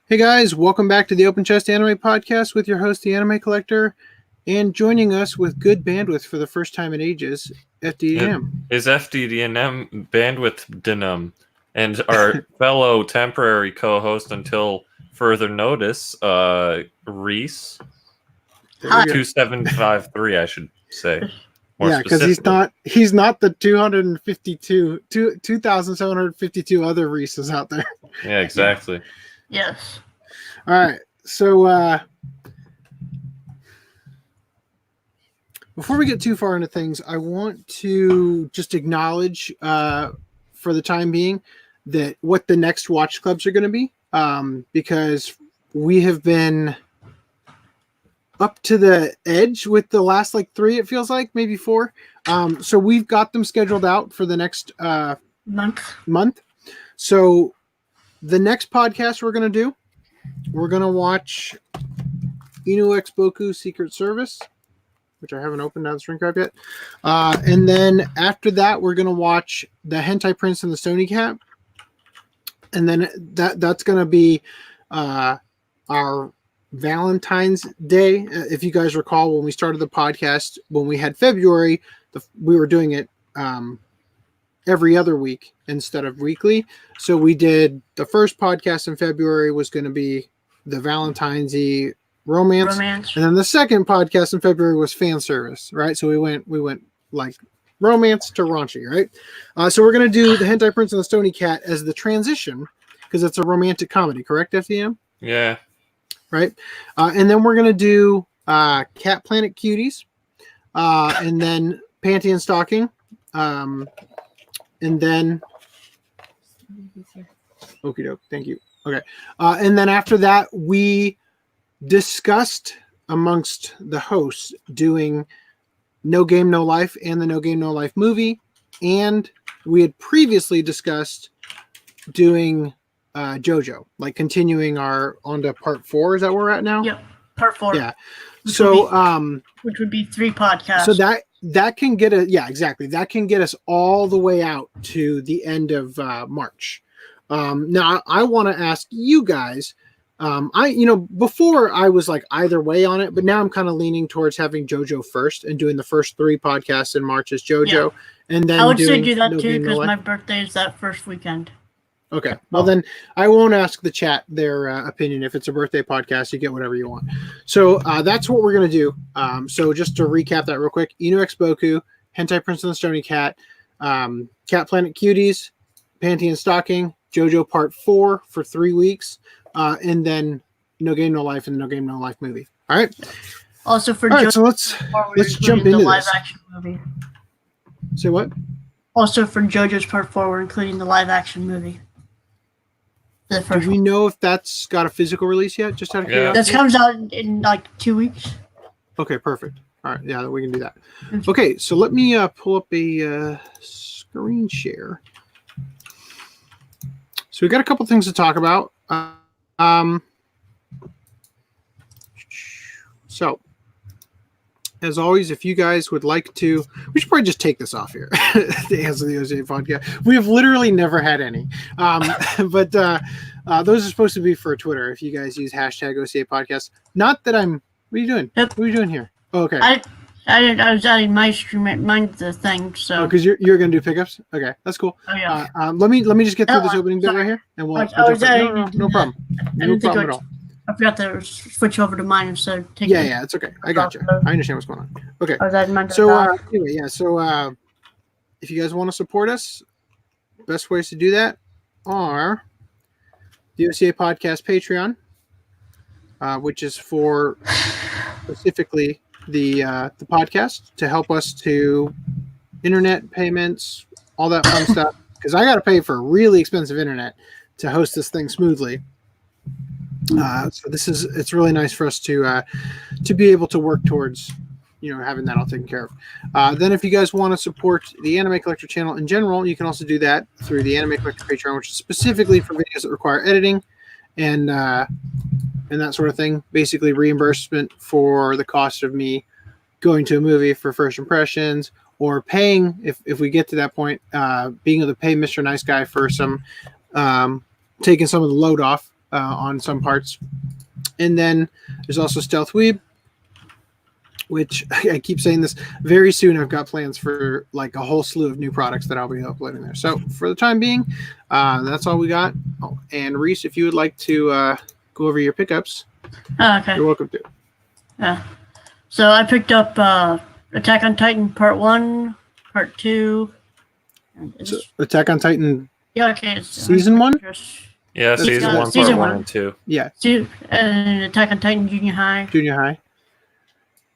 Hey guys, welcome back to the Open Chest Anime Podcast with your host, the Anime Collector, and joining us with good bandwidth for the first time in ages, FDDNM. Is FDDNM bandwidth denum, and our fellow temporary co-host until further notice, Rhys. 2753, I should say. Yeah, because he's not the 2,752 other Rhyses out there. Yeah, exactly. Yes. All right. So before we get too far into things, I want to just acknowledge for the time being that what the next watch clubs are going to be, because we have been up to the edge with the last three, it feels like, maybe four. So we've got them scheduled out for the next month. So the next podcast we're going to watch Inu X Boku Secret Service, which I haven't opened out the shrink wrap yet. And then after that, we're going to watch The Hentai Prince and the Stony Cat. And then that's going to be our Valentine's Day. If you guys recall, when we started the podcast, when we had February, we were doing it every other week instead of weekly. So we did the first podcast in February was going to be the Valentine's-y romance. And then the second podcast in February was fan service, right? So we went like romance to raunchy, right? So we're going to do The Hentai Prince and the Stony Cat as the transition because it's a romantic comedy, correct, FDM? Yeah. Right? And then we're going to do Cat Planet Cuties, and then Panty and Stocking, and then okie doke, thank you. Okay. And then after that, we discussed amongst the hosts doing No Game, No Life and the No Game, No Life movie. And we had previously discussed doing JoJo, continuing on to part 4. Is that where we're at now? Yep. Part 4. Yeah. Which would be 3 podcasts. So that can get exactly. That can get us all the way out to the end of March. Now I want to ask you guys, before I was either way on it, but now I'm kind of leaning towards having JoJo first and doing the first 3 podcasts in March as JoJo. Yeah. And then I would say do that too because my birthday is that first weekend. Okay. Well, then I won't ask the chat their opinion. If it's a birthday podcast, you get whatever you want. So that's what we're going to do. So just to recap that real quick, Inu X Boku, Hentai Prince and the Stony Cat, Cat Planet Cuties, Panty and Stocking, JoJo Part 4 for 3 weeks, and then No Game, No Life and the No Game, No Life movie. All right. Also for JoJo, so let's jump into the live this. action movie. Say what? Also for JoJo's Part 4, we're including the live action movie. Do we know if that's got a physical release yet? Just out of curiosity? That comes out in 2 weeks. Okay, perfect. All right, yeah, we can do that. Okay, so let me pull up a screen share. So we got a couple things to talk about. So, as always, if you guys would like to, we should probably just take this off here. The Answer the OCA podcast. We have literally never had any. But those are supposed to be for Twitter if you guys use hashtag OCA podcast. Not that I'm, what are you doing? Yep. What are you doing here? Oh, okay. I was adding my stream, mine's the thing, so. Oh, because you're going to do pickups? Okay, that's cool. Oh, yeah. Let me just get through this opening bit right here. And we'll no problem. No problem at all. I forgot to switch over to mine instead of taking. Yeah, it's okay. I got you. I understand what's going on. Okay. So if you guys want to support us, best ways to do that are the OCA Podcast Patreon, which is for specifically the podcast to help us to internet payments, all that fun stuff. Because I got to pay for really expensive internet to host this thing smoothly. So it's really nice for us to be able to work towards having that all taken care of. Then if you guys want to support the Anime Collector channel in general, you can also do that through the Anime Collector Patreon, which is specifically for videos that require editing and that sort of thing. Basically reimbursement for the cost of me going to a movie for first impressions, or paying, if we get to that point, being able to pay Mr. Nice Guy for some taking some of the load off on some parts. And then there's also Stealth Weeb, which I keep saying this. Very soon, I've got plans for like a whole slew of new products that I'll be uploading there. So for the time being, that's all we got. Oh, and Rhys, if you would like to go over your pickups, Okay. you're welcome to. Yeah. So I picked up Attack on Titan Part 1, Part 2. So Attack on Titan Yeah, okay. Season 1? Yeah, It's season got 1, season part 1 one. and 2. Yeah, And Attack on Titan Junior High. Junior High.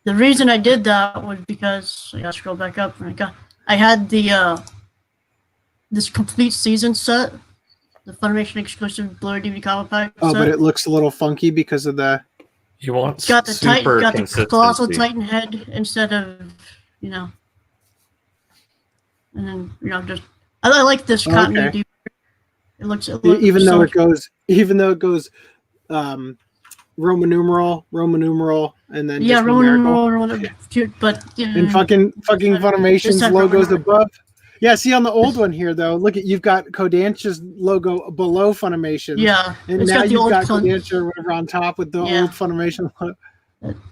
The reason I did that was because I gotta scroll back up. I had the this complete season set, the Funimation exclusive Blu-ray DVD comic pack. Oh, set. but it looks a little funky because of the. You want It's got the super Titan, got the consistency. colossal Titan head instead of, and then just I like this continuity. It looks Even so though much- it goes, Roman numeral, and then yeah, just Roman numerical. numeral, but And fucking Funimation's It's logos not- above. Yeah, see on the old one here though. Look at you've got Kodansha's logo below Funimation. yeah, and it's now got the you've old got clone. Kodansha or whatever on top with the Yeah. old Funimation logo.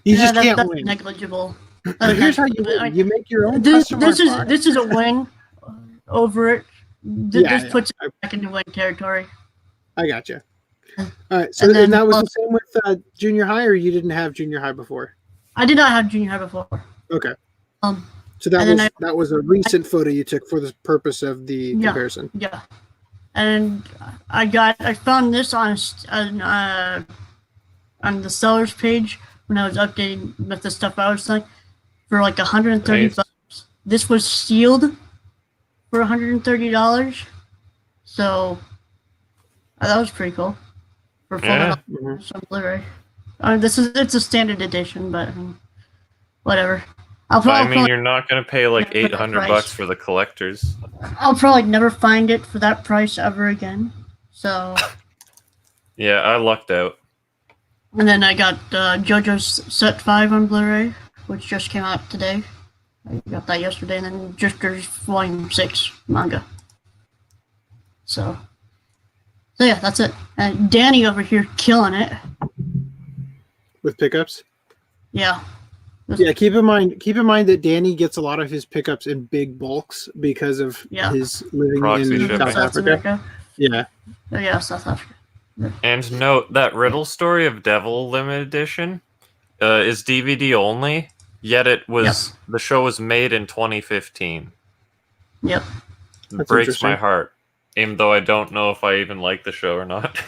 You just that's can't win. negligible. But here's how you win. You make your own custom This art is box. this is a win over it. This Yeah, puts it back into win territory. I got you. All right, so And then and that was the also- same with junior high, or you didn't have junior high before? I did not have junior high before. Okay, Um, so that and was then a recent photo you took for the purpose of the Yeah. comparison. yeah, and I found this on the seller's page when I was updating with the stuff I was selling for like $130. Nice. This was sealed for $130, so that was pretty cool. For Yeah. Mhm. some Blu-ray. It's a standard edition, but whatever. I'll But, I probably mean, you're not going to pay like Yeah, for that $800 price. for the collectors. I'll probably never find it for that price ever again. So, Yeah, I lucked out. and then I got JoJo's Set 5 on Blu-ray, which just came out today. I got that yesterday, and then Drifter's Volume 6 manga. So yeah, that's it. And Danny over here killing it. With pickups. Yeah. Yeah, keep in mind that Danny gets a lot of his pickups in big bulks because of Yeah. his living Proxy in shipping. South Africa. America. Yeah. Oh, yeah, South Africa. And note that Riddle story of Devil Limited Edition is DVD only, yet the show was made in 2015. Yep. It That's breaks my interesting. heart, even though I don't know if I even like the show or not.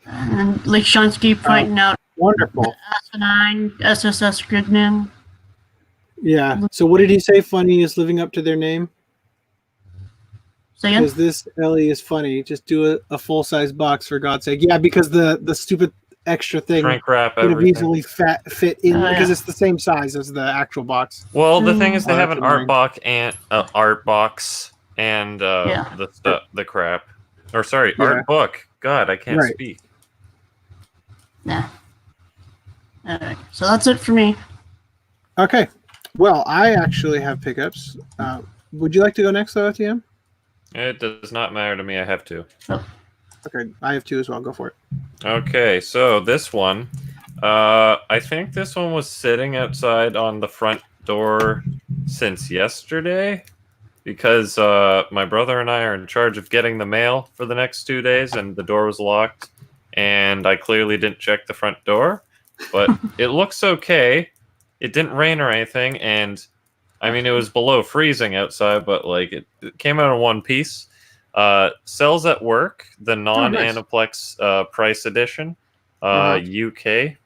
And Lake Shonsky pointing out Wonderful. Asinine, SSS Gridman. Yeah. So what did he say? Funny is living up to their name? Say again? Because this Ellie is funny. Just do a full size box for God's sake. Yeah, because the stupid extra thing Shrink wrap would have everything. easily fit in Oh, because yeah. it's the same size as the actual box. Well, the thing is, they Oh, have that's an art annoying. box and Yeah. the crap, or sorry, Yeah. art book. God, I can't Right. speak. Nah. Alright, so that's it for me. Okay. Well, I actually have pickups. Would you like to go next, though, TM? It does not matter to me. I have to. Okay, I have two as well. Go for it. Okay, so this one, I think this one was sitting outside on the front door since yesterday, because my brother and I are in charge of getting the mail for the next 2 days, and the door was locked, and I clearly didn't check the front door, but it looks okay. It didn't rain or anything, and I mean, it was below freezing outside, but like it came out in one piece. Sells at work, the non-Aniplex price edition, UK.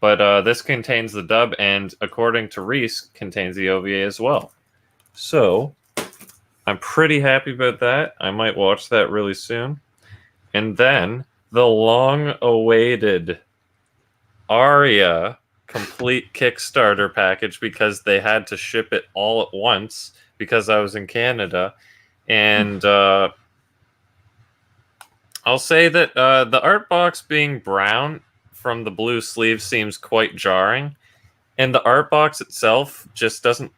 But this contains the dub, and according to Rhys, contains the OVA as well. So I'm pretty happy about that. I might watch that really soon. And then the long-awaited Aria complete Kickstarter package, because they had to ship it all at once because I was in Canada. And I'll say that the art box being brown from the blue sleeve seems quite jarring, and the art box itself just doesn't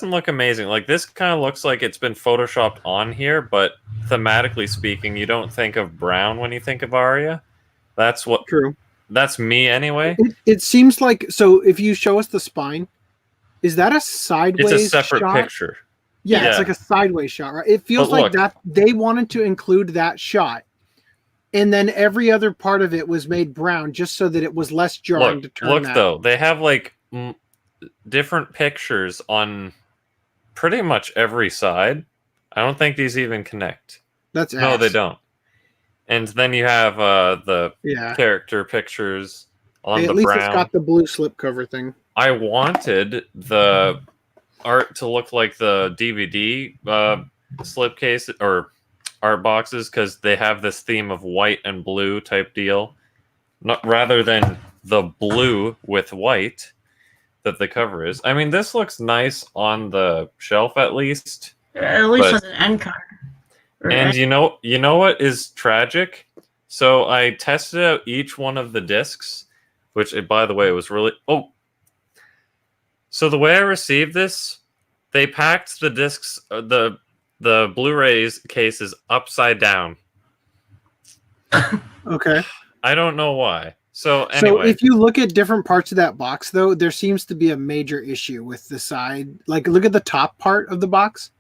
look amazing. Like, this kind of looks like it's been photoshopped on here, but thematically speaking, you don't think of brown when you think of Aria. That's what. True. That's me anyway. It seems like, so if you show us the spine, is that a sideways It's a separate shot? picture. Yeah, Yeah. it's like a sideways shot, right? It feels But like look. that they wanted to include that shot, and then every other part of it was made brown just so that it was less jarring to turn Look that. though, they have like different pictures on pretty much every side. I don't think these even connect. That's No, ass. they don't. And then you have the Yeah. character pictures on Hey, the at least brown. it's got the blue slipcover thing. I wanted the art to look like the DVD slipcase or art boxes because they have this theme of white and blue type deal, not rather than the blue with white that the cover is. I mean, this looks nice on the shelf at least. At least But- as an end card. Or And end- you know what is tragic? So I tested out each one of the discs, which by the way was really So the way I received this, they packed the discs, the Blu-rays cases upside down. Okay. I don't know why. So So anyway, if you look at different parts of that box, though, there seems to be a major issue with the side. Like, look at the top part of the box.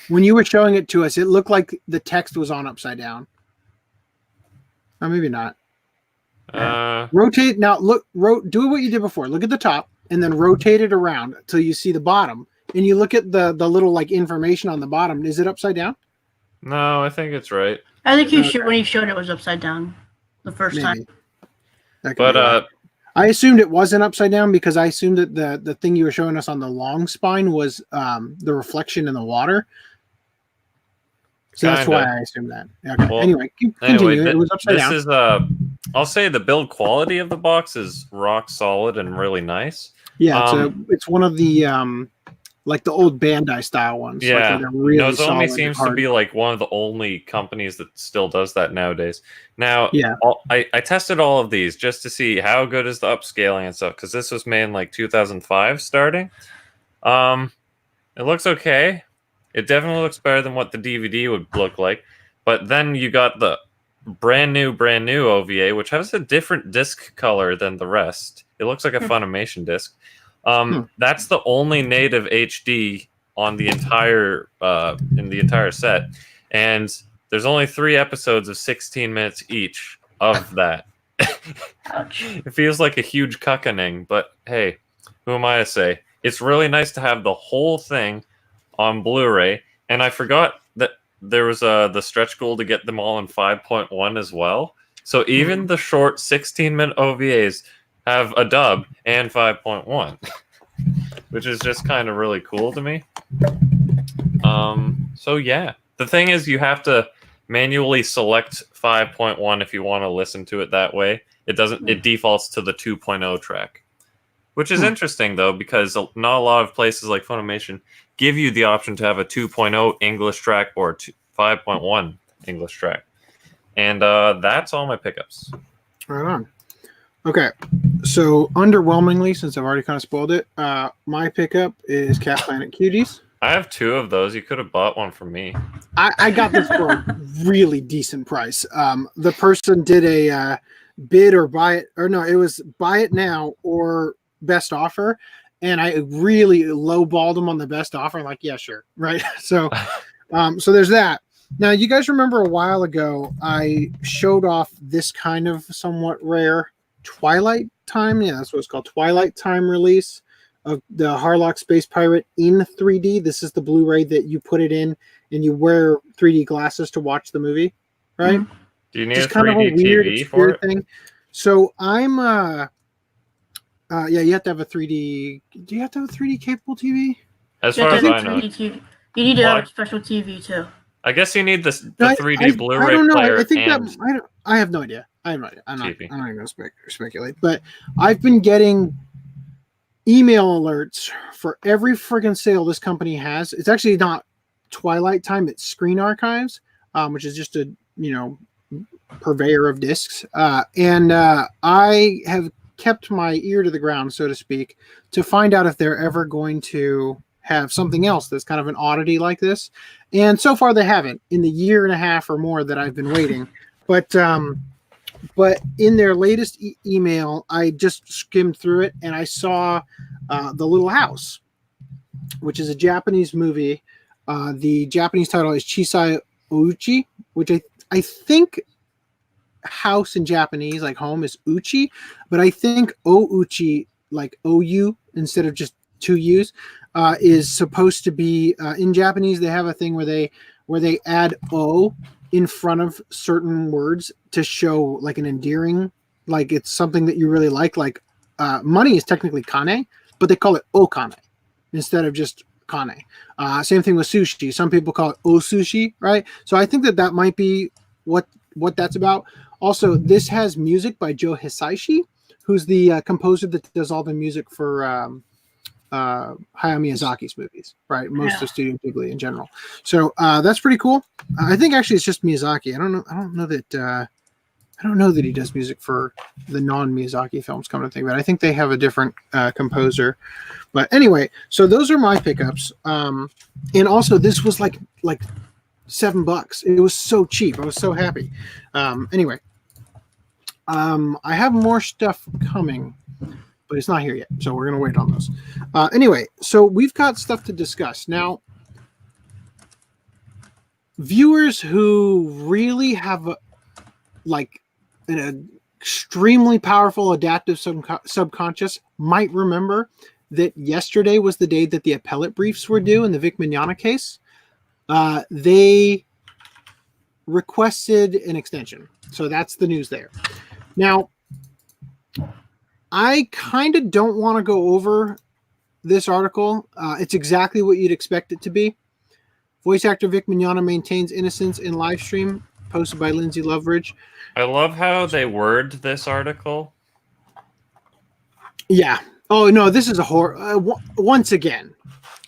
When you were showing it to us, it looked like the text was on upside down. Or maybe not. Rotate now. Look, do what you did before. Look at the top, and then rotate it around until you see the bottom. And you look at the little like information on the bottom. Is it upside down? no, I think it's right. I think Okay. when he showed it was upside down the first time. Maybe. That could But be right. I assumed it wasn't upside down because I assumed that the thing you were showing us on the long spine was the reflection in the water. So that's Kinda. why I assumed that. Okay. Well, Anyway, continue. It was upside this down. is I'll say the build quality of the box is rock solid and really nice. Yeah, it's one of the like the old Bandai style ones. Yeah, like, they're really Nozomi solid, seems hard. to be like one of the only companies that still does that nowadays. Now, Yeah. I tested all of these just to see how good is the upscaling and stuff because this was made in like 2005 starting. It looks okay. It definitely looks better than what the DVD would look like. But then you got the brand new OVA, which has a different disc color than the rest. It looks like a Funimation disc. That's the only native HD on the entire in the entire set, and there's only 3 episodes of 16 minutes each of that. Ouch. It feels like a huge cuckoning, but hey, who am I to say? It's really nice to have the whole thing on Blu-ray, and I forgot that there was the stretch goal to get them all in 5.1 as well. So even the short 16-minute OVAs have a dub and 5.1, which is just kind of really cool to me. So yeah, the thing is you have to manually select 5.1 if you want to listen to it that way. It defaults to the 2.0 track, which is interesting though, because not a lot of places like Funimation give you the option to have a 2.0 English track or 5.1 English track. And that's all my pickups. Right on. Okay, so underwhelmingly, since I've already kind of spoiled it, my pickup is Cat Planet Cuties. I have 2 of those. You could have bought one from me. I got this for a really decent price. The person did a bid or buy it, or no, it was buy it now or best offer, and I really lowballed them on the best offer. I'm like, yeah, sure, right. So there's that. Now, you guys remember a while ago I showed off this kind of somewhat rare Twilight Time. Yeah, that's what it's called. Twilight Time release of the Harlock Space Pirate in 3D. This is the Blu-ray that you put it in and you wear 3D glasses to watch the movie, right? Mm-hmm. Do you need Just a kind of a 3D weird, TV for weird it? thing. So I'm yeah, you have to have a 3D. Do you have to have a 3D capable TV? As You far have as to I have know. 3D TV. You need to have What? a special TV too. I guess you need the I- 3D Blu-ray I don't know. player I think and that I have no idea. I have no idea. I'm not TV. even going to speculate. But I've been getting email alerts for every friggin' sale this company has. It's actually not Twilight Time. It's Screen Archives, which is just a purveyor of discs. And I have kept my ear to the ground, so to speak, to find out if they're ever going to have something else that's kind of an oddity like this. And so far they haven't in the year and a half or more that I've been waiting. But But in their latest email, I just skimmed through it and I saw The Little House, which is a Japanese movie. The Japanese title is Chisai Ouchi, which I think house in Japanese, like home, is uchi, but I think ouchi, like ou instead of just two u's, is supposed to be in Japanese. They have a thing where they add o in front of certain words to show like an endearing, like it's something that you really like. Like money is technically kane, but they call it okane instead of just kane. Same thing with sushi. Some people call it osushi, right? So I think that might be what that's about. Also, this has music by Joe Hisaishi, who's the composer that does all the music for Hayao Miyazaki's movies, right? Most of Studio Ghibli in general. So that's pretty cool. I think actually it's just Miyazaki. I don't know that he does music for the non-Miyazaki films, come to think of it. I think they have a different composer. But anyway, so those are my pickups. And also this was like $7. It was so cheap. I was so happy. Anyway, I have more stuff coming, but it's not here yet. So we're going to wait on those. Anyway, so we've got stuff to discuss. Now, viewers who really have an extremely powerful adaptive subconscious might remember that yesterday was the day that the appellate briefs were due in the Vic Mignogna case. They requested an extension. So that's the news there. Now, I kind of don't want to go over this article. It's exactly what you'd expect it to be. Voice actor Vic Mignogna maintains innocence in live stream, posted by Lindsay Loveridge. I love how they word this article. Yeah. Oh, no, this is a horror. Once again,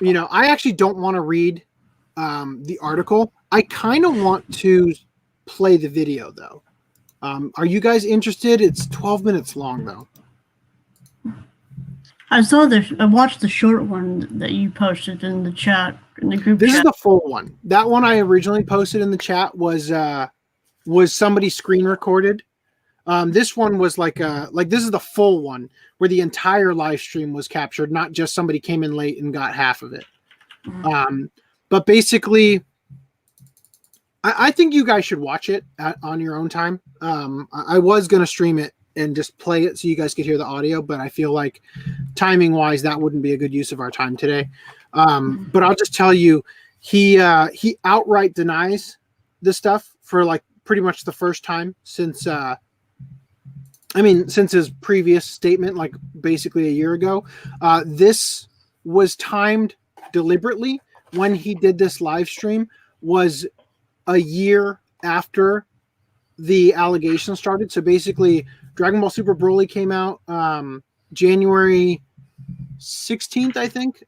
I actually don't want to read the article. I kind of want to play the video, though. Are you guys interested? It's 12 minutes long, though. I watched the short one that you posted in the chat, in the group chat. This is the full one. That one I originally posted in the chat was somebody screen recorded. This one was like this is the full one where the entire live stream was captured, not just somebody came in late and got half of it. But basically, I think you guys should watch it on your own time. I was going to stream it and just play it so you guys could hear the audio, but I feel like timing wise, that wouldn't be a good use of our time today. But I'll just tell you, he outright denies the stuff for like pretty much the first time since his previous statement, like basically a year ago. This was timed deliberately. When he did this live stream was a year after the allegations started. So basically, Dragon Ball Super Broly came out January 16th, I think,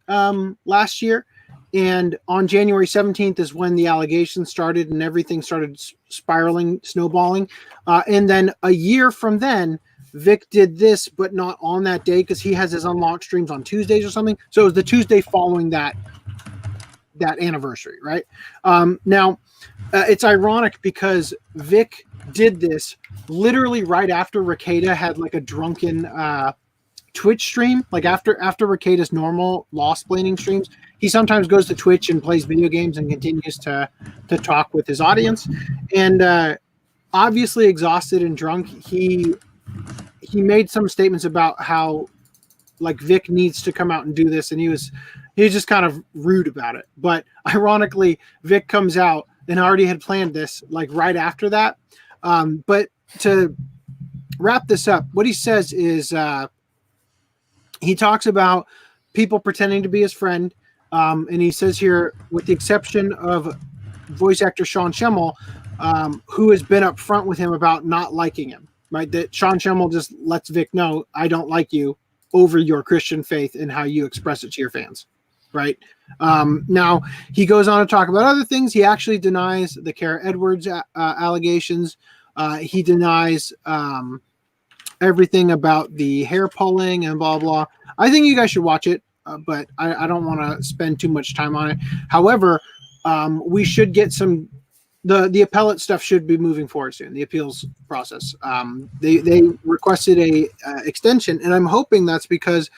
last year. And on January 17th is when the allegations started and everything started spiraling, snowballing. And then a year from then, Vic did this, but not on that day because he has his unlocked streams on Tuesdays or something. So it was the Tuesday following that anniversary, right? Now, it's ironic because Vic did this literally right after Rekieta had like a drunken Twitch stream. Like after Rekieta's normal law-splaining streams, he sometimes goes to Twitch and plays video games and continues to talk with his audience. And obviously exhausted and drunk, he made some statements about how like Vic needs to come out and do this, and he was just kind of rude about it. But ironically, Vic comes out and already had planned this like right after that. But to wrap this up, what he says is he talks about people pretending to be his friend. And he says here, with the exception of voice actor Sean Schemmel, who has been upfront with him about not liking him, right? That Sean Schemmel just lets Vic know, I don't like you over your Christian faith and how you express it to your fans. Right. Now he goes on to talk about other things. He actually denies the Kara Edwards allegations. He denies everything about the hair pulling and blah, blah. I think you guys should watch it, but I don't want to spend too much time on it. However, we should get some the appellate stuff should be moving forward soon. The appeals process. They requested a extension, and I'm hoping that's because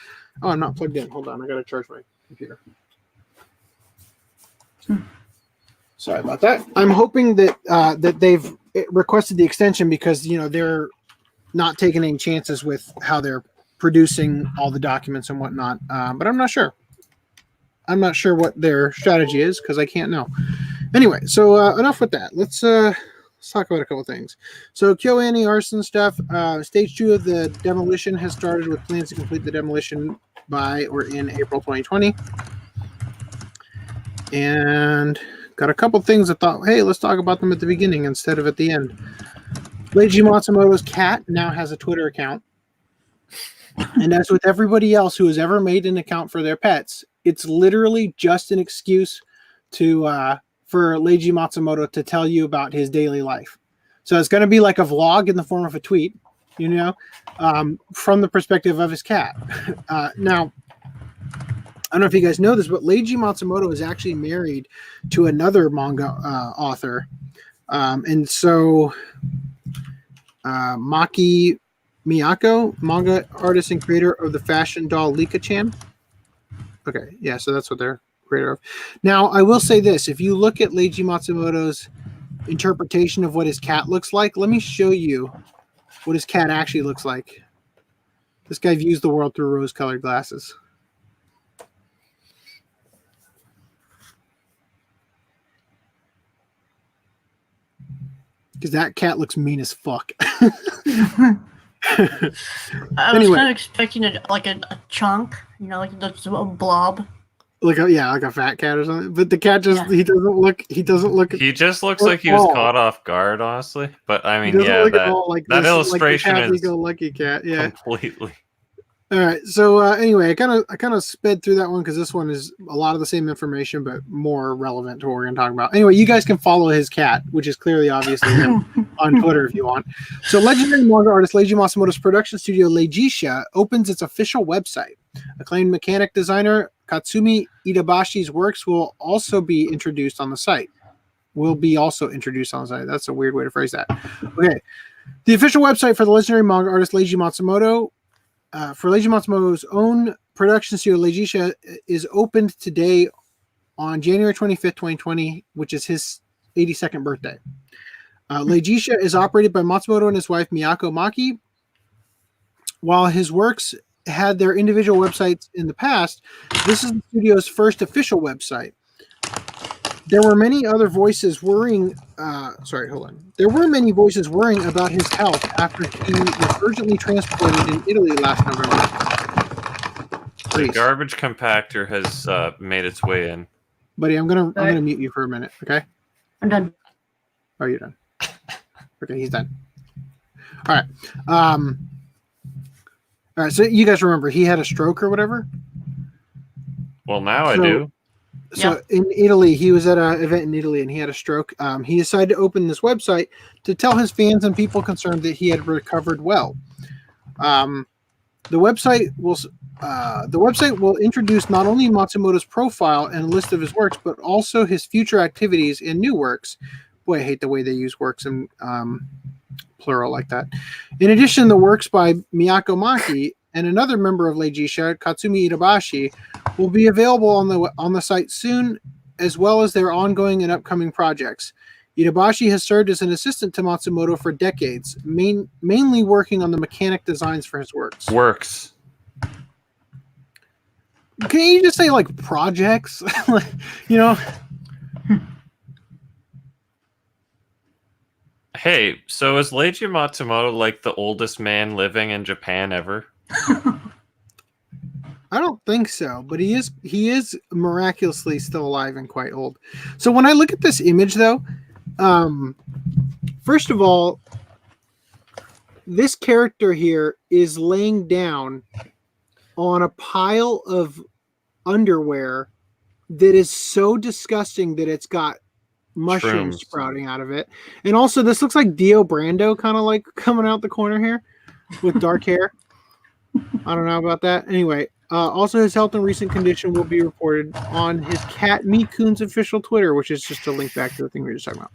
I'm not plugged in. Hold on, I got to charge my computer. Sorry about that. I'm hoping that that they've requested the extension because they're not taking any chances with how they're producing all the documents and whatnot. But I'm not sure. I'm not sure what their strategy is because I can't know. Anyway, so enough with that. Let's talk about a couple things. So KyoAni arson stuff. Stage 2 of the demolition has started with plans to complete the demolition by or in April 2020. And got a couple things I thought, hey, let's talk about them at the beginning instead of at the end. Leiji Matsumoto's cat now has a Twitter account. And as with everybody else who has ever made an account for their pets, it's literally just an excuse to for Leiji Matsumoto to tell you about his daily life. So it's going to be like a vlog in the form of a tweet, from the perspective of his cat. Now, I don't know if you guys know this, but Leiji Matsumoto is actually married to another manga author. And so Maki Miyako, manga artist and creator of the fashion doll Lika-chan. Okay, yeah, so that's what they're creator of. Now, I will say this. If you look at Leiji Matsumoto's interpretation of what his cat looks like, let me show you what his cat actually looks like. This guy views the world through rose-colored glasses. Because that cat looks mean as fuck. I was kind of expecting like a chunk, like a blob. Like a fat cat or something. But the cat he doesn't look. He just looks like he was caught off guard, honestly. But I mean, that illustration is lucky cat. Yeah, completely. All right. So anyway, I kind of sped through that one because this one is a lot of the same information, but more relevant to what we're going to talk about. Anyway, you guys can follow his cat, which is clearly obviously him, on Twitter if you want. So legendary manga artist Leiji Matsumoto's production studio Leijisha opens its official website. Acclaimed mechanic designer Katsumi Itabashi's works will also be introduced on the site. That's a weird way to phrase that. Okay. The official website for the legendary manga artist Leiji Matsumoto for Leiji Matsumoto's own production studio, Leijisha, is opened today on January 25th, 2020, which is his 82nd birthday. Leijisha is operated by Matsumoto and his wife, Miyako Maki. While his works had their individual websites in the past, this is the studio's first official website. There were many other voices worrying. There were many voices worrying about his health after he was urgently transported in Italy last November. The garbage compactor has made its way in. Buddy, I'm gonna mute you for a minute. Okay. I'm done. Oh, you're done. Okay, he's done. All right. All right. So you guys remember he had a stroke or whatever? Well, now I do. So in Italy, he was at an event in Italy and he had a stroke. He decided to open this website to tell his fans and people concerned that he had recovered well. The website will introduce not only Matsumoto's profile and a list of his works, but also his future activities and new works. Boy, I hate the way they use works in plural like that. In addition, the works by Miyako Maki and another member of Leijisha, Katsumi Itabashi, will be available on the site soon, as well as their ongoing and upcoming projects. Itabashi has served as an assistant to Matsumoto for decades, mainly working on the mechanic designs for his works. Can you just say like projects? Hey, so is Leiji Matsumoto like the oldest man living in Japan ever? I don't think so, but he is miraculously still alive and quite old. So when I look at this image, though, first of all, this character here is laying down on a pile of underwear that is so disgusting that it's got mushrooms sprouting out of it. And also, this looks like Dio Brando kind of like coming out the corner here with dark hair. I don't know about that. Anyway, also his health and recent condition will be reported on his cat Miku's official Twitter, which is just a link back to the thing we were just talking about.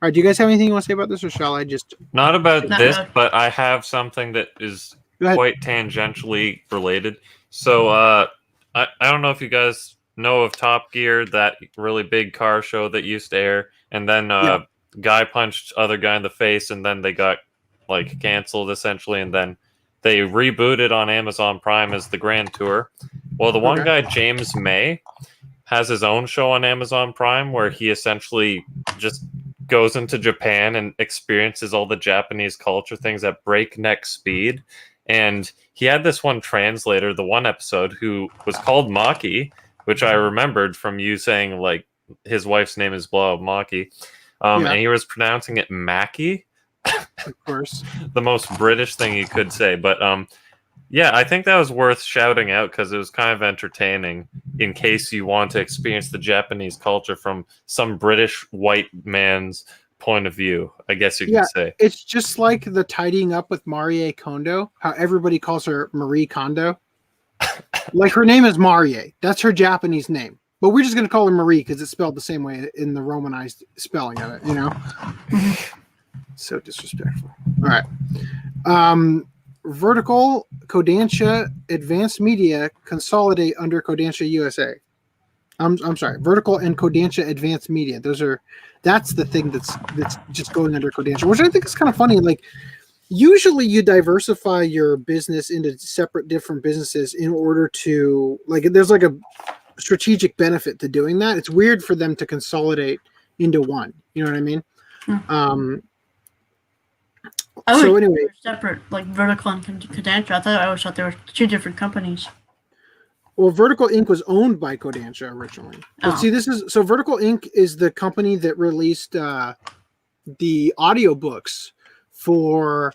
right, do you guys have anything you want to say about this, or shall I just... Not about Not this, really. but I have something that is Go ahead. quite tangentially related. So I don't know if you guys know of Top Gear, that really big car show that used to air, and then Yeah. guy punched other guy in the face, and then they got like canceled essentially, and then they rebooted on Amazon Prime as the Grand Tour. Well, the one Okay. guy, James May, has his own show on Amazon Prime where he essentially just goes into Japan and experiences all the Japanese culture things at breakneck speed. And he had this one translator, the one episode, who was called Maki, which I remembered from you saying like his wife's name is blah Maki. Yeah. And he was pronouncing it Mackie, Of course. the most British thing you could say. But yeah, I think that was worth shouting out because it was kind of entertaining in case you want to experience the Japanese culture from some British white man's point of view, I guess you could Yeah. say. It's just like the tidying up with Marie Kondo, how everybody calls her Marie Kondo. Like her name is Marie. That's her Japanese name. But we're just going to call her Marie because it's spelled the same way in the Romanized spelling of it, you know? So disrespectful. All right. Vertical, Kodansha, Advanced Media consolidate under Kodansha USA. I'm sorry, Vertical and Kodansha Advanced Media. That's the thing that's just going under Kodansha, which I think is kind of funny. Like usually you diversify your business into separate different businesses in order to there's like a strategic benefit to doing that. It's weird for them to consolidate into one. You know what I mean? So anyway, they were separate, like Vertical and Kodansha. I always thought they were two different companies. well, Vertical Inc. was owned by Kodansha originally. But Oh. see, Vertical Inc. is the company that released the audiobooks for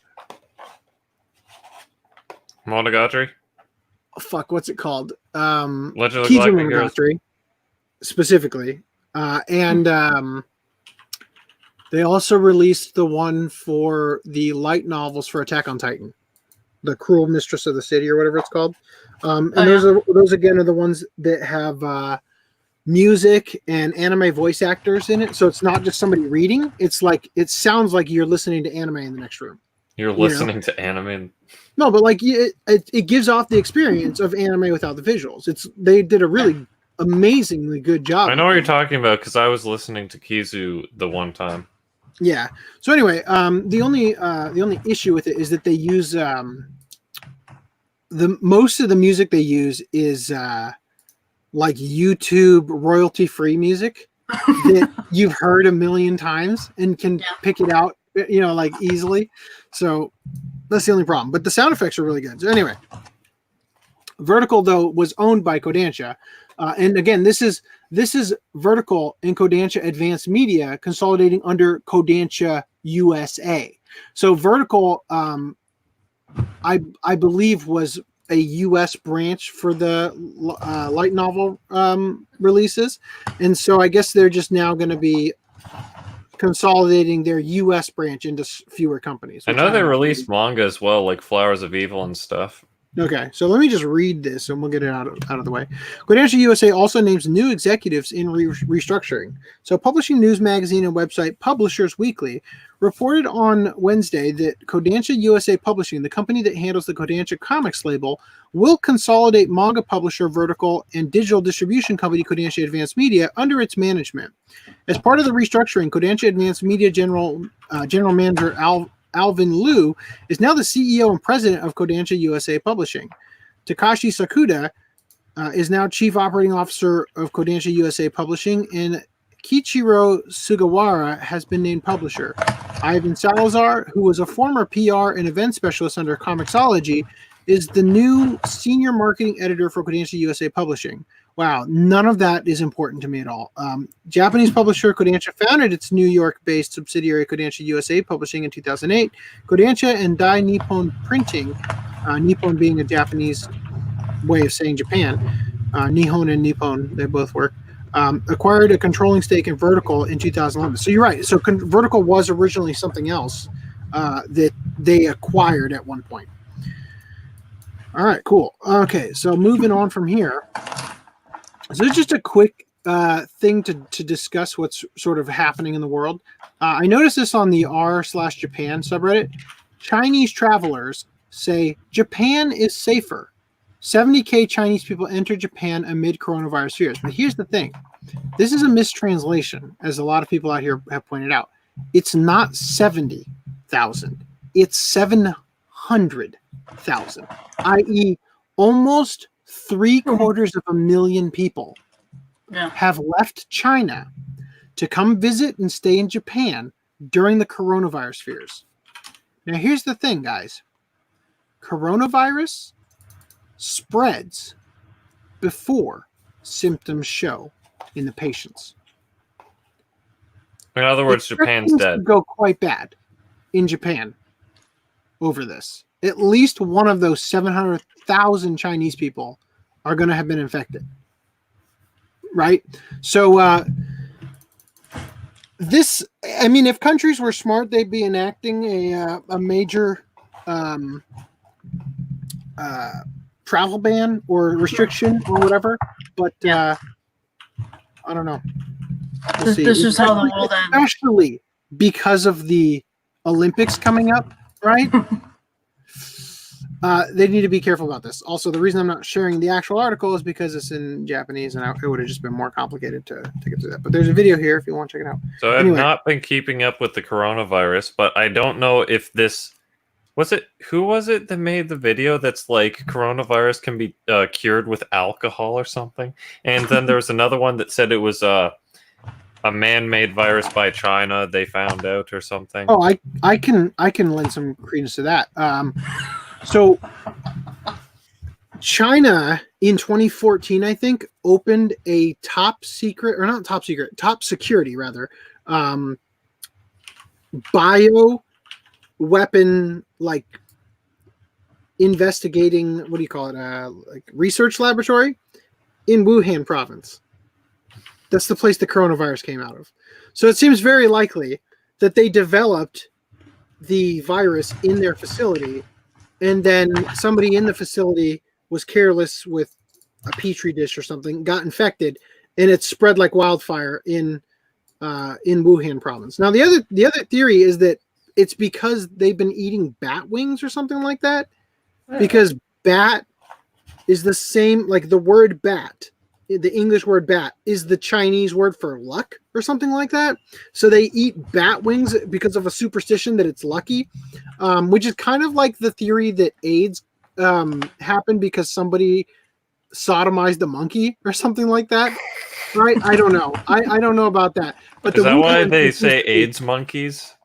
Monogatari? what's it called? Legend of the Key Galactic Heroes. Monogatari, specifically. And they also released the one for the light novels for Attack on Titan, The Cruel Mistress of the City, or whatever it's called. And those again are the ones that have music and anime voice actors in it. So it's not just somebody reading. It's like it sounds like you're listening to anime in the next room. You're listening to anime. No, but like it gives off the experience of anime without the visuals. They did a really amazingly good job. I know what you're talking about because I was listening to Kizu the one time. Yeah. So anyway, the only issue with it is that they use most of the music they use is like YouTube royalty free music that you've heard a million times and can pick it out, like easily. So that's the only problem. But the sound effects are really good. So anyway, Vertical though was owned by Kodansha, and again, this is Vertical and Kodansha Advanced Media consolidating under Kodansha USA. So Vertical, I believe, was a U.S. branch for the light novel releases, and so I guess they're just now going to be consolidating their U.S. branch into fewer companies. I know they released manga as well, like Flowers of Evil and stuff. Okay, so let me just read this and we'll get it out of the way. Kodansha USA also names new executives in restructuring. So Publishing News Magazine and website Publishers Weekly reported on Wednesday that Kodansha USA Publishing, the company that handles the Kodansha Comics label, will consolidate manga publisher Vertical and digital distribution company Kodansha Advanced Media under its management. As part of the restructuring, Kodansha Advanced Media General Manager Alvin Liu is now the CEO and president of Kodansha USA Publishing. Takashi Sakuda is now chief operating officer of Kodansha USA Publishing, and Kichiro Sugawara has been named publisher. Ivan Salazar, who was a former PR and event specialist under Comixology, is the new senior marketing editor for Kodansha USA Publishing. Wow, none of that is important to me at all. Japanese publisher Kodansha founded its New York-based subsidiary Kodansha USA Publishing in 2008. Kodansha and Dai Nippon Printing, Nippon being a Japanese way of saying Japan, Nihon and Nippon, they both work, acquired a controlling stake in Vertical in 2011. So you're right. So Vertical was originally something else that they acquired at one point. All right, cool. Okay, so moving on from here. So just a quick thing to discuss what's sort of happening in the world. I noticed this on the r/Japan subreddit. Chinese travelers say Japan is safer. 70K Chinese people enter Japan amid coronavirus fears. But here's the thing. This is a mistranslation, as a lot of people out here have pointed out. It's not 70,000. It's 700,000, i.e. almost 750,000 people have left China to come visit and stay in Japan during the coronavirus fears. Now, here's the thing, guys. Coronavirus spreads before symptoms show in the patients. In other words, Japan's dead. Go quite bad in Japan over this. At least one of those 700,000 Chinese people are going to have been infected. Right? So, if countries were smart, they'd be enacting a major travel ban or restriction or whatever. But I don't know. We'll see. This is how the world ends. Especially because of the Olympics coming up, right? They need to be careful about this. Also, the reason I'm not sharing the actual article is because it's in Japanese, and it would have just been more complicated to get through that. But there's a video here if you want to check it out. So I've not been keeping up with the coronavirus, but I don't know if this was it. Who was it that made the video that's like coronavirus can be cured with alcohol or something? And then there was another one that said it was a man-made virus by China. They found out or something. Oh, I can lend some credence to that. So China in 2014, I think, opened a top security rather, bio weapon, like investigating, what do you call it? Like research laboratory in Wuhan province. That's the place the coronavirus came out of. So it seems very likely that they developed the virus in their facility, and then somebody in the facility was careless with a petri dish or something, got infected, and it spread like wildfire in Wuhan province. Now, the other theory is that it's because they've been eating bat wings or something like that, because bat is the same, like the word bat. The English word bat is the Chinese word for luck or something like that. So they eat bat wings because of a superstition that it's lucky, which is kind of like the theory that AIDS happened because somebody sodomized a monkey or something like that. Right? I don't know. I don't know about that. But is that why they say AIDS monkeys?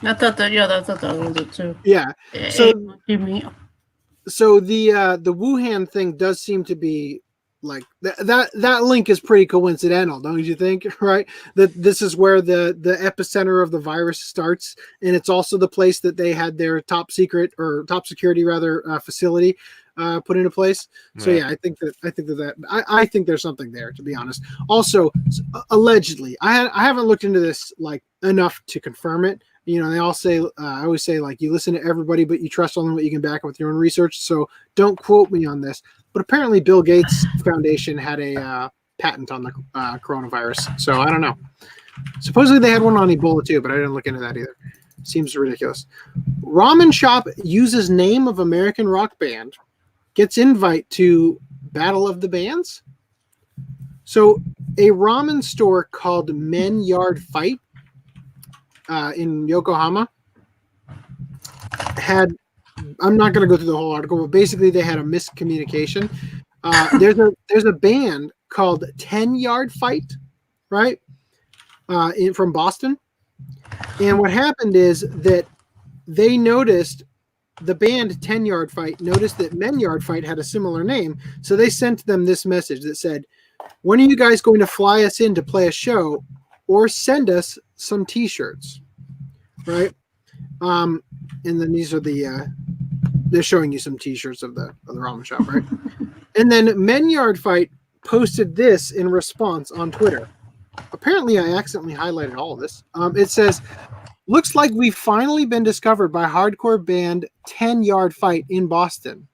I thought that was it too. Yeah. So the Wuhan thing does seem to be like that link is pretty coincidental, don't you think? Right, that this is where the epicenter of the virus starts, and it's also the place that they had their top security facility put into place. So yeah, I think there's something there, to be honest. Also, allegedly, I haven't looked into this like enough to confirm it. You know, they all say, I always say, like, you listen to everybody, but you trust only what you can back up with your own research. So don't quote me on this. But apparently Bill Gates Foundation had a patent on the coronavirus. So I don't know. Supposedly they had one on Ebola too, but I didn't look into that either. Seems ridiculous. Ramen shop uses name of American rock band. Gets invite to Battle of the Bands. So a ramen store called Men Yard Fight in Yokohama had, I'm not going to go through the whole article, but basically they had a miscommunication. There's a band called 10 Yard Fight, right? From Boston. And what happened is that they noticed, the band 10 Yard Fight noticed that Men Yard Fight had a similar name. So they sent them this message that said, when are you guys going to fly us in to play a show or send us some t-shirts? Right? And then these are they're showing you some t-shirts of the ramen shop, right? And then Men Yard Fight posted this in response on Twitter. Apparently I accidentally highlighted all of this. It says, looks like we've finally been discovered by hardcore band 10 Yard Fight in Boston.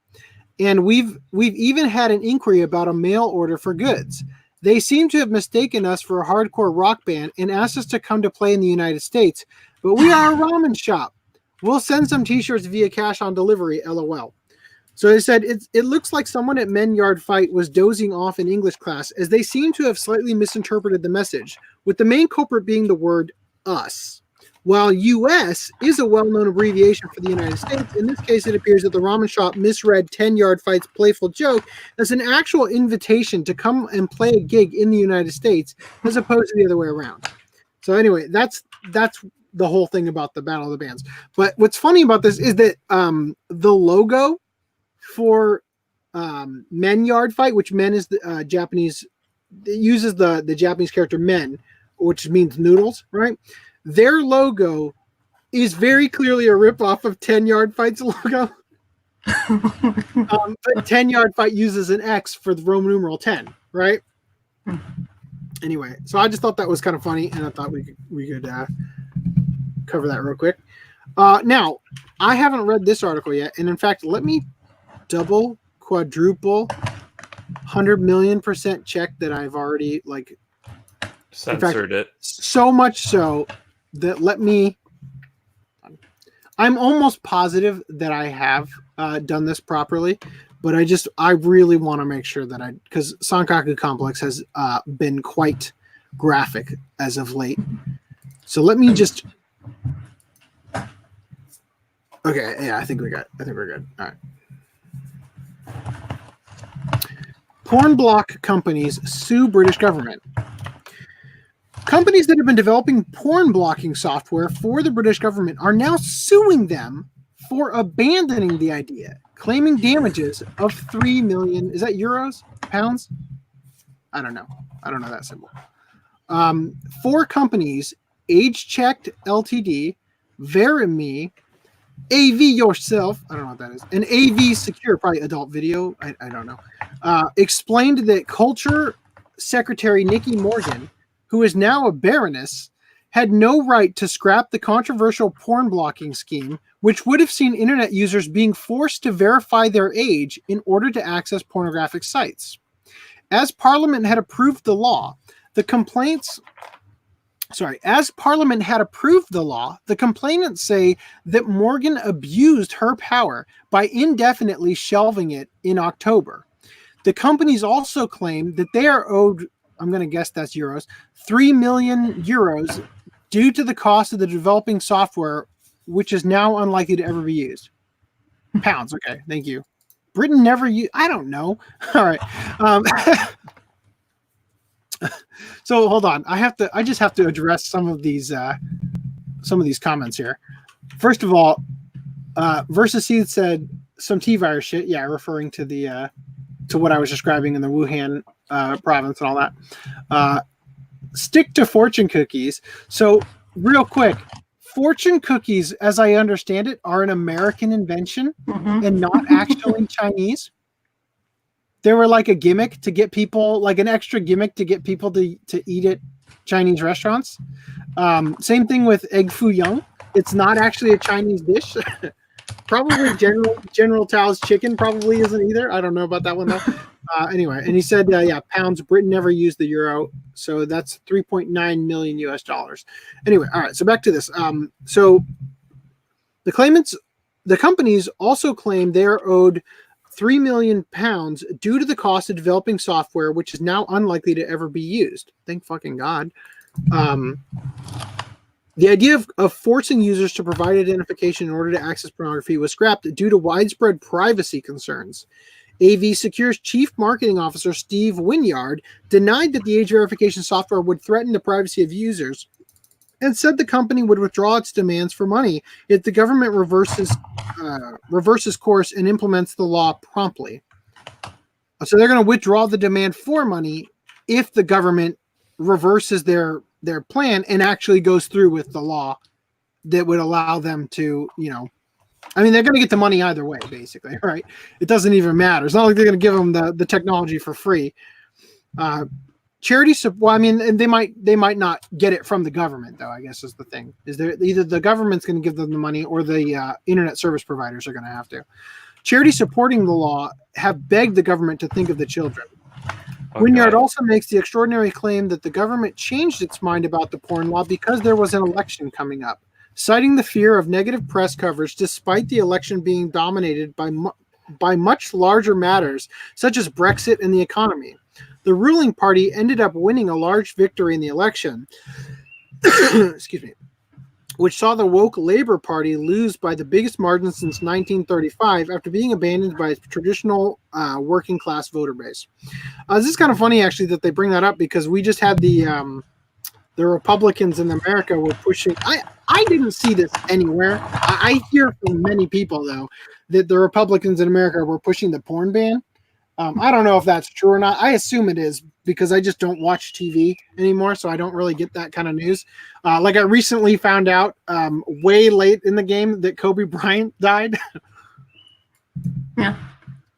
And we've even had an inquiry about a mail order for goods. They seem to have mistaken us for a hardcore rock band and asked us to come to play in the United States, but we are a ramen shop. We'll send some t-shirts via cash on delivery, LOL. So they said, it looks like someone at Men Yard Fight was dozing off in English class, as they seem to have slightly misinterpreted the message, with the main culprit being the word us. While US is a well-known abbreviation for the United States, in this case it appears that the ramen shop misread 10 Yard Fight's playful joke as an actual invitation to come and play a gig in the United States, as opposed to the other way around. So anyway, that's the whole thing about the Battle of the Bands. But what's funny about this is that the logo for Men Yard Fight, which men is the Japanese, it uses the Japanese character men, which means noodles, right? Their logo is very clearly a ripoff of 10 Yard Fight's logo. But 10 Yard Fight uses an X for the Roman numeral 10, right? Anyway, so I just thought that was kind of funny, and I thought we could cover that real quick. Now, I haven't read this article yet, and in fact, let me double, quadruple, 100,000,000% check that I've already censored it. So much so that I'm almost positive that I have done this properly, but I really want to make sure that because Sankaku Complex has been quite graphic as of late. So let me just. Okay, yeah, I think we're good. All right. Porn block companies sue British government. Companies that have been developing porn blocking software for the British government are now suing them for abandoning the idea, claiming damages of 3 million. Is that euros? Pounds? I don't know that symbol. 4 companies, Age Checked Ltd, Verimi, AV Yourself, I don't know what that is, and AV Secure, probably adult video, I don't know, explained that Culture Secretary Nikki Morgan, who is now a baroness, had no right to scrap the controversial porn blocking scheme, which would have seen internet users being forced to verify their age in order to access pornographic sites. As Parliament had approved the law, the complainants say that Morgan abused her power by indefinitely shelving it in October. The companies also claim that they are owed, I'm going to guess that's euros, 3 million euros due to the cost of the developing software, which is now unlikely to ever be used. Pounds, okay, thank you. Britain never used, I don't know. All right. So hold on. I just have to address some of these comments here. First of all, Versus Seed said some T-virus shit. Yeah, referring to the to what I was describing in the Wuhan province and all that. Stick to fortune cookies. So real quick, fortune cookies, as I understand it, are an American invention and not actually Chinese. They were like a gimmick to get people, like an extra gimmick to get people to eat at Chinese restaurants. Same thing with egg foo young. It's not actually a Chinese dish. Probably General Tao's chicken probably isn't either. I don't know about that one though. Anyway, and he said, yeah, pounds. Britain never used the euro, so that's 3.9 million US dollars. Anyway, all right. So back to this. So the companies also claim they are owed £3 million due to the cost of developing software, which is now unlikely to ever be used. Thank fucking God. The idea of forcing users to provide identification in order to access pornography was scrapped due to widespread privacy concerns. AV Secure's chief marketing officer, Steve Wynyard, denied that the age verification software would threaten the privacy of users and said the company would withdraw its demands for money if the government reverses course and implements the law promptly. So they're going to withdraw the demand for money if the government reverses their plan and actually goes through with the law that would allow them to, they're going to get the money either way, basically, right? It doesn't even matter. It's not like they're going to give them the technology for free. Charity, and they might not get it from the government, though, I guess is the thing. Is there either the government's going to give them the money or the internet service providers are going to have to. Charities supporting the law have begged the government to think of the children. Wynyard also makes the extraordinary claim that the government changed its mind about the porn law because there was an election coming up, citing the fear of negative press coverage despite the election being dominated by much larger matters such as Brexit and the economy. The ruling party ended up winning a large victory in the election, excuse me, which saw the woke Labour Party lose by the biggest margin since 1935 after being abandoned by its traditional working class voter base. This is kind of funny, actually, that they bring that up because we just had the Republicans in America were pushing. I didn't see this anywhere. I hear from many people, though, that the Republicans in America were pushing the porn ban. I don't know if that's true or not. I assume it is because I just don't watch TV anymore, so I don't really get that kind of news. Like I recently found out way late in the game that Kobe Bryant died. Yeah.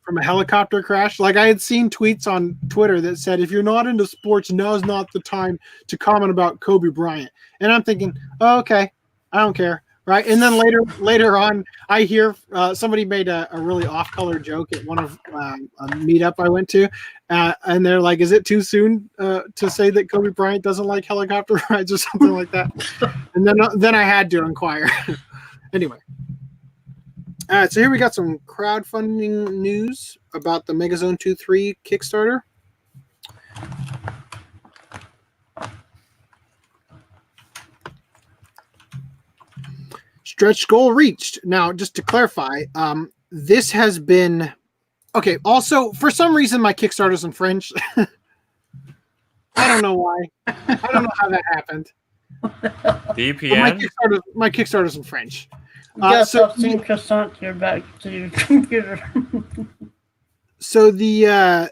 From a helicopter crash. Like I had seen tweets on Twitter that said, if you're not into sports, now's not the time to comment about Kobe Bryant. And I'm thinking, oh, okay, I don't care. Right. And then later on, I hear somebody made a really off-color joke at one of a meetup I went to. And they're like, is it too soon to say that Kobe Bryant doesn't like helicopter rides or something like that? And then I had to inquire. Anyway. All right. So here we got some crowdfunding news about the Megazone 2-3 Kickstarter. Stretch goal reached. Now, just to clarify, this has been okay. Also, for some reason, my Kickstarter's in French. I don't know why. I don't know how that happened. VPN. My Kickstarter's in French. So croissant your back to your computer. So the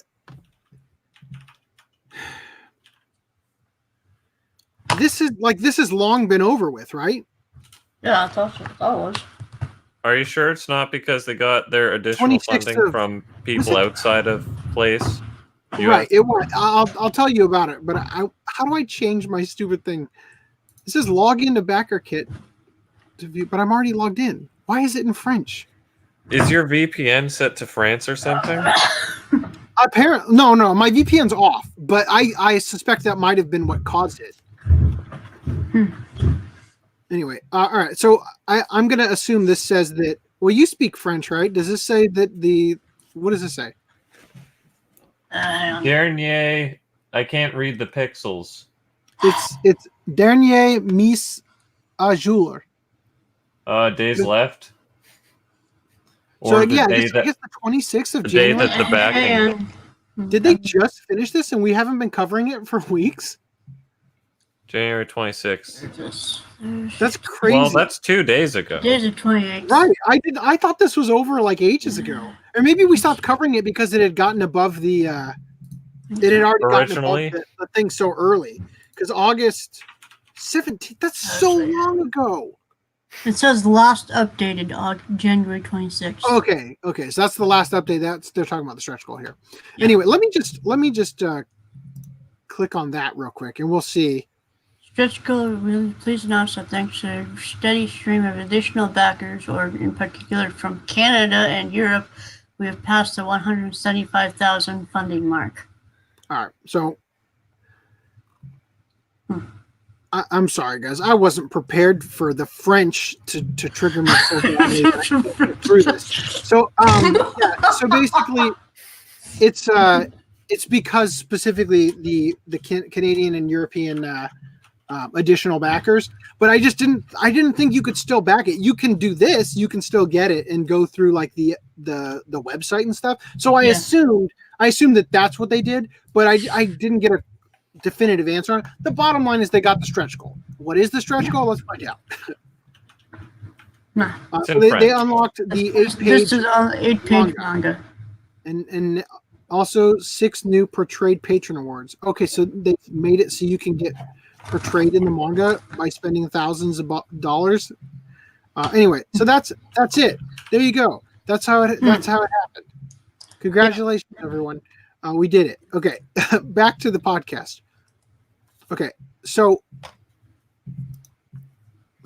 this has long been over with, right? Yeah, I thought it was. Are you sure it's not because they got their additional funding from people outside of place? Right. It was. I'll tell you about it. But how do I change my stupid thing? It says log into BackerKit to view, but I'm already logged in. Why is it in French? Is your VPN set to France or something? Apparently, no. My VPN's off, but I suspect that might have been what caused it. Anyway, all right. So I'm going to assume this says that. Well, you speak French, right? Does this say that what does this say? Dernier. I can't read the pixels. It's dernier mise à jour. Days left. So yeah, I guess the 26th of January. The day that the backing. Did they just finish this and we haven't been covering it for weeks? January 26th. That's crazy. Well, that's 2 days ago. Days of 28. Right. I thought this was over like ages ago. Or maybe we stopped covering it because it had gotten above the it had already gotten above the thing so early. Because August 17th, that's so long ago. It says last updated January 26th. Okay. So that's the last update. They're talking about the stretch goal here. Yeah. Anyway, let me just click on that real quick and we'll see. Stretch goal, really please announce that thanks to a steady stream of additional backers, or in particular from Canada and Europe, we have passed the 175,000 funding mark. All right. So I'm sorry, guys. I wasn't prepared for the French to trigger me so through this. So yeah. So basically, it's because specifically the Canadian and European additional backers, but I didn't think you could still back it. You can do this. You can still get it and go through like the website and stuff. So I assumed that that's what they did, but I didn't get a definitive answer on it. The bottom line is they got the stretch goal. What is the stretch goal? Let's find out. So they unlocked the 8-page. This is on 8-page manga. And also 6 new portrayed patron awards. Okay, so they made it so you can get portrayed in the manga by spending thousands of dollars. Anyway, so that's it. There you go. That's how it happened. Congratulations, everyone. We did it. Okay, back to the podcast. Okay, so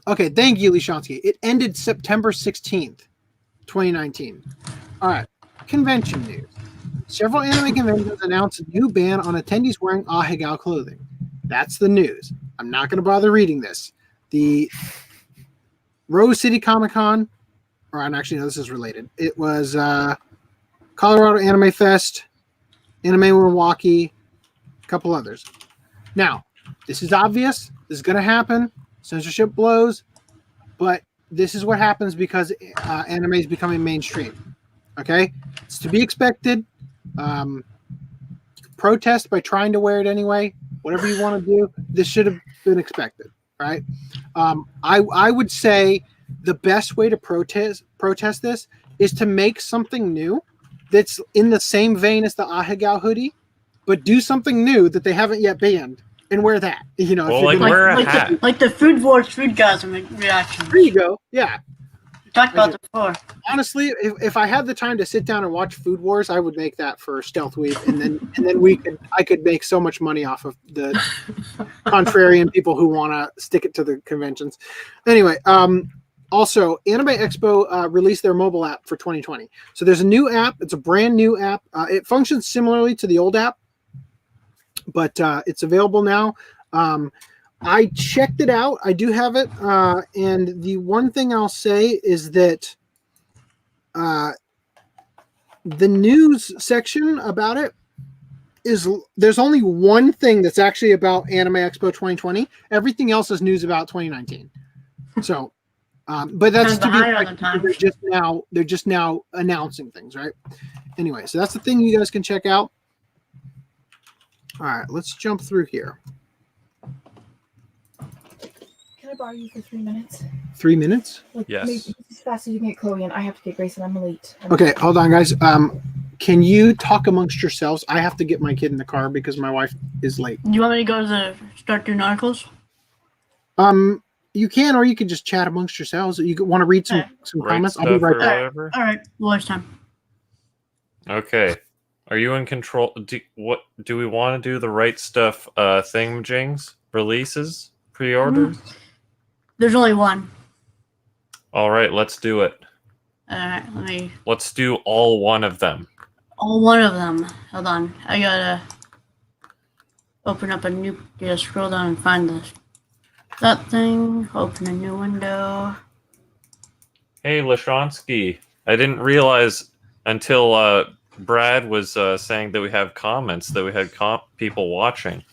thank you, Lishansky. It ended September 16th, 2019. All right, convention news. Several anime conventions announced a new ban on attendees wearing ahegao clothing. That's the news. I'm not going to bother reading this. The Rose City Comic Con, or actually, no, this is related. It was Colorado Anime Fest, Anime Milwaukee, a couple others. Now, this is obvious. This is going to happen. Censorship blows. But this is what happens because anime is becoming mainstream. Okay? It's to be expected. Protest by trying to wear it anyway. Whatever you want to do, this should have been expected, right? I would say the best way to protest this is to make something new that's in the same vein as the ahegao hoodie, but do something new that they haven't yet banned and wear that. You know, well, like wear a hat, like the Food Wars food guys reaction. There you go. Yeah. We talked about it before. Honestly, if I had the time to sit down and watch Food Wars, I would make that for Stealth Week, and then I could make so much money off of the contrarian people who want to stick it to the conventions. Anyway, also Anime Expo released their mobile app for 2020. So there's a new app. It's a brand new app. It functions similarly to the old app, but it's available now. I checked it out. I do have it. And the one thing I'll say is that the news section about it is there's only one thing that's actually about Anime Expo 2020. Everything else is news about 2019. So, but that's to be they're just now announcing things, right? Anyway, so that's the thing you guys can check out. All right, let's jump through here. Can I borrow you for 3 minutes? 3 minutes? Yes. Maybe as fast as you can get Chloe in. I have to get Grace and I'm late. Okay, hold on, guys. Can you talk amongst yourselves? I have to get my kid in the car because my wife is late. Do you want me to go to start doing articles? You can, or you can just chat amongst yourselves. You want to read some comments? I'll be right back. All right, voice time. Okay. Are you in control? Do we want to do the right stuff thingamajings? Releases? Pre-orders? There's only one. All right, let's do it. All right, Let's do all one of them. All one of them. Hold on. I gotta open up a new. Yeah, scroll down and find that thing. Open a new window. Hey, Lashonsky. I didn't realize until Brad was saying that we have comments, that we had people watching.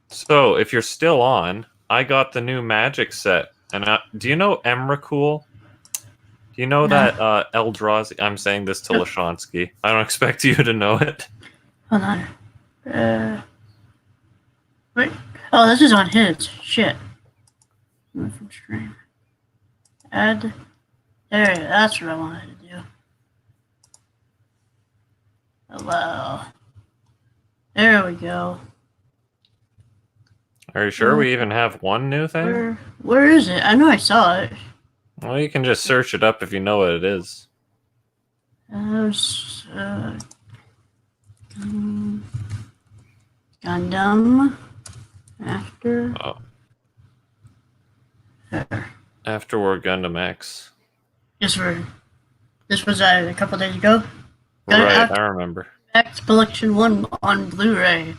So, if you're still on, I got the new Magic set. And do you know Emrakul? Do you know that Eldrazi? I'm saying this to Lashonsky. I don't expect you to know it. Hold on. Wait. Oh, this is on his. Shit. Move from stream. Add. There. That's what I wanted to do. Hello. There we go. Are you sure we even have one new thing? Where is it? I know I saw it. Well, you can just search it up if you know what it is. Gundam. After. Oh. There. After War Gundam X. This was a couple days ago. Right, I remember. X Collection 1 on Blu-ray.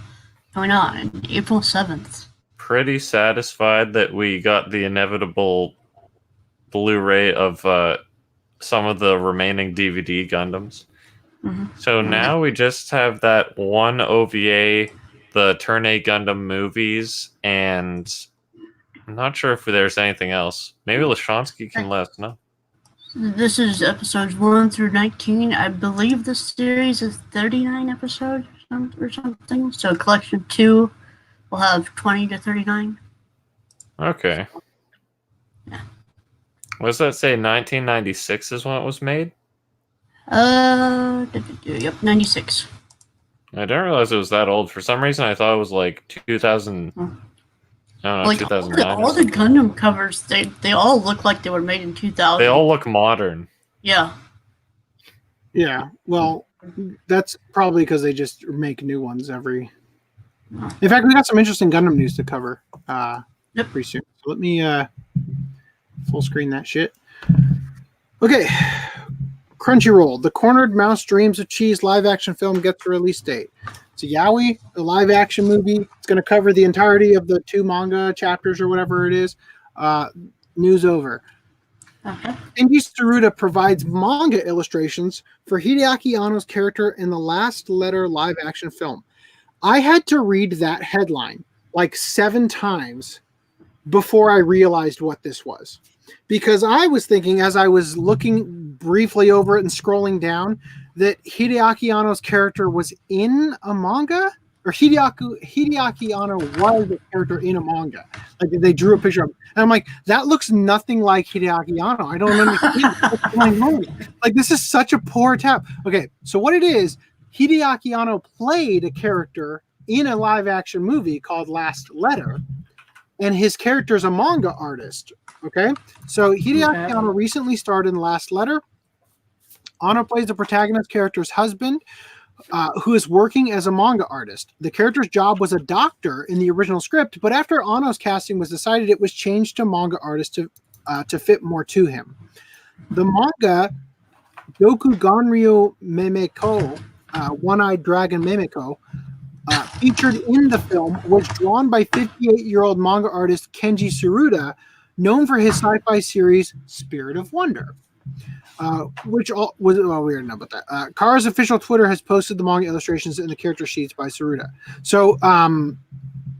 Coming on April 7th. Pretty satisfied that we got the inevitable Blu-ray of some of the remaining DVD Gundams. Mm-hmm. So now we just have that one OVA, the Turn A Gundam movies, and I'm not sure if there's anything else. Maybe Lashonsky can let us know. This is episodes 1 through 19. I believe the series is 39 episodes or something. So collection 2 will have 20 to 39. Okay. Yeah. What does that say? 1996 is when it was made? Yep, 96. I didn't realize it was that old. For some reason, I thought it was like 2000. I don't know, Like 2009. all the Gundam covers, they all look like they were made in 2000. They all look modern. Yeah. Yeah. Well, that's probably because they just make new ones every. In fact, we got some interesting Gundam news to cover pretty soon. So let me full screen that shit. Okay. Crunchyroll, The Cornered Mouse Dreams of Cheese live-action film gets a release date. It's a yaoi, a live-action movie. It's going to cover the entirety of the 2 manga chapters or whatever it is. News over. Kenji Tsuruta provides manga illustrations for Hideaki Anno's character in the Last Letter live-action film. I had to read that headline like 7 times before I realized what this was. Because I was thinking, as I was looking briefly over it and scrolling down, that Hideaki Anno's character was in a manga, or Hideaki Anno was a character in a manga. Like they drew a picture of him. And I'm like, that looks nothing like Hideaki Anno. I don't understand what's going on. Like, this is such a poor tap. Okay, so what it is, Hideaki Anno played a character in a live-action movie called Last Letter, and his character is a manga artist. Okay, so Hideaki Anno recently starred in Last Letter. Anno plays the protagonist character's husband, who is working as a manga artist. The character's job was a doctor in the original script, but after Anno's casting was decided, it was changed to manga artist to fit more to him. The manga Doku Ganryu Memeko, One-Eyed Dragon Memeko, featured in the film, was drawn by 58-year-old manga artist Kenji Tsuruta, known for his sci-fi series Spirit of Wonder. Which all was we already know about that. Kara's official Twitter has posted the manga illustrations and the character sheets by Tsuruta. So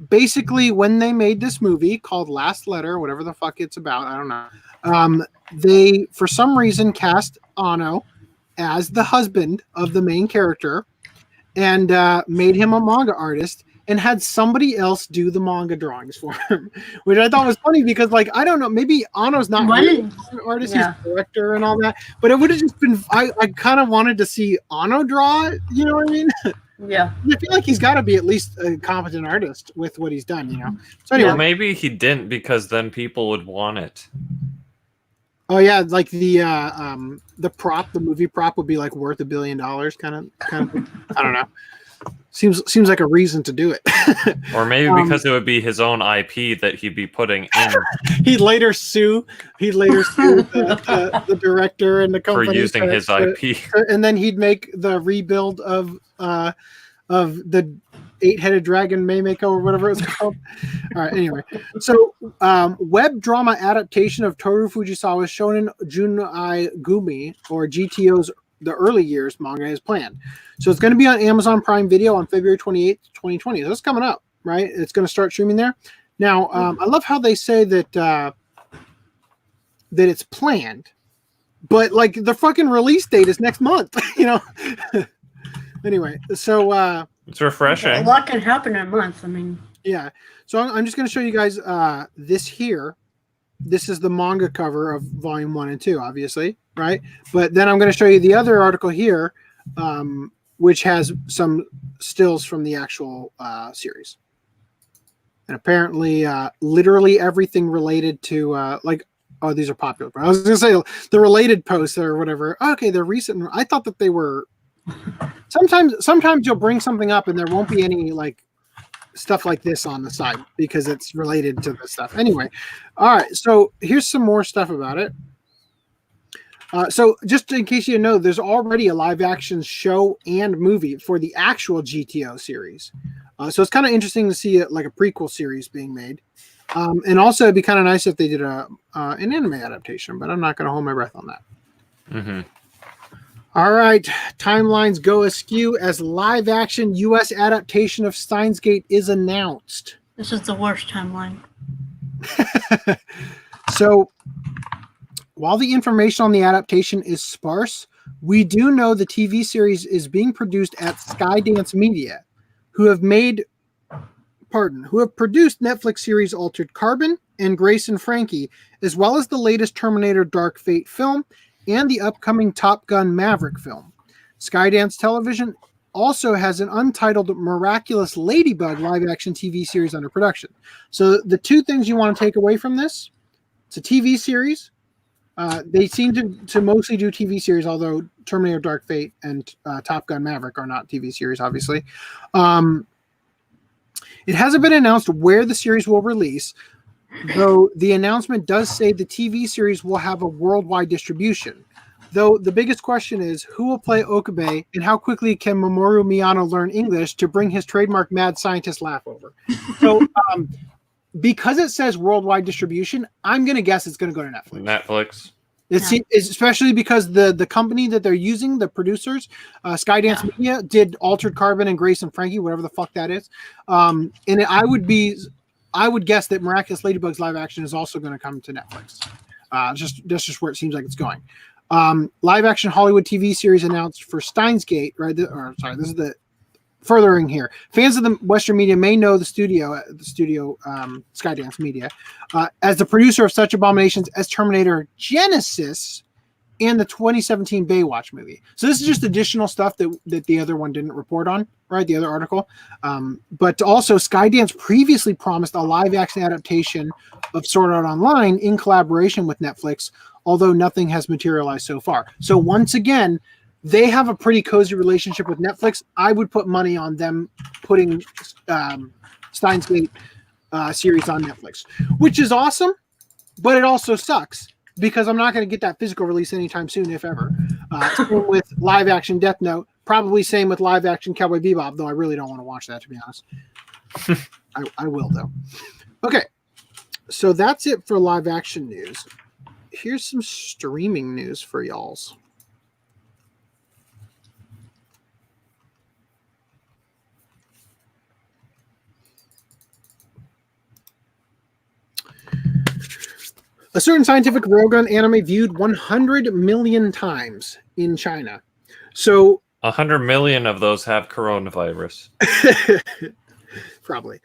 basically, when they made this movie called Last Letter, whatever the fuck it's about, I don't know. They for some reason cast Anno as the husband of the main character and made him a manga artist and had somebody else do the manga drawings for him, which I thought was funny because, like, I don't know, maybe Anno's not really an artist, he's a director and all that, but it would have just been, I kind of wanted to see Anno draw it, you know what I mean? Yeah. I feel like he's got to be at least a competent artist with what he's done, you know? So anyway. Well, maybe he didn't because then people would want it. Oh yeah, like the prop, the movie prop would be like worth $1 billion, kind of. I don't know. Seems like a reason to do it. Or maybe because it would be his own IP that he'd be putting in. He'd later sue the director and the company for using his IP. And then he'd make the rebuild of the 8-headed dragon Meimeko or whatever it's called. All right, anyway. So web drama adaptation of Toru Fujisawa's Shonen Junai Gumi, or GTO's The Early Years manga, is planned. So it's going to be on Amazon Prime Video on February 28th, 2020. So that's coming up, right? It's going to start streaming there. Now, I love how they say that that it's planned, but like the fucking release date is next month, you know? Anyway, so it's refreshing. A lot can happen in a month. I mean, yeah. So I'm just going to show you guys this here. This is the manga cover of volume 1 and 2, obviously, right? But then I'm going to show you the other article here, which has some stills from the actual series. And apparently, literally everything related to, oh, these are popular. I was going to say the related posts or whatever. Okay, they're recent. I thought that they were. Sometimes you'll bring something up and there won't be any like stuff like this on the side because it's related to the stuff. Anyway, all right. So here's some more stuff about it. So just in case you didn't know, there's already a live action show and movie for the actual GTO series. So it's kind of interesting to see it like a prequel series being made. And also it'd be kind of nice if they did an anime adaptation, but I'm not going to hold my breath on that. Mm-hmm. All right, timelines go askew as live-action U.S. adaptation of Steins Gate is announced. This is the worst timeline. So, while the information on the adaptation is sparse, we do know the TV series is being produced at Skydance Media, who have produced Netflix series Altered Carbon and Grace and Frankie, as well as the latest Terminator Dark Fate film and the upcoming Top Gun Maverick film. Skydance Television also has an untitled Miraculous Ladybug live-action TV series under production. So the two things you want to take away from this, it's a TV series. They seem to mostly do TV series, although Terminator Dark Fate and Top Gun Maverick are not TV series, obviously. It hasn't been announced where the series will release, though the announcement does say the TV series will have a worldwide distribution. Though the biggest question is who will play Okabe and how quickly can Mamoru Miyano learn English to bring his trademark mad scientist laugh over? So because it says worldwide distribution, I'm going to guess it's going to go to Netflix. Netflix. It's especially because the company that they're using, the producers, Skydance Media, did Altered Carbon and Grace and Frankie, whatever the fuck that is. And I would guess that Miraculous Ladybug's live action is also going to come to Netflix. That's just where it seems like it's going. Live action Hollywood TV series announced for Steins Gate, right? This is the furthering here. Fans of the Western media may know the studio Skydance Media, as the producer of such abominations as Terminator Genesis and the 2017 Baywatch movie. So this is just additional stuff that the other one didn't report on, right? The other article. But also Skydance previously promised a live action adaptation of Sword Art Online in collaboration with Netflix, although nothing has materialized so far. So once again, they have a pretty cozy relationship with Netflix. I would put money on them putting Steins Gate series on Netflix, which is awesome, but it also sucks because I'm not going to get that physical release anytime soon, if ever. Same with live action Death Note, probably same with live action Cowboy Bebop, though I really don't want to watch that, to be honest. I will, though. Okay, so that's it for live action news. Here's some streaming news for y'alls. A certain scientific railgun anime viewed 100 million times in China. So 100 million of those have coronavirus. Probably.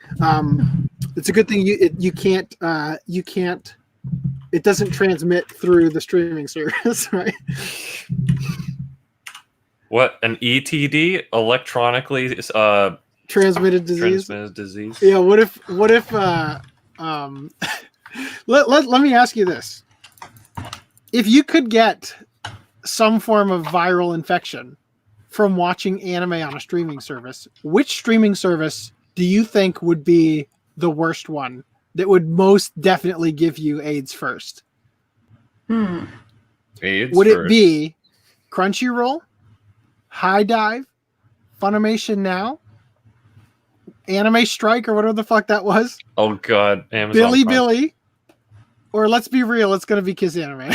It's a good thing you can't it doesn't transmit through the streaming service, right? What, an ETD, electronically transmitted disease? Transmitted disease. Yeah, what if let me ask you this. If you could get some form of viral infection from watching anime on a streaming service, which streaming service do you think would be the worst one that would most definitely give you AIDS first? AIDS would first. It be Crunchyroll, High Dive, Funimation Now, Anime Strike, or whatever the fuck that was? Oh god, Amazon Prime. Billy, or let's be real, it's gonna be Kiss Anime.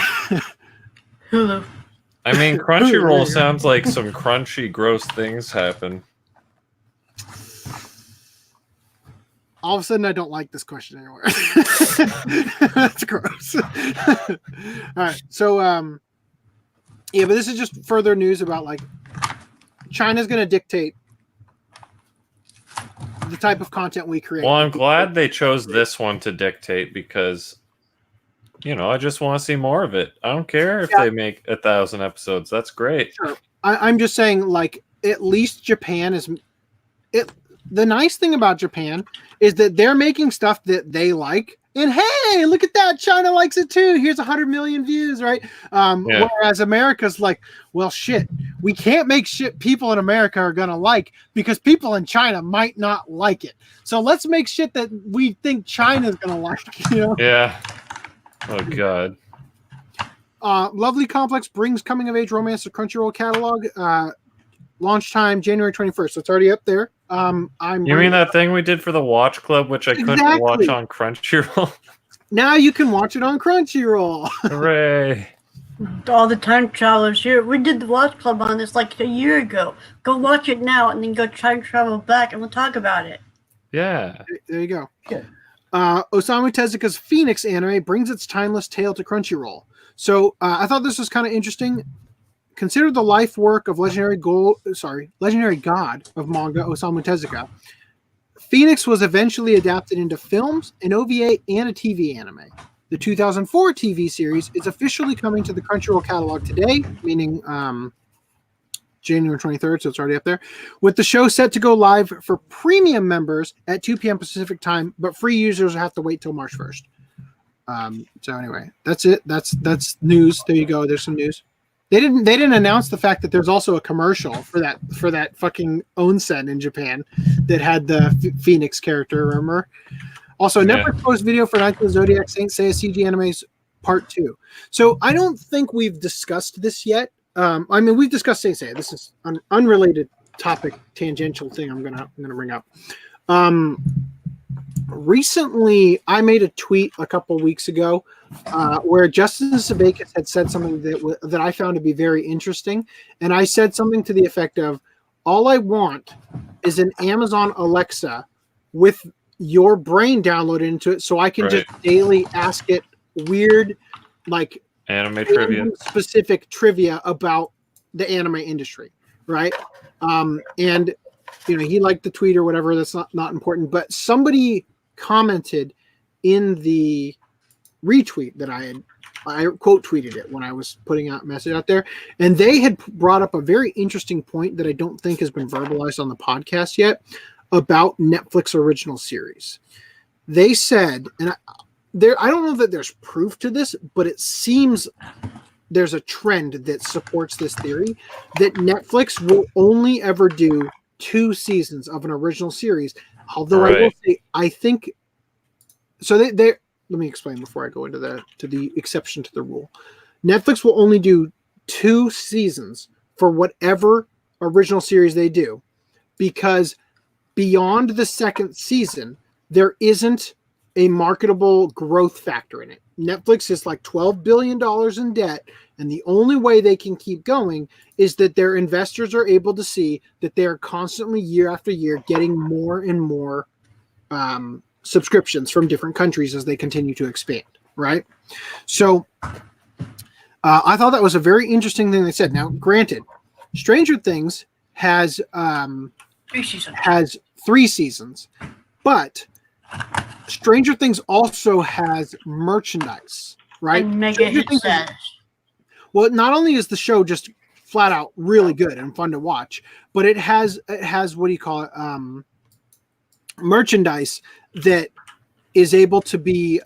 Hulu. I mean, Crunchyroll sounds like some crunchy, gross things happen. All of a sudden, I don't like this question anymore. That's gross. All right, so yeah, but this is just further news about like China's going to dictate the type of content we create. Well, I'm glad they chose this one to dictate because, you know, I just want to see more of it. I don't care if they make 1,000 episodes. That's great. Sure. I'm just saying, like, at least Japan is it. The nice thing about Japan is that they're making stuff that they like. And hey, look at that. China likes it too. Here's 100 million views, right? Whereas America's like, well, shit, we can't make shit people in America are going to like because people in China might not like it. So let's make shit that we think China's going to like, you know? Yeah. Oh, God. Lovely Complex brings coming of age romance to Crunchyroll catalog. Launch time January 21st. So it's already up there. You mean that thing we did for the Watch Club, which I couldn't watch on Crunchyroll? Now you can watch it on Crunchyroll. Hooray. All the time travelers here. We did the Watch Club on this like a year ago. Go watch it now and then go time travel back and we'll talk about it. Yeah. There you go. Good. Osamu Tezuka's Phoenix anime brings its timeless tale to Crunchyroll. So I thought this was kind of interesting. Consider the life work of legendary god of manga, Osamu Tezuka. Phoenix was eventually adapted into films, an OVA, and a TV anime. The 2004 TV series is officially coming to the Crunchyroll catalog today, meaning January 23rd, so it's already up there, with the show set to go live for premium members at 2 p.m. Pacific time, but free users have to wait till March 1st. So anyway, that's it. That's news. There you go. There's some news. They didn't announce the fact that there's also a commercial for that fucking onsen in Japan that had the Phoenix character, remember? Also, Netflix post video for Night of the Zodiac Saint Seiya CG Anime's part 2. So I don't think we've discussed this yet. I mean, we've discussed Saint Seiya. This is an unrelated topic, tangential thing I'm gonna bring up. Recently, I made a tweet a couple weeks ago where Justin Sudeikis had said something that I found to be very interesting, and I said something to the effect of, "All I want is an Amazon Alexa with your brain downloaded into it, so I can just daily ask it weird, like anime trivia, specific trivia about the anime industry, right?" And he liked the tweet or whatever. That's not important. But somebody commented in the retweet that I quote tweeted it when I was putting out a message out there, and they had brought up a very interesting point that I don't think has been verbalized on the podcast yet about Netflix original series. They said, and I don't know that there's proof to this, but it seems there's a trend that supports this theory that Netflix will only ever do 2 seasons of an original series. Although I will say, I think so. They let me explain before I go into the exception to the rule. Netflix will only do 2 seasons for whatever original series they do, because beyond the second season, there isn't a marketable growth factor in it. Netflix is like $12 billion in debt, and the only way they can keep going is that their investors are able to see that they're constantly, year after year, getting more and more subscriptions from different countries as they continue to expand, right? So I thought that was a very interesting thing they said. Now, granted, Stranger Things has 3 seasons, but Stranger Things also has merchandise, right? And mega hit status. Well, not only is the show just flat out really good and fun to watch, but it has what do you call it? Merchandise that is able to be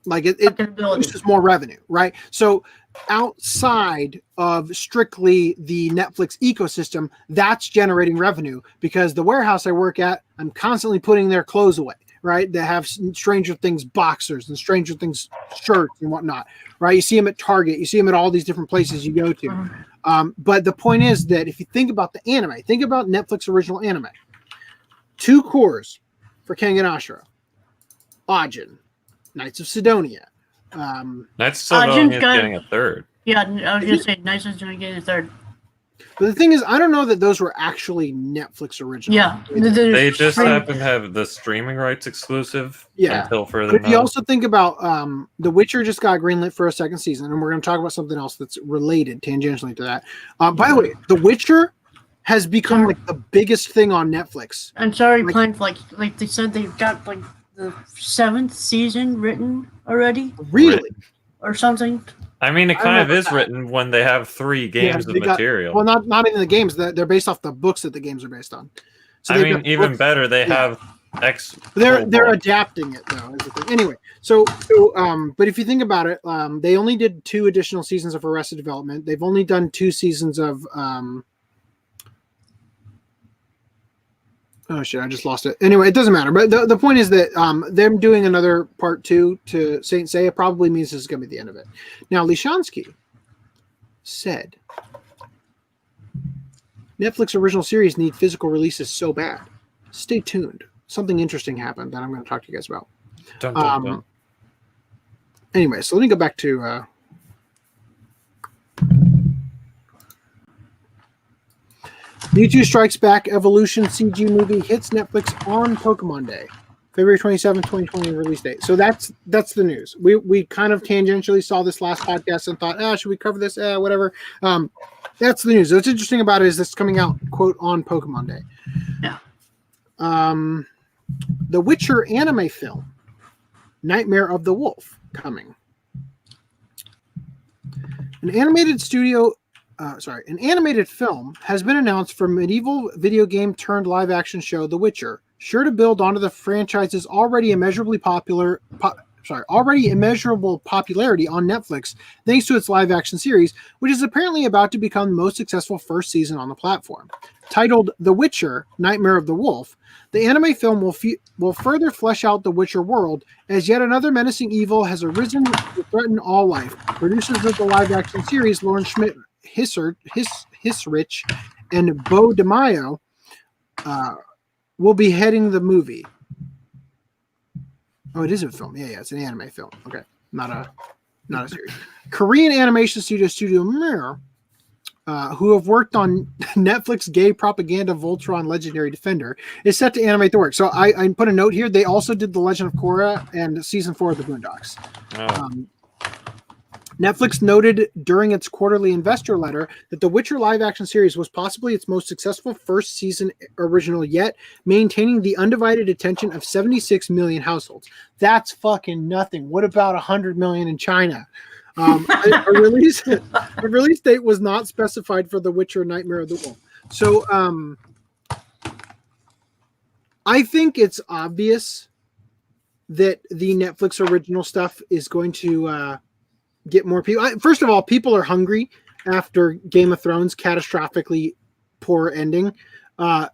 it produces more revenue, right? So outside of strictly the Netflix ecosystem, that's generating revenue, because the warehouse I work at, I'm constantly putting their clothes away, right? They have Stranger Things boxers and Stranger Things shirts and whatnot, right? You see them at Target, you see them at all these different places you go to. But the point is that if you think about the anime, think about Netflix original anime. 2 cores for Kengan Ashura, Ajin, Knights of Sidonia. Knights of Sidonia is getting a 3rd. Yeah, I was going to say Knights of Sidonia getting a 3rd. But the thing is, I don't know that those were actually Netflix originals. Yeah. They just happen to have the streaming rights exclusive until further notice. But you also think about The Witcher just got greenlit for a 2nd season, and we're going to talk about something else that's related tangentially to that. By the way, The Witcher has become like the biggest thing on Netflix. I'm sorry, planned like they said they've got like the 7th season written already. Really? Or something. I mean, it kind of is written when they have 3 games of material. Well, not even the games. They're based off the books that the games are based on. So I mean, even better, they have X. They're adapting it though. Is the thing. Anyway, so but if you think about it, they only did 2 additional seasons of Arrested Development. They've only done 2 seasons of oh shit, I just lost it. Anyway, it doesn't matter. But the point is that them doing another part 2 to Saint Seiya probably means this is going to be the end of it. Now, Lishansky said Netflix original series need physical releases so bad. Stay tuned. Something interesting happened that I'm going to talk to you guys about. Dun, dun, dun. Anyway, so let me go back to Mewtwo Strikes Back Evolution CG movie hits Netflix on Pokemon Day, February 27th, 2020 release date. So that's the news. We kind of tangentially saw this last podcast and thought, should we cover this? Whatever. That's the news. What's interesting about it is this coming out, quote, on Pokemon Day. Yeah. The Witcher anime film, Nightmare of the Wolf, coming. An animated film has been announced for medieval video game turned live action show The Witcher, sure to build onto the franchise's already immeasurably popular already immeasurable popularity on Netflix thanks to its live-action series, which is apparently about to become the most successful first season on the platform. Titled The Witcher: Nightmare of the Wolf, the anime film will further flesh out the Witcher world as yet another menacing evil has arisen to threaten all life. Producers of the live-action series, Lauren Schmidt Hissrich and Bo DeMaio, will be heading the movie. Oh, it is a film. Yeah, it's an anime film. Okay, not a series. Korean animation studio Mirror, who have worked on Netflix gay propaganda Voltron Legendary Defender, is set to animate the work. So I put a note here. They also did The Legend of Korra and season 4 of The Boondocks. Oh. Netflix noted during its quarterly investor letter that The Witcher live-action series was possibly its most successful first season original yet, maintaining the undivided attention of 76 million households. That's fucking nothing. What about 100 million in China? A release date was not specified for The Witcher: Nightmare of the Wolf. So I think it's obvious that the Netflix original stuff is going to get more people. First of all, people are hungry after Game of Thrones' catastrophically poor ending.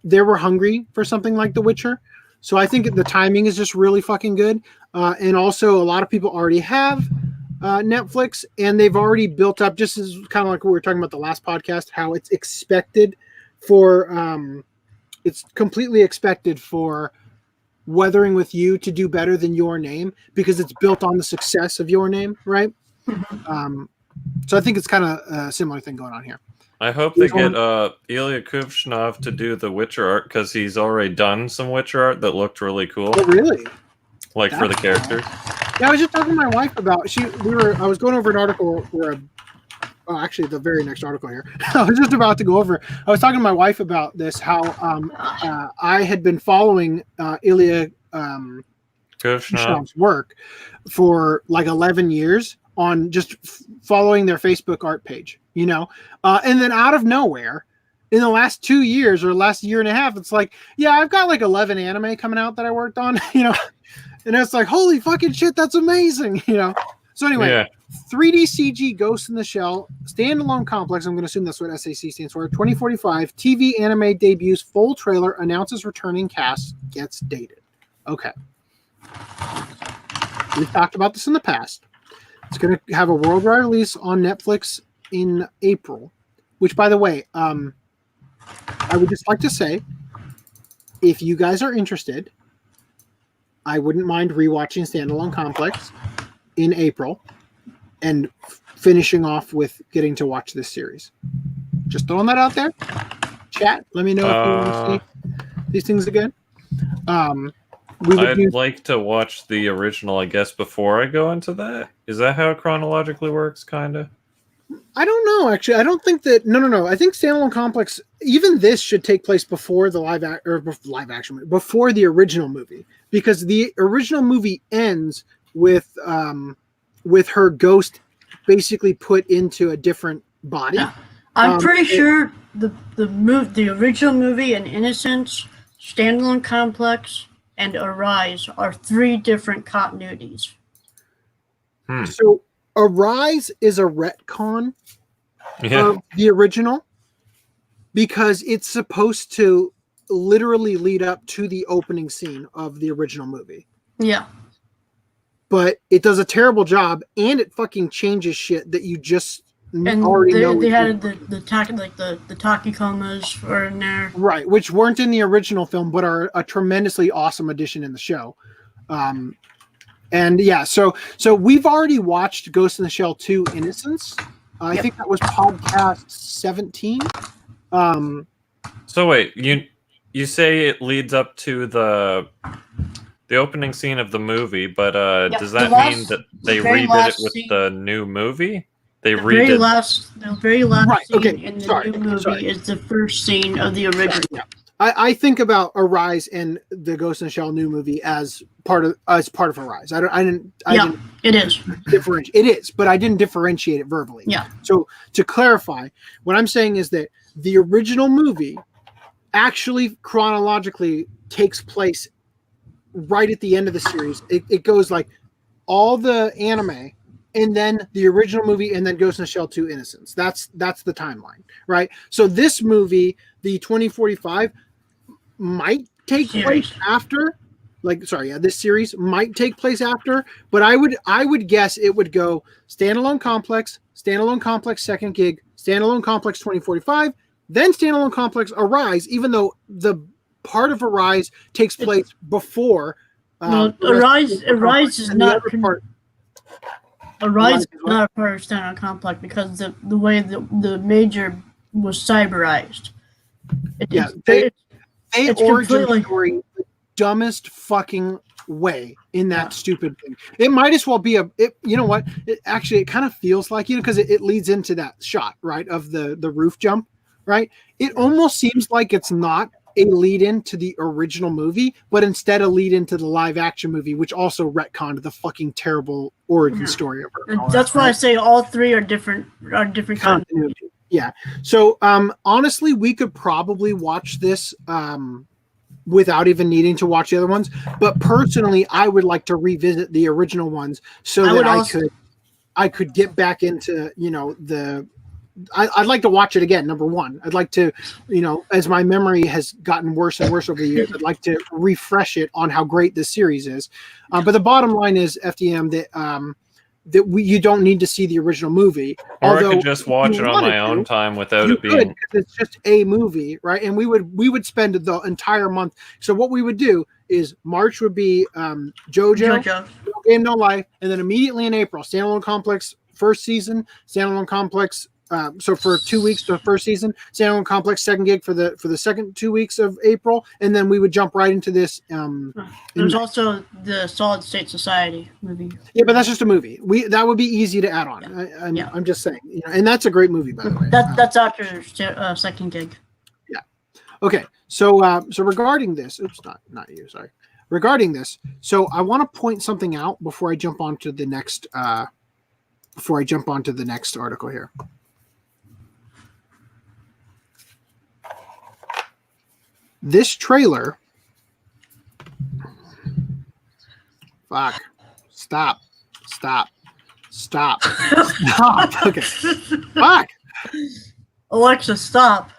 They were hungry for something like The Witcher. So I think the timing is just really fucking good. And also, a lot of people already have Netflix, and they've already built up, just as kind of like what we were talking about the last podcast, how it's expected for, it's completely expected for Weathering with You to do better than Your Name because it's built on the success of Your Name, right? So I think it's kind of a similar thing going on here. I hope they get Ilya Kuvshinov to do the Witcher art because he's already done some Witcher art that looked really cool. Oh, really? Like That's for the characters. Yeah, I was just talking to my wife about I was going over an article where actually the very next article here. I was just about to go over. I was talking to my wife about this, how I had been following Ilya Kuvshinov's work for like 11 years on just following their Facebook art page, you know? And then out of nowhere, in the last 2 years or last year and a half, it's like, yeah, I've got like 11 anime coming out that I worked on, you know? And it's like, holy fucking shit, that's amazing, you know? So anyway, Yeah. 3D CG Ghost in the Shell, standalone complex, I'm going to assume that's what SAC stands for, 2045, TV anime debuts, full trailer, announces returning cast, gets dated. Okay. We've talked about this in the past. It's going to have a worldwide release on Netflix in April, which, by the way, I would just like to say, if you guys are interested, I wouldn't mind rewatching Standalone Complex in April and finishing off with getting to watch this series. Just throwing that out there. Chat, let me know if you want to see these things again. I'd like to watch the original, I guess, before I go into that. Is that how it chronologically works, kind of? I don't know, actually. I don't think that... No. I think Standalone Complex, even this should take place before the before the original movie. Because the original movie ends with her ghost basically put into a different body. Yeah. I'm pretty sure the original movie and Innocence, Standalone Complex, and Arise are 3 different continuities. So Arise is a retcon of the original because it's supposed to literally lead up to the opening scene of the original movie. Yeah. But it does a terrible job, and it fucking changes shit that you just and already know. They had the Takikomas were in there. Right, which weren't in the original film, but are a tremendously awesome addition in the show. And yeah, so we've already watched Ghost in the Shell 2 Innocence. I think that was podcast 17. So wait, you say it leads up to the opening scene of the movie, but does that mean that they redid it with the new movie? The very last scene in the new movie is the first scene of the original. Yeah. I think about Arise and the Ghost in the Shell new movie as part of Arise. It is. It is, but I didn't differentiate it verbally. Yeah. So to clarify, what I'm saying is that the original movie actually chronologically takes place right at the end of the series. It goes like all the anime, and then the original movie, and then Ghost in the Shell 2 Innocence. That's the timeline, right? So this movie, the 2045, might take place after. This series might take place after, but I would guess it would go standalone complex second gig, standalone complex 2045, then standalone complex Arise, even though the part of Arise takes place before. Arise is not part. Arise is not a part of standalone complex because the way the major was cyberized. They origin story the dumbest fucking way in that stupid thing. It might as well be you know what? It kind of feels like, because it leads into that shot, right, of the roof jump, right? It almost seems like it's not a lead in to the original movie, but instead a lead into the live action movie, which also retconned the fucking terrible origin story of her. That's why I say all three are different continuity. Yeah. So honestly, we could probably watch this without even needing to watch the other ones. But personally, I would like to revisit the original ones so that I could get back into, I'd like to watch it again. Number one, I'd like to, as my memory has gotten worse and worse over the years, I'd like to refresh it on how great this series is. But the bottom line is, FDM, that you don't need to see the original movie. Or I could just watch it on my own time without it being. Because it's just a movie, right? And we would spend the entire month. So what we would do is March would be JoJo, No Game No Life, and then immediately in April, Standalone Complex first season, Standalone Complex. So for 2 weeks, the first season, Standalone Complex second gig for the second 2 weeks of April, and then we would jump right into this. There's also the Solid State Society movie. Yeah, but that's just a movie. That would be easy to add on. I'm just saying, and that's a great movie, by the way. That's after second gig. Yeah. Okay. So regarding this, not you. Sorry. Regarding this, so I want to point something out before I jump onto the next. Before I jump onto the next article here. This trailer. Fuck. Stop. Okay. Fuck. Alexa, stop.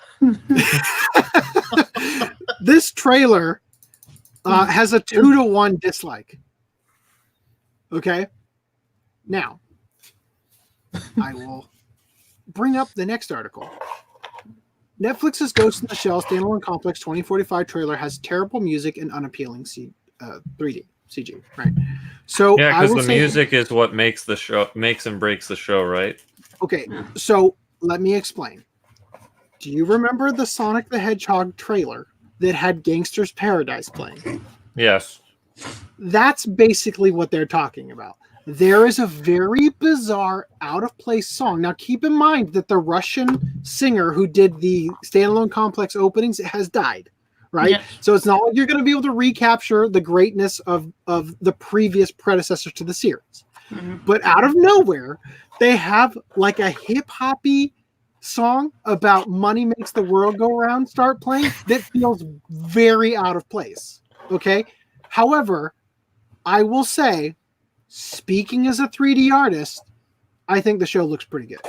This trailer has a 2-to-1 dislike. Okay. Now, I will bring up the next article. Netflix's Ghost in the Shell Standalone Complex 2045 trailer has terrible music and unappealing 3D CG. Right. So yeah, because the music is what makes and breaks the show, right? Okay. So let me explain. Do you remember the Sonic the Hedgehog trailer that had Gangster's Paradise playing? Yes. That's basically what they're talking about. There is a very bizarre, out-of-place song. Now, keep in mind that the Russian singer who did the Standalone Complex openings has died, right? Yeah. So it's not like you're going to be able to recapture the greatness of the previous predecessors to the series. Mm-hmm. But out of nowhere, they have like a hip-hoppy song about money makes the world go round start playing that feels very out of place, okay? However, I will say, speaking as a 3D artist, I think the show looks pretty good.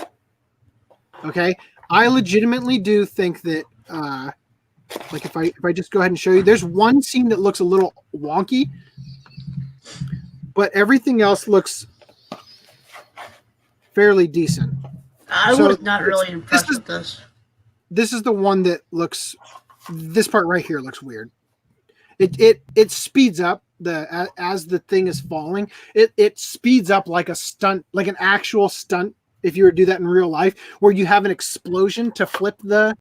Okay, I legitimately do think that, like if I just go ahead and show you, there's one scene that looks a little wonky, but everything else looks fairly decent. I was not really impressed with this. This is the one that looks. This part right here looks weird. It speeds up as the thing is falling. It speeds up like a stunt, like an actual stunt. If you were to do that in real life, where you have an explosion to flip the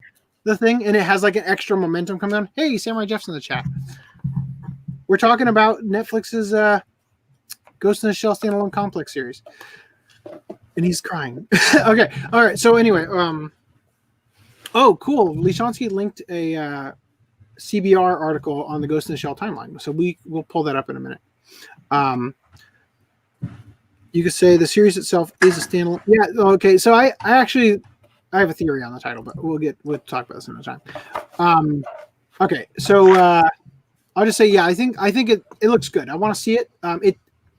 thing, and it has like an extra momentum coming down. Hey, Samurai Jeff's in the chat. We're talking about Netflix's Ghost in the Shell Standalone Complex series, and he's crying. Okay, all right. So anyway, oh, cool. Lishonsky linked a CBR article on the Ghost in the Shell timeline, so we'll pull that up in a minute. You could say the series itself is a standalone. Yeah. Okay. So I have a theory on the title, but we'll talk about this another time. Okay. So I'll just say, yeah, I think it looks good. I want to see it.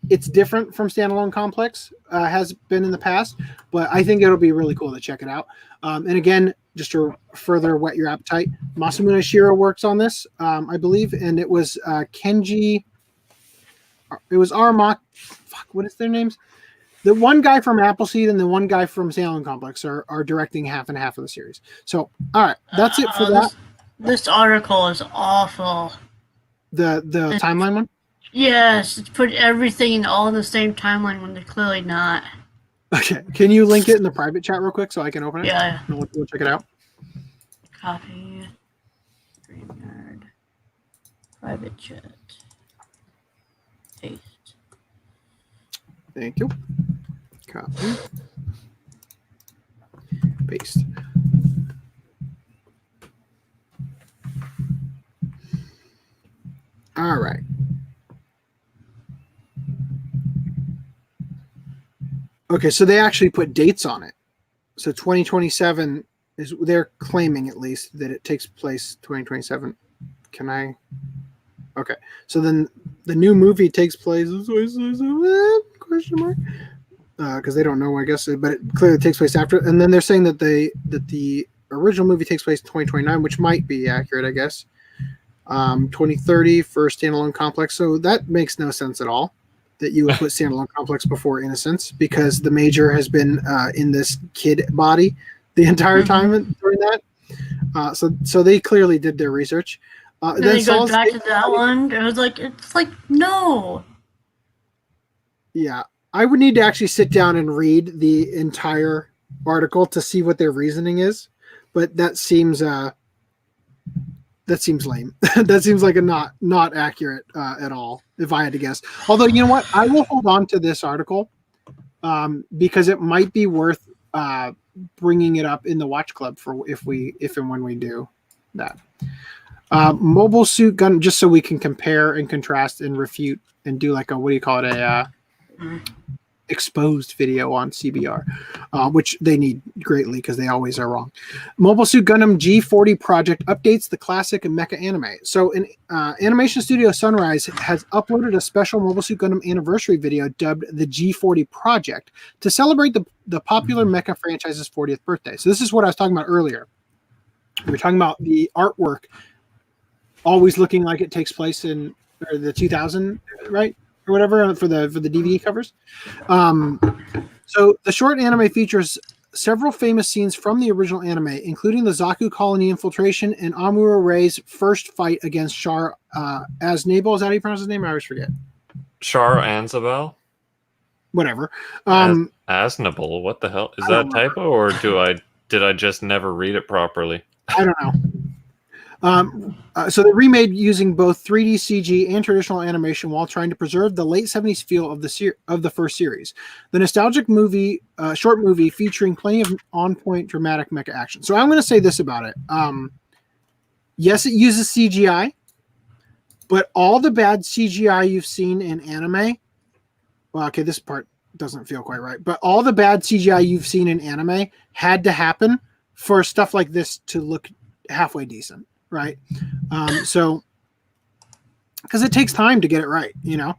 it's different from Standalone Complex, has been in the past, but I think it'll be really cool to check it out. And again, just to further whet your appetite, Masamune Shirow works on this, I believe, and it was Kenji. It was Armak. Fuck, what is their names? The one guy from Appleseed and the one guy from Standalone Complex are directing half and half of the series. So, all right, that's it for that. This article is awful. The timeline one? Yes, it's put everything all in the same timeline when they're clearly not. Okay, can you link it in the private chat real quick so I can open it? Yeah. We'll check it out. Copy. StreamYard. Private chat. Paste. Thank you. Copy. Paste. All right. Okay, so they actually put dates on it. So 2027 is, they're claiming at least that it takes place 2027. Can I? Okay, so then the new movie takes place, question mark, because they don't know, I guess, but it clearly takes place after. And then they're saying that the original movie takes place in 2029, which might be accurate, I guess. 2030 for Standalone Complex. So that makes no sense at all that you would put Standalone Complex before Innocence, because the Major has been in this kid body the entire time during that. So they clearly did their research. Then it goes back to that one. It was like, it's like, no. Yeah, I would need to actually sit down and read the entire article to see what their reasoning is, but that seems lame. That seems like a not accurate at all, if I had to guess. Although, you know what, I will hold on to this article because it might be worth bringing it up in the Watch Club for if and when we do that. Mobile Suit Gundam, just so we can compare and contrast and refute and do like a, what do you call it, a exposed video on CBR, which they need greatly because they always are wrong. Mobile Suit Gundam G40 project updates the classic and mecha anime. So Animation Studio Sunrise has uploaded a special Mobile Suit Gundam anniversary video dubbed the G40 project to celebrate the popular mecha franchise's 40th birthday. So this is what I was talking about earlier. We were talking about the artwork always looking like it takes place in the 2000, right? Or whatever for the DVD covers. So the short anime features several famous scenes from the original anime, including the Zaku colony infiltration and Amuro Ray's first fight against Char Aznable. Is that how you pronounce his name? I always forget. Char Anzabel? Whatever. Aznable? What the hell? Is that a typo, or did I just never read it properly? I don't know. So they remade using both 3D CG and traditional animation while trying to preserve the late 70s feel of the first series. The nostalgic movie, short movie featuring plenty of on-point dramatic mecha action. So I'm going to say this about it. Yes, it uses CGI, but all the bad CGI you've seen in anime, well, okay, this part doesn't feel quite right, but all the bad CGI you've seen in anime had to happen for stuff like this to look halfway decent. Right. So because it takes time to get it right, you know,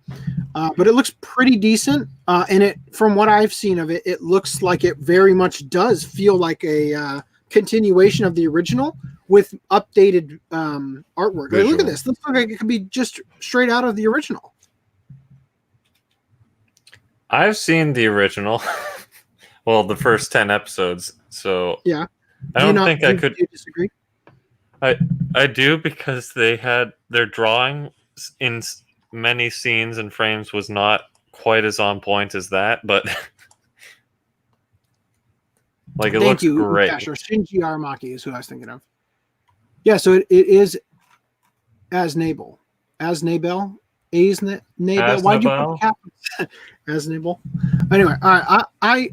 but it looks pretty decent. And it, from what I've seen of it, it looks like it very much does feel like a continuation of the original with updated artwork. Like, look at this. Looks like it could be just straight out of the original. I've seen the original. Well, the first 10 episodes. So yeah, I don't think I could. Do you disagree? I do, because they had their drawing in many scenes and frames was not quite as on point as that, but like it looks great. Yeah, sure. Shinji Aramaki is who I was thinking of. Yeah, so it is Aznable. Aznable? Aznable? Why'd you put cap? Aznable. Anyway, I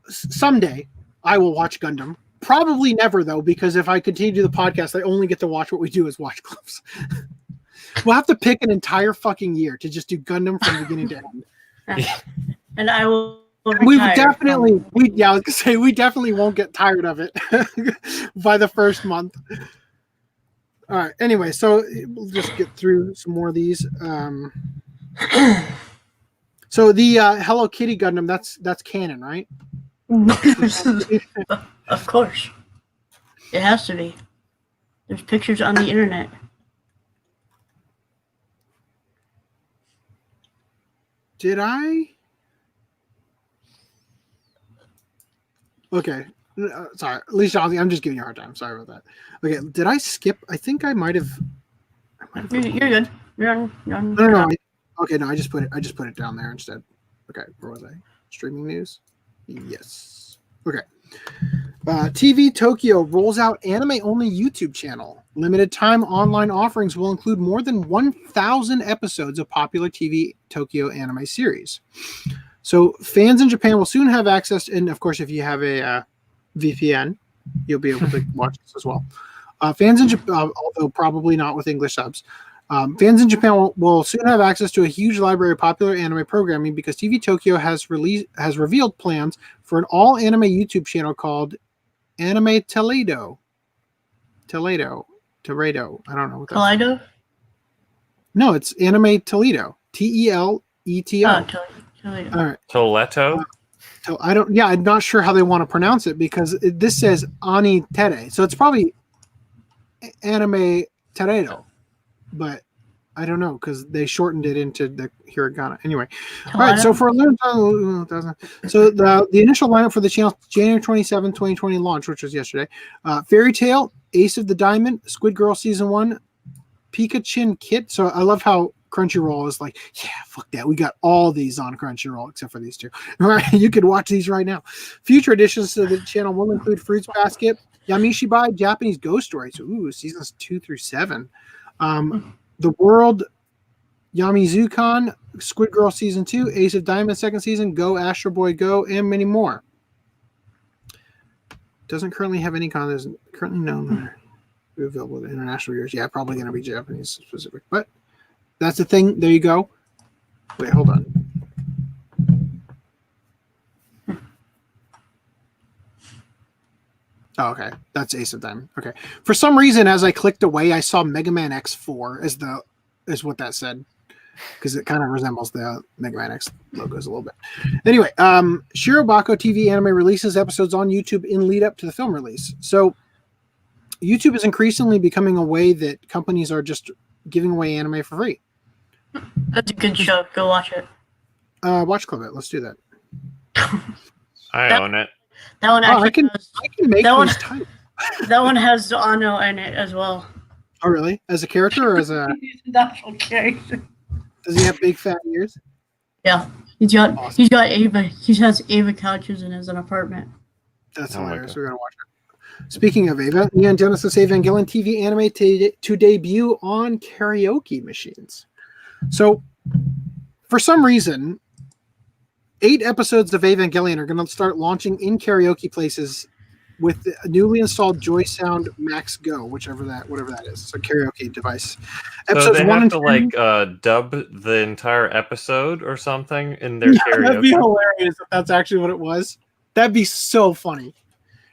someday I will watch Gundam. Probably never, though, because if I continue the podcast, I only get to watch what we do as Watch Clubs. We'll have to pick an entire fucking year to just do Gundam from beginning to end. And I will. We definitely, I was gonna say, we definitely won't get tired of it by the first month. All right. Anyway, so we'll just get through some more of these. So the Hello Kitty Gundam, that's canon, right? Of course. It has to be. There's pictures on the internet. Did I? Okay. Sorry. Alicia, I'm just giving you a hard time. Sorry about that. Okay. Did I skip? I think I might have. You're good. You're on. No. Okay. No, I just put it down there instead. Okay. Where was I? Streaming news? Yes. Okay. TV Tokyo rolls out anime-only YouTube channel. Limited time online offerings will include more than 1,000 episodes of popular TV Tokyo anime series. So fans in Japan will soon have access, and of course, if you have a VPN, you'll be able to watch this as well. Fans in Japan, although probably not with English subs, fans in Japan will soon have access to a huge library of popular anime programming because TV Tokyo has revealed plans for an all-anime YouTube channel called Anime Toledo. I don't know what that is. Kaleido? No, it's Anime Toledo. Teleto. Toledo. All right. Toledo? I'm not sure how they want to pronounce it because this says Ani Tere. So it's probably Anime Toledo. But I don't know because they shortened it into the hiragana. Anyway, all right. So for a little time, so the initial lineup for the channel January 27, 2020 launch, which was yesterday. Fairy Tail, Ace of the Diamond, Squid Girl Season 1, Pikachu Kit. So I love how Crunchyroll is like, yeah, fuck that. We got all these on Crunchyroll except for these two. All right, you could watch these right now. Future additions to the channel will include Fruits Basket, Yamishibai, Japanese Ghost Stories. Ooh, seasons 2 through 7. The World, Yamizukan, Squid Girl Season 2, Ace of Diamond Second Season, Go Astro Boy Go, and many more. Doesn't currently have any content. Currently known available to international viewers. Yeah, probably going to be Japanese specific, but that's the thing. There you go. Wait, hold on. Oh, okay. That's Ace of Diamond. Okay. For some reason, as I clicked away, I saw Mega Man X4 as what that said. Because it kind of resembles the Mega Man X logos a little bit. Anyway, Shirobako TV anime releases episodes on YouTube in lead up to the film release. So YouTube is increasingly becoming a way that companies are just giving away anime for free. That's a good show. Go watch it. Watch Club it. Let's do that. I own it. That one actually I can make that these titles. That one has Ano in it as well. Oh, really? As a character or as a... He's an actual character. Does he have big fat ears? Yeah. He's got Ava. He has Ava couches in his apartment. That's Oh my hilarious. God. We're going to watch it. Speaking of Ava, Neon Genesis Evangelion TV anime to debut on karaoke machines. So, for some reason, 8 episodes of Evangelion are going to start launching in karaoke places with the newly installed Joy Sound Max Go, whatever that is. So karaoke device. So Episodes they 1 have and to 2, dub the entire episode or something in their karaoke. that'd be hilarious if that's actually what it was. That'd be so funny.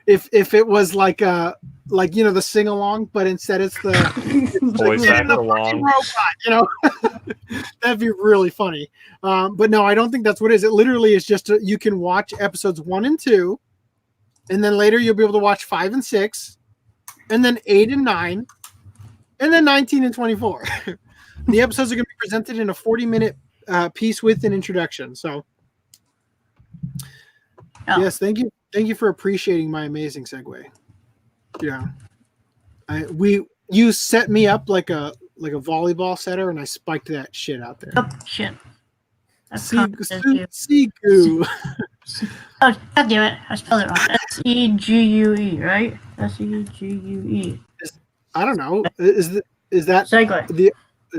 If it was like the sing along, but instead it's the Voice the actor fucking along. robot, that'd be really funny. But no, I don't think that's what it is. It literally is just you can watch episodes 1 and 2, and then later you'll be able to watch 5 and 6, and then 8 and 9, and then 19 and 24. The episodes are going to be presented in a 40-minute piece with an introduction. So, yes, thank you. Thank you for appreciating my amazing segue. Yeah, you set me up like a volleyball setter, and I spiked that shit out there. Oh shit! Sigu. Oh god damn it! I spelled it wrong. Segue, right? Segue. I don't know. Is that segue?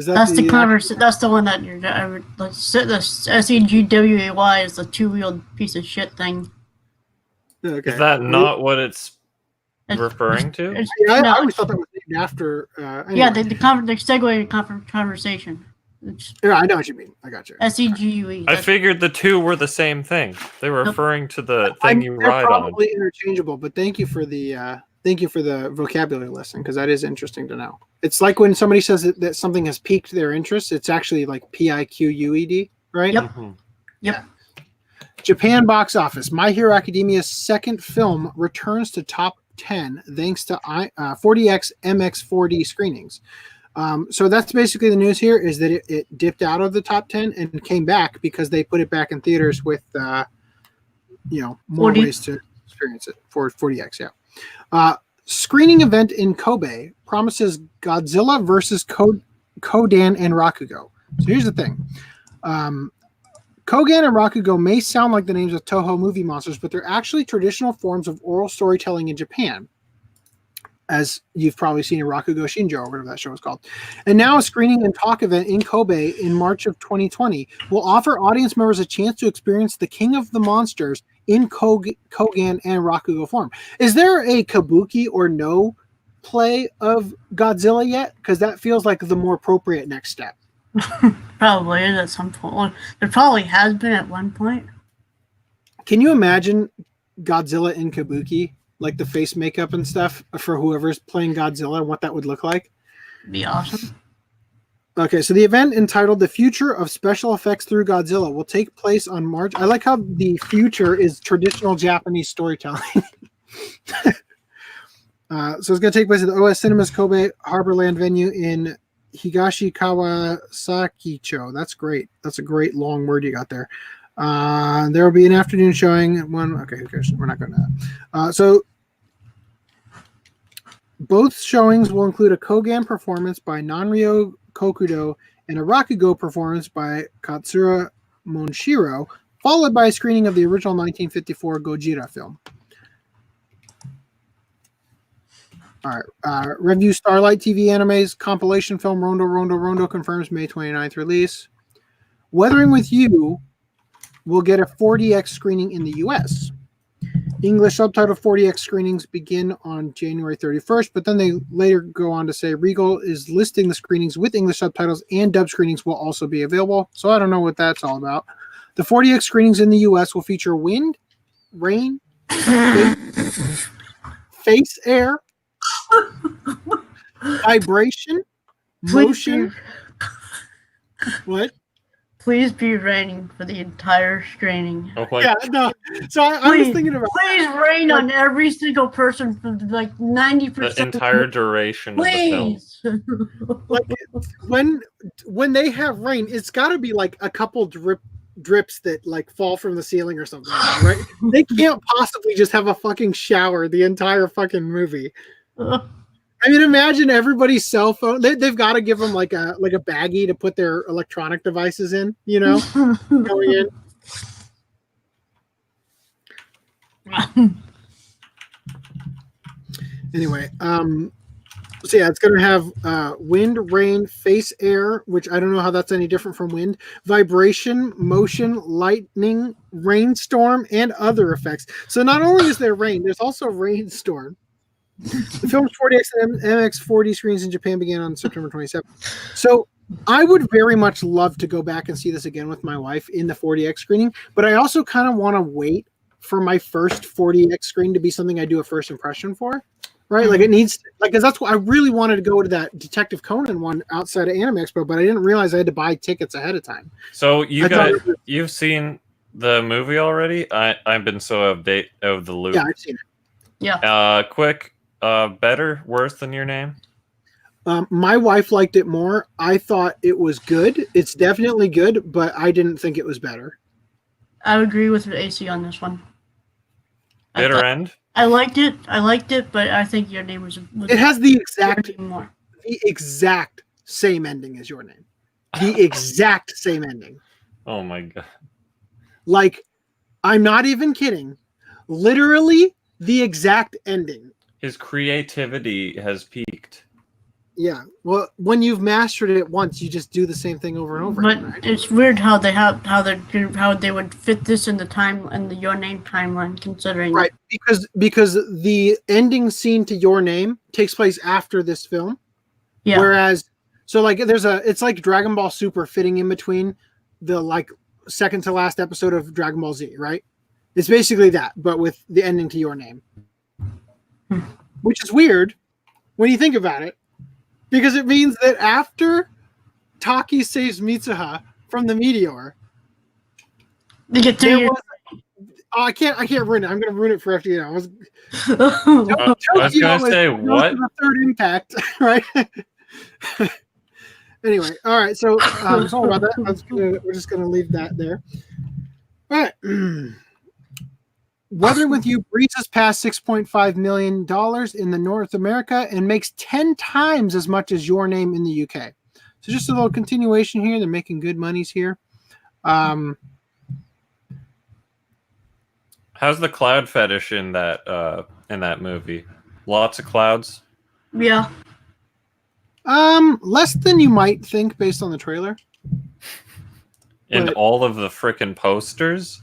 That's the converse. That's the one that you're. The SEGWAY is the 2-wheeled piece of shit thing. Okay. Is that not what it's referring to? I always thought that was named after. Anyway. Yeah, the segue conversation. Yeah, I know what you mean. I got you. SEGUE. I figured the two were the same thing. They were referring to the thing you they're ride probably on. interchangeable, but thank you for the vocabulary lesson because that is interesting to know. It's like when somebody says that something has piqued their interest. It's actually like PIQUED, right? Yep. Mm-hmm. Yep. Japan box office. My Hero Academia's second film returns to top 10 thanks to 40X MX4D screenings. So that's basically the news here, is that it dipped out of the top 10 and came back because they put it back in theaters with, more 40. ways to experience it for 40X. Yeah. Screening event in Kobe promises Godzilla versus Kodan and Rakugo. So here's the thing. Kogan and Rakugo may sound like the names of Toho movie monsters, but they're actually traditional forms of oral storytelling in Japan, as you've probably seen in Rakugo Shinjo, or whatever that show is called. And now a screening and talk event in Kobe in March of 2020 will offer audience members a chance to experience the King of the Monsters in Kogan and Rakugo form. Is there a kabuki or no play of Godzilla yet? Because that feels like the more appropriate next step. Probably is at some point. Well, there probably has been at one point. Can you imagine Godzilla in kabuki? Like the face makeup and stuff for whoever's playing Godzilla and what that would look like? Be awesome. Okay, so the event entitled The Future of Special Effects Through Godzilla will take place on March. I like how the future is traditional Japanese storytelling. So it's going to take place at the OS Cinemas Kobe Harborland venue in Higashi Kawasaki-cho. That's great. That's a great long word you got there. There will be an afternoon showing. Okay, who cares? We're not going to that. So both showings will include a Kogan performance by Nanryo Kokudo and a Rakugo performance by Katsura Monshiro, followed by a screening of the original 1954 Gojira film. All right. Review Starlight TV Anime's compilation film Rondo Rondo Rondo confirms May 29th release. Weathering with You will get a 40X screening in the US. English subtitle 40X screenings begin on January 31st, but then they later go on to say Regal is listing the screenings with English subtitles and dub screenings will also be available. So I don't know what that's all about. The 40X screenings in the US will feature wind, rain, face air, vibration, motion. What? Please be raining for the entire screening. Oh, like, Yeah, no. So I was thinking about Please rain on every single person for like 90%. the entire duration of the film. Please. like when they have rain, it's got to be like a couple drips that like fall from the ceiling or something, right? They can't possibly just have a fucking shower the entire fucking movie. I mean, imagine everybody's cell phone. They've got to give them like a baggie to put their electronic devices in, going in. Anyway, so yeah, it's going to have wind, rain, face air, which I don't know how that's any different from wind, vibration, motion, lightning, rainstorm, and other effects. So not only is there rain, there's also rainstorm. The film's 40X and MX4D screens in Japan began on September 27th. So I would very much love to go back and see this again with my wife in the 40X screening, but I also kind of want to wait for my first 40X screen to be something I do a first impression for, right? Like it needs, like, because that's what I really wanted to go to that Detective Conan one outside of Anime Expo, but I didn't realize I had to buy tickets ahead of time. So you've seen the movie already? I've been so out of the loop. Yeah, I've seen it. Yeah. Quick. Better, worse than Your Name? My wife liked it more. I thought it was good. It's definitely good, but I didn't think it was better. I would agree with AC on this one. Bitter End? I liked it, but I think Your Name was It has the exact same ending as Your Name. The exact same ending. Oh my god. Like, I'm not even kidding. Literally the exact ending. His creativity has peaked. Yeah. Well, when you've mastered it once, you just do the same thing over and over But again, right? it's weird how they would fit this in the Your Name timeline, considering Right, because the ending scene to Your Name takes place after this film. Yeah. Whereas, so like it's like Dragon Ball Super fitting in between the like second to last episode of Dragon Ball Z, right? It's basically that, but with the ending to Your Name. Which is weird when you think about it, because it means that after Taki saves Mitsuha from the meteor, They get 3 years. Oh, I can't ruin it. I'm going to ruin it for FDDNM. I was going to say, what? The third impact, right? Anyway, all right. So sorry about that. We're just going to leave that there. All right. Weathering with You breezes past $6.5 million in the North America and makes 10 times as much as Your Name in the UK. So just a little continuation here. They're making good monies here. How's the cloud fetish in that movie? Lots of clouds. Yeah. Less than you might think based on the trailer. And all of the frickin' posters.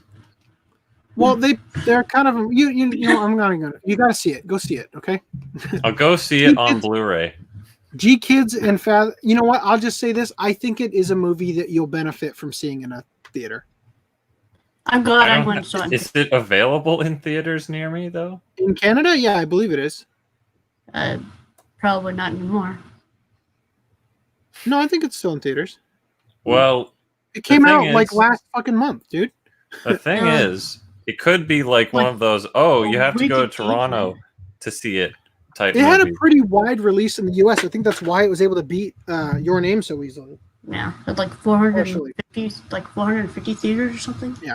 Well, they're kind of you know I'm not gonna. You got to see it. Go see it, okay? I'll go see it on Blu-ray. G Kids and Fathom. You know what? I'll just say this. I think it is a movie that you'll benefit from seeing in a theater. I'm glad I went and saw it. Is it available in theaters near me though? In Canada, yeah, I believe it is. Probably not anymore. No, I think it's still in theaters. Well, it came out like last fucking month, dude. The thing is, it could be like one of those, you have to go to Toronto to see it type It had a movie. pretty wide release in the US. I think that's why it was able to beat Your Name so easily. Yeah, at like 450 theaters or something. Yeah.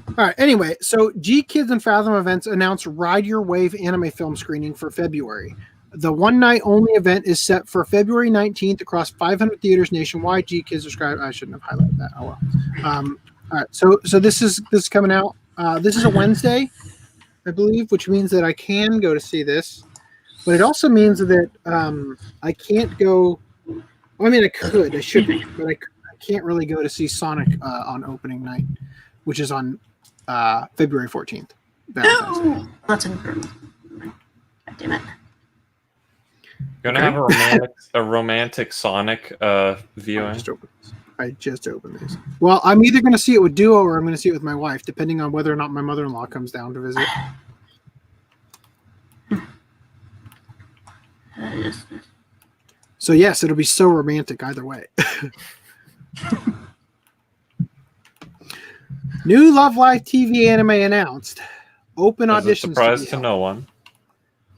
All right. Anyway, so G Kids and Fathom Events announced Ride Your Wave anime film screening for February. The one night only event is set for February 19th across 500 theaters nationwide. G Kids described. I shouldn't have highlighted that. Oh well. All right. So this is coming out. This is a Wednesday, I believe, which means that I can go to see this, but it also means that I can't go. I mean, I could. I should, but I can't really go to see Sonic on opening night, which is on February 14th. No, that's important. God damn it. You're gonna have a romantic Sonic viewing. I just opened this. Well, I'm either going to see it with Duo or I'm going to see it with my wife, depending on whether or not my mother-in-law comes down to visit. So yes, it'll be so romantic either way. New Love Live TV anime announced. Open auditions. Surprise to no one.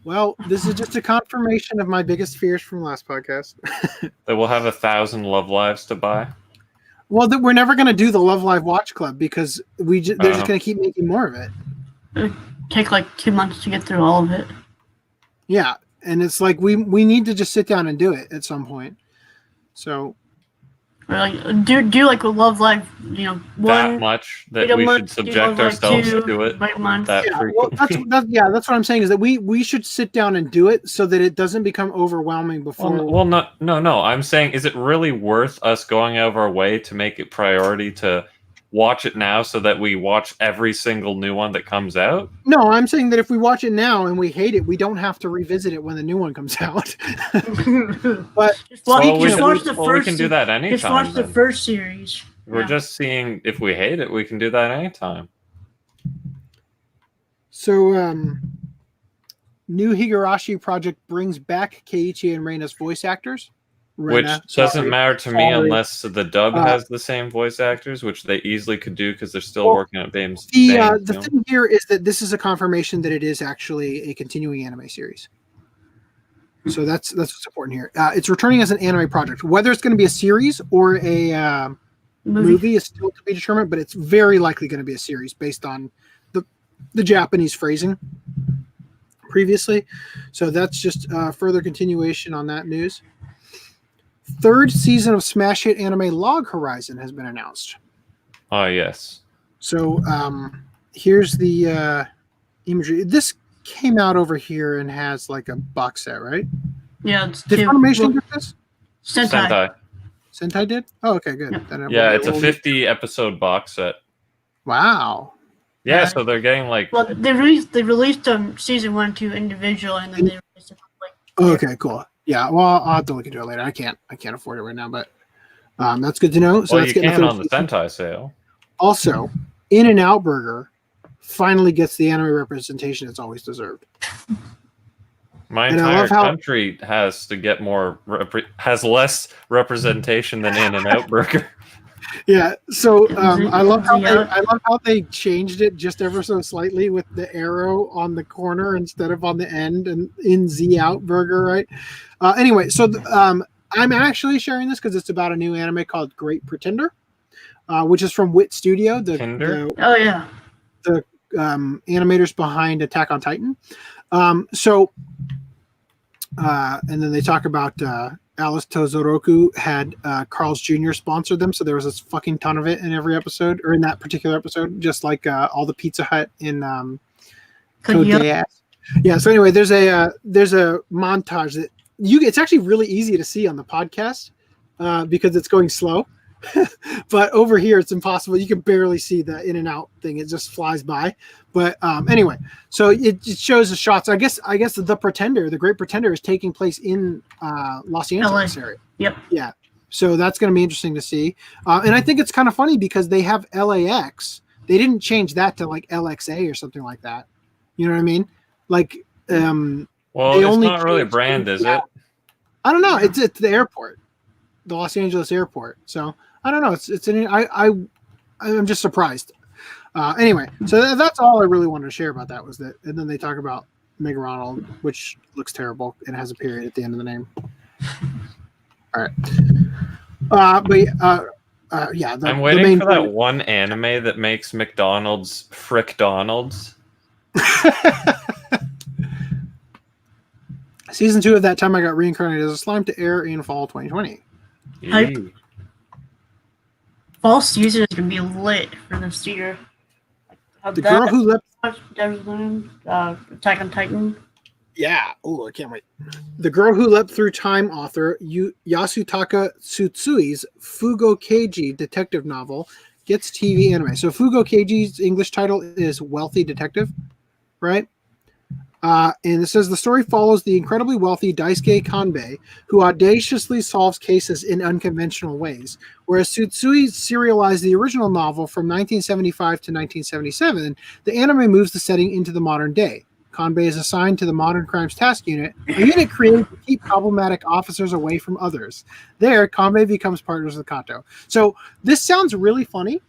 Well, this is just a confirmation of my biggest fears from last podcast. That we'll have 1,000 Love Lives to buy. Well, we're never going to do the Love Live Watch Club because they're just going to keep making more of it. It'd take like 2 months to get through all of it. Yeah, and it's like we need to just sit down and do it at some point. So, Or like do like a Love Live, That one much that we should subject ourselves to it. That frequently. That's what I'm saying is that we should sit down and do it so that it doesn't become overwhelming before. Well, no. I'm saying, is it really worth us going out of our way to make it priority to watch it now so that we watch every single new one that comes out? No, I'm saying that if we watch it now and we hate it, we don't have to revisit it when the new one comes out. But we can do that anytime. Just watch the first series. We're just seeing if we hate it, we can do that anytime. So, new Higurashi project brings back Keiichi and Reina's voice actors. Which doesn't matter to me unless the dub has the same voice actors, which they easily could do because they're still working on Bane's. The thing here is that this is a confirmation that it is actually a continuing anime series. So that's what's important here. It's returning as an anime project. Whether it's going to be a series or a movie is still to be determined, but it's very likely going to be a series based on the Japanese phrasing previously. So that's just further continuation on that news. Third season of smash hit anime Log Horizon has been announced. Oh, yes. So here's the imagery. This came out over here and has like a box set, right? Yeah. Did Funimation get this? Sentai. Sentai did? Oh, okay, good. Yeah, it's a 50-episode box set. Wow. Yeah, so they're getting like... Well, they released season 1 and 2 individual, and then they released it like... Okay, cool. Yeah, well, I'll have to look into it later. I can't afford it right now, but that's good to know. So well, let's you get can on the Sentai sale. Also, In-N-Out Burger finally gets the anime representation it's always deserved. My entire country has to get more has less representation than In-N-Out Burger. Yeah. So I love how Yeah. they changed it just ever so slightly with the arrow on the corner instead of on the end and in Z out burger, right? Anyway, so I'm actually sharing this because it's about a new anime called Great Pretender, which is from Wit Studio, Tinder? Oh yeah. the animators behind Attack on Titan. And then they talk about Alice Tozoroku had Carl's Jr. sponsor them, so there was this fucking ton of it in every episode, or in that particular episode, just like all the Pizza Hut in Code Geass. Yeah. So anyway, there's a montage that it's actually really easy to see on the podcast because it's going slow. But over here it's impossible. You can barely see the in and out thing. It just flies by. But anyway, so it shows the shots. I guess the Great Pretender is taking place in Los Angeles area. Yep. Yeah. So that's going to be interesting to see. And I think it's kind of funny because they have LAX. They didn't change that to like LXA or something like that. You know what I mean? Like well, it's not really a brand, is it? I don't know. It's the airport, the Los Angeles airport. So I don't know. I'm just surprised. Anyway, so that's all I really wanted to share about that was that, and then they talk about Meg Ronald, which looks terrible and has a period at the end of the name. All right. Yeah. I'm waiting for that one anime that makes McDonald's Frickdonald's. Season 2 of That Time I Got Reincarnated as a Slime to air in fall 2020. Hype. Fall season is gonna be lit for this year. The girl who left. Attack on Titan. Yeah. Oh, I can't wait. The Girl Who Leapt Through Time author Yasutaka Tsutsui's Fugo Keiji detective novel gets TV anime. So Fugo Keiji's English title is Wealthy Detective, right? And it says the story follows the incredibly wealthy Daisuke Kanbei, who audaciously solves cases in unconventional ways. Whereas Tsutsui serialized the original novel from 1975 to 1977, the anime moves the setting into the modern day. Kanbei is assigned to the Modern Crimes Task Unit, a unit created to keep problematic officers away from others. There, Kanbei becomes partners with Kato. So this sounds really funny,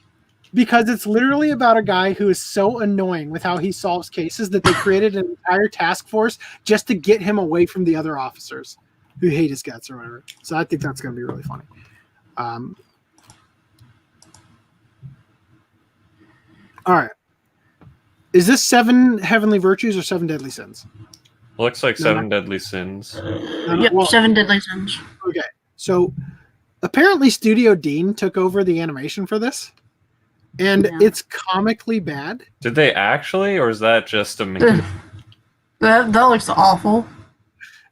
because it's literally about a guy who is so annoying with how he solves cases that they created an entire task force just to get him away from the other officers who hate his guts or whatever. So I think that's going to be really funny. All right. Is this 7 Heavenly Virtues or 7 Deadly Sins? Looks like 7 Deadly Sins. Yep, well, 7 Deadly Sins. Okay. So apparently Studio Dean took over the animation for this. And it's comically bad. Did they actually, or is that just a meme? That looks awful.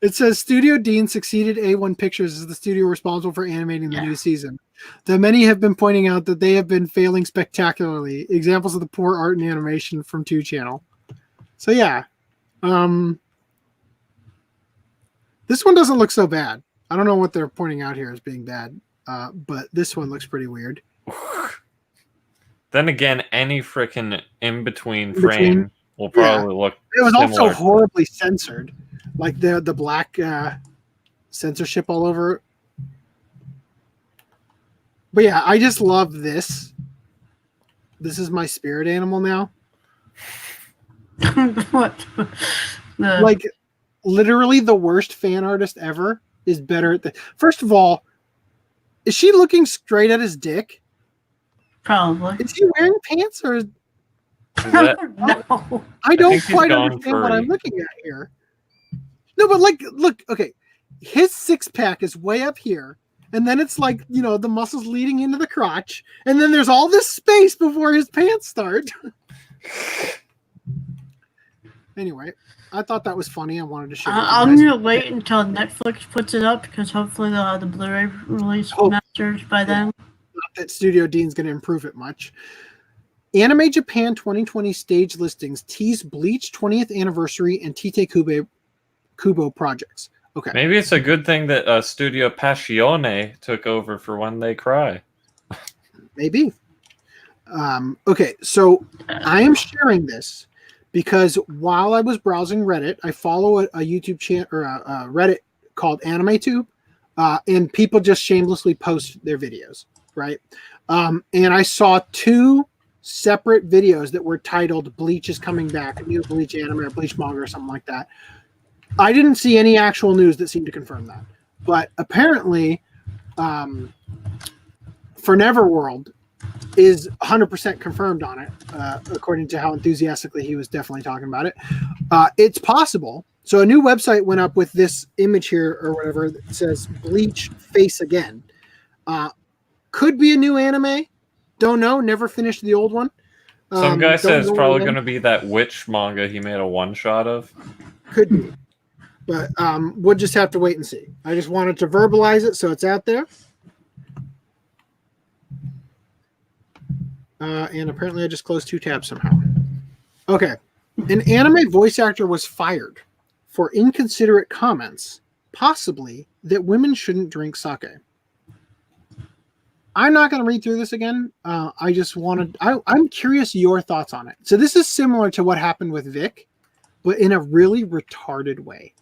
It says Studio Dean succeeded A1 Pictures as the studio responsible for animating the new season. Though many have been pointing out that they have been failing spectacularly. Examples of the poor art and animation from 2 Channel. So yeah. This one doesn't look so bad. I don't know what they're pointing out here as being bad. But this one looks pretty weird. Then again, any freaking in-between frame will probably look It was similar. also horribly censored. Like the black censorship all over. But yeah, I just love this. This is my spirit animal now. What? Like, literally the worst fan artist ever is better at the... First of all, is she looking straight at his dick? Probably. Is he wearing pants or? Is that, No. I don't think he's quite gone understand what furry. I'm looking at here. No, but like, look, okay, his 6-pack is way up here, and then it's like, you know, the muscles leading into the crotch, and then there's all this space before his pants start. Anyway, I thought that was funny. I wanted to share. I'm gonna wait until Netflix puts it up because hopefully they'll have the Blu-ray release masters by then. Not that Studio Dean's going to improve it much. Anime Japan 2020 stage listings tease Bleach 20th anniversary and Tite Kubo projects. Okay. maybe it's a good thing that Studio Passione took over for When They Cry. Maybe. Okay, so I am sharing this because while I was browsing Reddit, I follow a YouTube channel or a Reddit called AnimeTube, and people just shamelessly post their videos, right? And I saw 2 separate videos that were titled Bleach is coming back, a new Bleach anime or Bleach manga or something like that. I didn't see any actual news that seemed to confirm that. But apparently, for Neverworld is 100% confirmed on it, according to how enthusiastically he was definitely talking about it. It's possible. So a new website went up with this image here or whatever that says Bleach Face Again. Could be a new anime. Don't know. Never finished the old one. Some guy said it's probably again. going to be that witch manga he made a one-shot of. Could be. But we'll just have to wait and see. I just wanted to verbalize it so it's out there. And apparently I just closed 2 tabs somehow. Okay. An anime voice actor was fired for inconsiderate comments, possibly that women shouldn't drink sake. I'm not going to read through this again. I just wanted... I'm curious your thoughts on it. So this is similar to what happened with Vic, but in a really retarded way.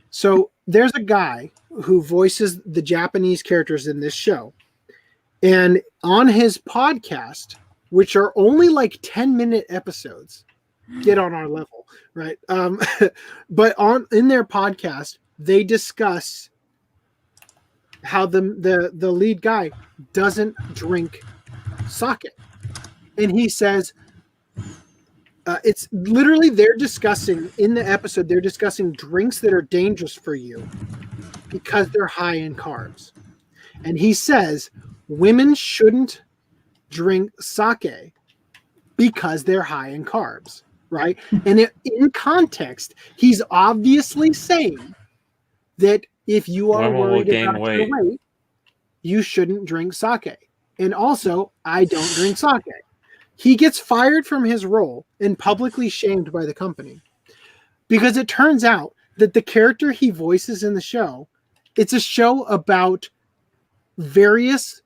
So there's a guy who voices the Japanese characters in this show. And on his podcast, which are only like 10-minute episodes, get on our level, right? But in their podcast, they discuss how the lead guy doesn't drink sake. And he says, it's literally they're discussing drinks that are dangerous for you because they're high in carbs. And he says women shouldn't drink sake because they're high in carbs, right? And in context, he's obviously saying that if you are worried about your weight, you shouldn't drink sake. And also, I don't drink sake. He gets fired from his role and publicly shamed by the company because it turns out that the character he voices in the show, it's a show about various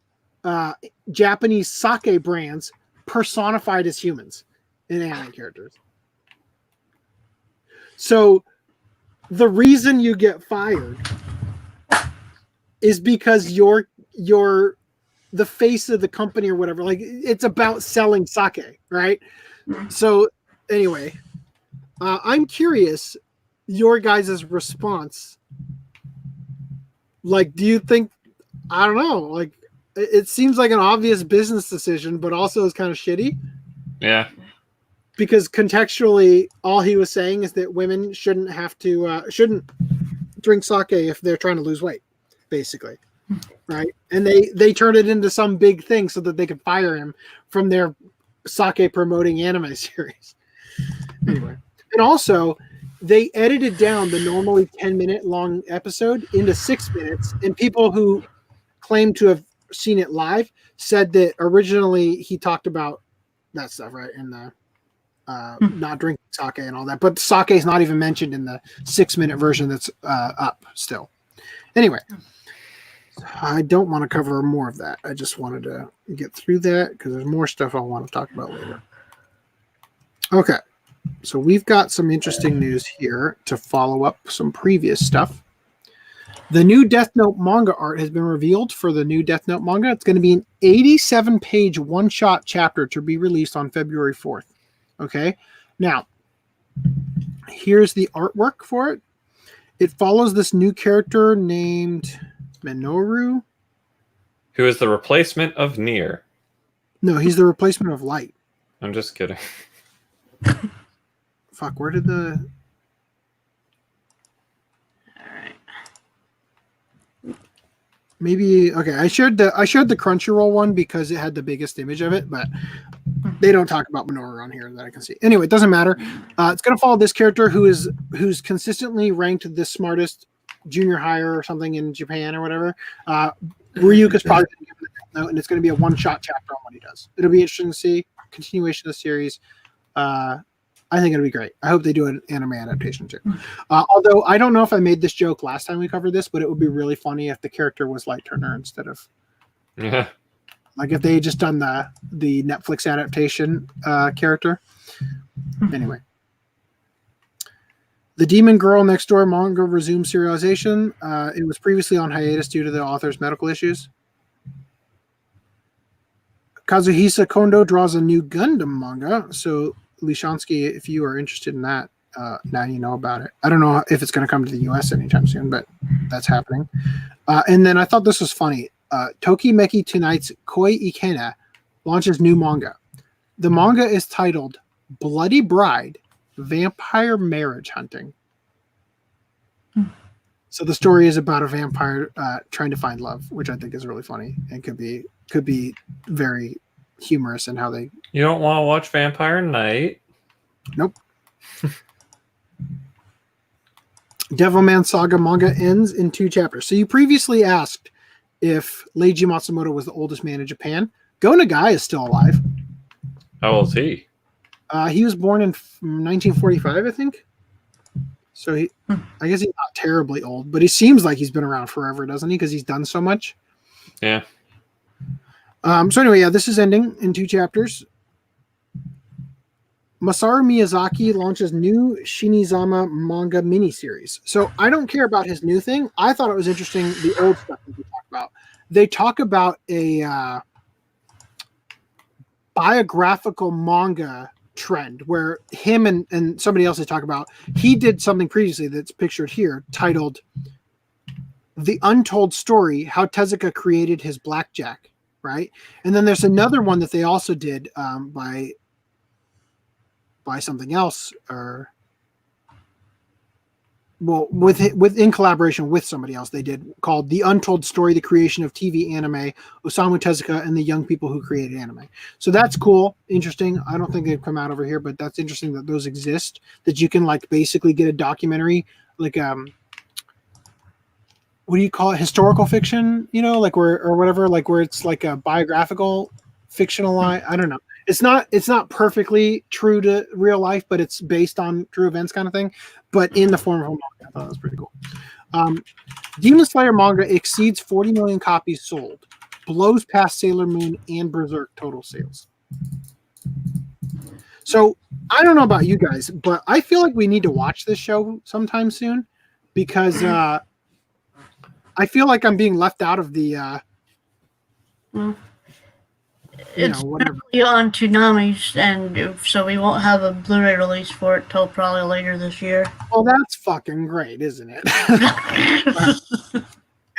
Japanese sake brands personified as humans in anime characters. So the reason you get fired is because you're the face of the company or whatever. Like, it's about selling sake, right? So anyway, I'm curious your guys' response. Like, do you think, I don't know, like, it seems like an obvious business decision, but also is kind of shitty. Yeah. Because contextually, all he was saying is that women shouldn't drink sake if they're trying to lose weight, basically. Right? And they turned it into some big thing so that they could fire him from their sake promoting anime series. Anyway. And also, they edited down the normally 10-minute long episode into 6 minutes, and people who claim to have seen it live said that originally he talked about that stuff, right? In the not drinking sake and all that. But sake is not even mentioned in the 6-minute version that's up still. Anyway. I don't want to cover more of that. I just wanted to get through that because there's more stuff I want to talk about later. Okay. So we've got some interesting news here to follow up some previous stuff. The new Death Note manga art has been revealed for the new Death Note manga. It's going to be an 87-page one-shot chapter to be released on February 4th. Okay. Now, here's the artwork for it. It follows this new character named Minoru, who is the replacement of Nier. No, he's the replacement of Light. I'm just kidding. Fuck, where did the... Alright. Maybe... Okay, I shared the Crunchyroll one because it had the biggest image of it, but they don't talk about Minoru on here that I can see. Anyway, it doesn't matter. It's going to follow this character who's consistently ranked the smartest junior hire or something in Japan or whatever. Ryuka's probably going to give him the Death Note, and it's going to be a one-shot chapter on what he does. It'll be interesting to see. Continuation of the series. I think it'll be great. I hope they do an anime adaptation too. Although I don't know if I made this joke last time we covered this, but it would be really funny if the character was Light Turner instead of... Yeah. Like if they had just done the Netflix adaptation character. Anyway. The Demon Girl Next Door manga resumed serialization. It was previously on hiatus due to the author's medical issues. Kazuhisa Kondo draws a new Gundam manga. So, Lishansky, if you are interested in that, now you know about it. I don't know if it's going to come to the U.S. anytime soon, but that's happening. And then I thought this was funny. Tokimeki Tonight's Koi Ikena launches new manga. The manga is titled Bloody Bride, Vampire Marriage Hunting. So the story is about a vampire trying to find love, which I think is really funny and could be very humorous in how they. You don't want to watch Vampire Night? Nope. Devilman Saga manga ends in 2 chapters. So you previously asked if Leiji Matsumoto was the oldest man in Japan. Go Nagai is still alive. How old is he? He was born in 1945, I think. So I guess he's not terribly old, but he seems like he's been around forever, doesn't he? Because he's done so much. Yeah. So anyway, yeah, this is ending in 2 chapters. Masaru Miyazaki launches new Shinizama manga miniseries. So I don't care about his new thing. I thought it was interesting, the old stuff that we talk about. They talk about a biographical manga trend where him and somebody else they talk about. He did something previously that's pictured here titled The Untold Story, How Tezuka Created His Blackjack, right? And then there's another one that they also did by something else, or in collaboration with somebody else, they did, called The Untold Story, The Creation of TV Anime, Osamu Tezuka and the Young People Who Created Anime. So that's cool, interesting. I don't think they've come out over here, but that's interesting that those exist, that you can like basically get a documentary, like what do you call it, historical fiction, like where, or whatever, like where it's like a biographical fictional, I don't know. It's not perfectly true to real life, but it's based on true events kind of thing, but in the form of a manga. I thought that was pretty cool. Demon Slayer manga exceeds 40 million copies sold, blows past Sailor Moon and Berserk total sales. So I don't know about you guys, but I feel like we need to watch this show sometime soon because I feel like I'm being left out of the it's whatever. currently on Toonami's, and so we won't have a Blu-ray release for it till probably later this year. Well, that's fucking great, isn't it?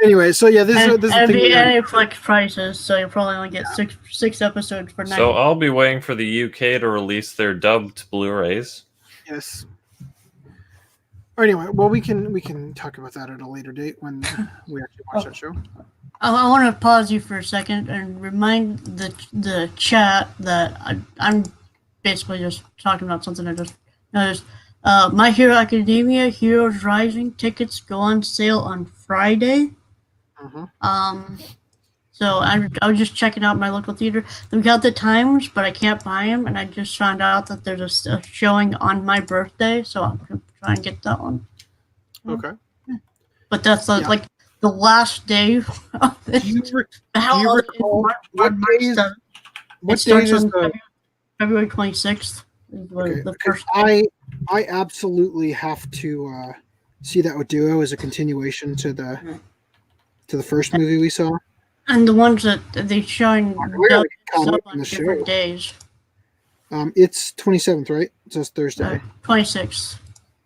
Anyway, so yeah, this is the thing. And it flex prices, so you'll probably only get six episodes for 90. So I'll be waiting for the UK to release their dubbed Blu-rays. Yes. Or anyway, well, we can talk about that at a later date when we actually watch that show. I want to pause you for a second and remind the chat that I'm basically just talking about something I just noticed. My Hero Academia Heroes Rising tickets go on sale on Friday. So I was just checking out my local theater. We got the times, but I can't buy them, and I just found out that there's a showing on my birthday, so I'm gonna try and get that one. Okay. But that's like the last day of this. Do you recall what day is February 26th. Okay, The first I absolutely have to see that with Duo as a continuation to the first movie we saw. And the ones that they're showing on different days. It's 27th, right? So it's Thursday. 26th.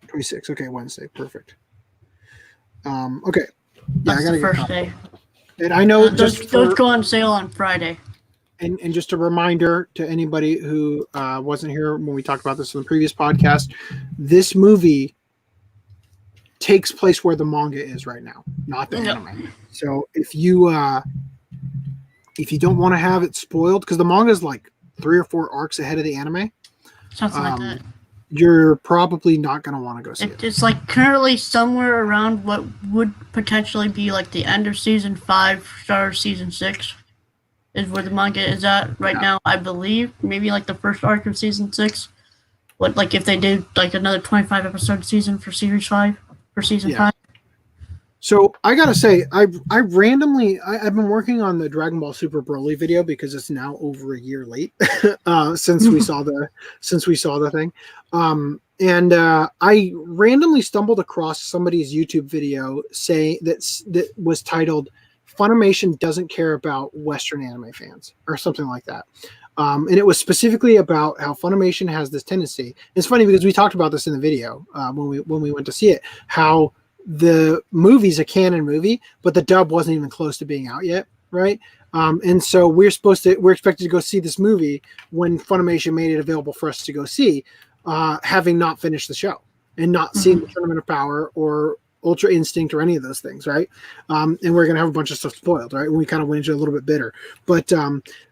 26th. Okay, Wednesday. Perfect. Okay. That's I gotta the first day. And I know those go on sale on Friday. And just a reminder to anybody who wasn't here when we talked about this in the previous podcast, this movie takes place where the manga is right now, not the anime. So if you don't want to have it spoiled, because the manga is like 3 or 4 arcs ahead of the anime, something like that, you're probably not going to want to go see it. It's like currently somewhere around what would potentially be like the end of season 5, start of season 6 is where the manga is at right now, I believe. Maybe like the first arc of season 6. What, like if they did like another 25 episode season for series 5 for season 5. So I gotta say, I've been working on the Dragon Ball Super Broly video because it's now over a year late since we saw the thing, and I randomly stumbled across somebody's YouTube video that was titled Funimation doesn't care about Western anime fans or something like that. And it was specifically about how Funimation has this tendency. It's funny because we talked about this in the video when we went to see it, how the movie's a canon movie, but the dub wasn't even close to being out yet, right? And so we're expected to go see this movie when Funimation made it available for us to go see, having not finished the show and not seen the Tournament of Power or Ultra Instinct or any of those things, right? And we're going to have a bunch of stuff spoiled, right? And we kind of went into it a little bit bitter. But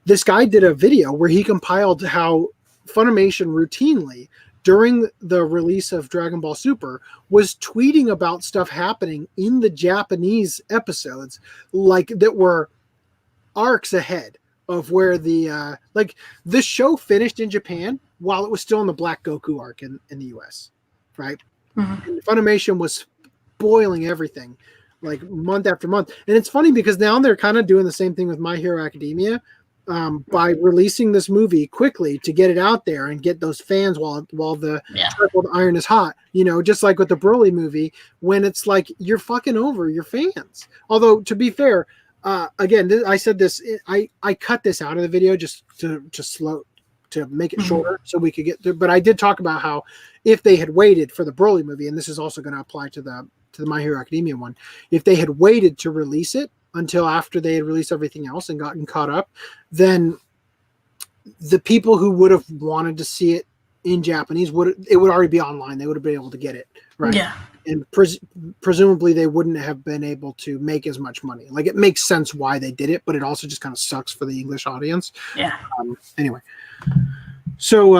this guy did a video where he compiled how Funimation routinely, during the release of Dragon Ball Super, was tweeting about stuff happening in the Japanese episodes, like that were arcs ahead of where the this show finished in Japan while it was still in the Black Goku arc in the US, right? And Funimation was spoiling everything like month after month. And it's funny because now they're kind of doing the same thing with My Hero Academia by releasing this movie quickly to get it out there and get those fans while the tripled iron is hot, just like with the Broly movie, when it's like you're fucking over your fans. Although, to be fair, again, I said this, I cut this out of the video just to make it shorter so we could get through. But I did talk about how if they had waited for the Broly movie, and this is also going to apply to the My Hero Academia one, if they had waited to release it until after they had released everything else and gotten caught up, then the people who would have wanted to see it in Japanese would already be online. They would have been able to get it, right? Yeah. And presumably they wouldn't have been able to make as much money. Like, it makes sense why they did it, but it also just kind of sucks for the English audience. Yeah. Anyway, so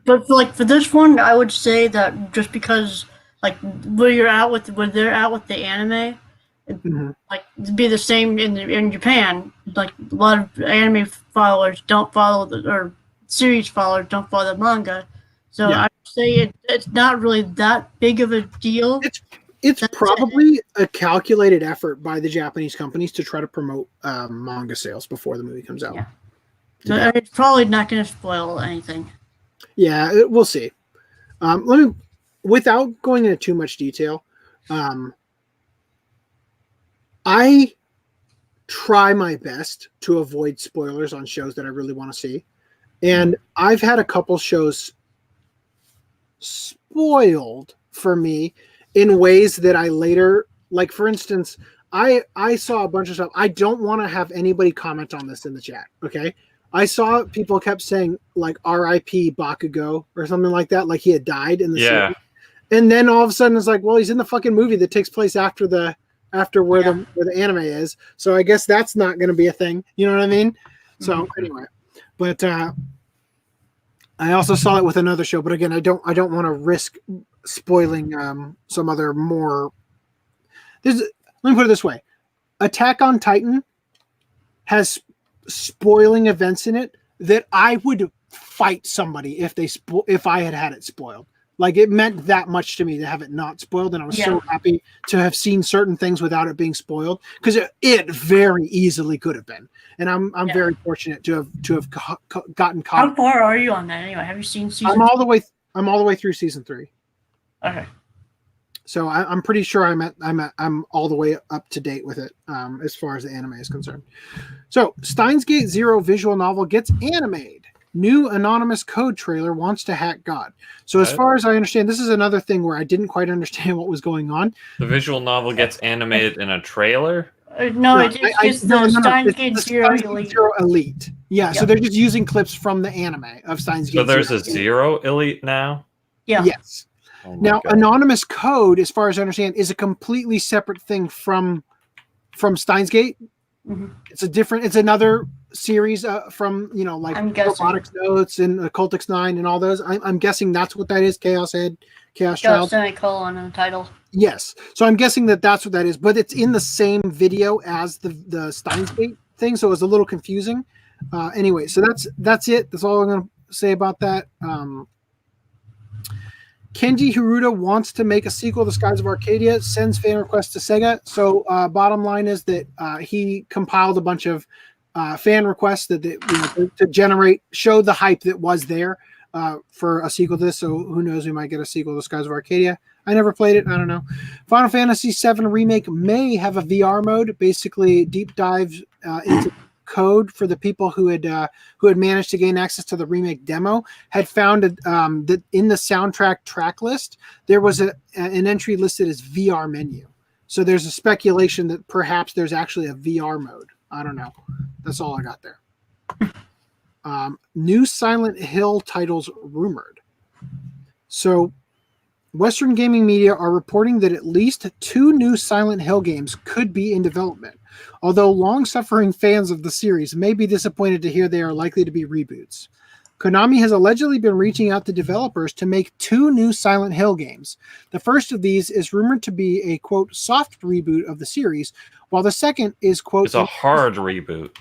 but for this one, I would say that just because like where they're out with the anime, like it'd be the same in Japan. Like a lot of anime followers don't follow or series followers don't follow the manga. So I would say it's not really that big of a deal. It's probably a calculated effort by the Japanese companies to try to promote manga sales before the movie comes out. Yeah. So it's probably not going to spoil anything. Yeah, we'll see. Without going into too much detail, I try my best to avoid spoilers on shows that I really want to see. And I've had a couple shows spoiled for me in ways that I later, like for instance, I saw a bunch of stuff. I don't want to have anybody comment on this in the chat, okay? I saw people kept saying like R.I.P. Bakugo or something like that, like he had died in the series. And then all of a sudden it's like, well, he's in the fucking movie that takes place after where the anime is. So I guess that's not going to be a thing. You know what I mean? So anyway, but I also saw it with another show, but again, I don't want to risk spoiling some other more. Let me put it this way: Attack on Titan has spoiling events in it that I would fight somebody if I had it spoiled. Like, it meant that much to me to have it not spoiled, and I was so happy to have seen certain things without it being spoiled, because it very easily could have been. And I'm very fortunate to have gotten caught. How far are you on that anyway? Have you seen season? I'm all the way through season 3. Okay. So I'm pretty sure I'm all the way up to date with it as far as the anime is concerned. So Steins Gate Zero visual novel gets animated. New anonymous code trailer wants to hack God. So as far as I understand, this is another thing where I didn't quite understand what was going on. The visual novel gets animated in a trailer? No, it's the Steins Gate Zero Elite. Yeah, so they're just using clips from the anime of Steins Gate. So there's a Zero Elite now? Yeah. Yes. Oh now, God. Anonymous Code, as far as I understand, is a completely separate thing from Steins Gate. It's another series from like Robotics Notes and Occultix 9 and all those. I'm guessing that's what that is. Chaos Head, Chaos Child. Semicolon in the title. Yes, so I'm guessing that's what that is, but it's in the same video as the Steins Gate thing, so it's a little confusing. Anyway, so that's it. That's all I'm going to say about that. Kenji Hiruta wants to make a sequel to Skies of Arcadia, sends fan requests to Sega. So bottom line is that he compiled a bunch of fan requests to show the hype that was there for a sequel to this. So who knows, we might get a sequel to Skies of Arcadia. I never played it. I don't know. Final Fantasy VII Remake may have a VR mode, basically deep dive into code for the people who had managed to gain access to the remake demo, had found that in the soundtrack track list, there was an entry listed as VR menu. So there's a speculation that perhaps there's actually a VR mode. I don't know. That's all I got there. New Silent Hill titles rumored. So Western gaming media are reporting that at least 2 new Silent Hill games could be in development, although long-suffering fans of the series may be disappointed to hear they are likely to be reboots. Konami has allegedly been reaching out to developers to make 2 new Silent Hill games. The first of these is rumored to be a, quote, soft reboot of the series, while the second is, quote... It's a hard reboot.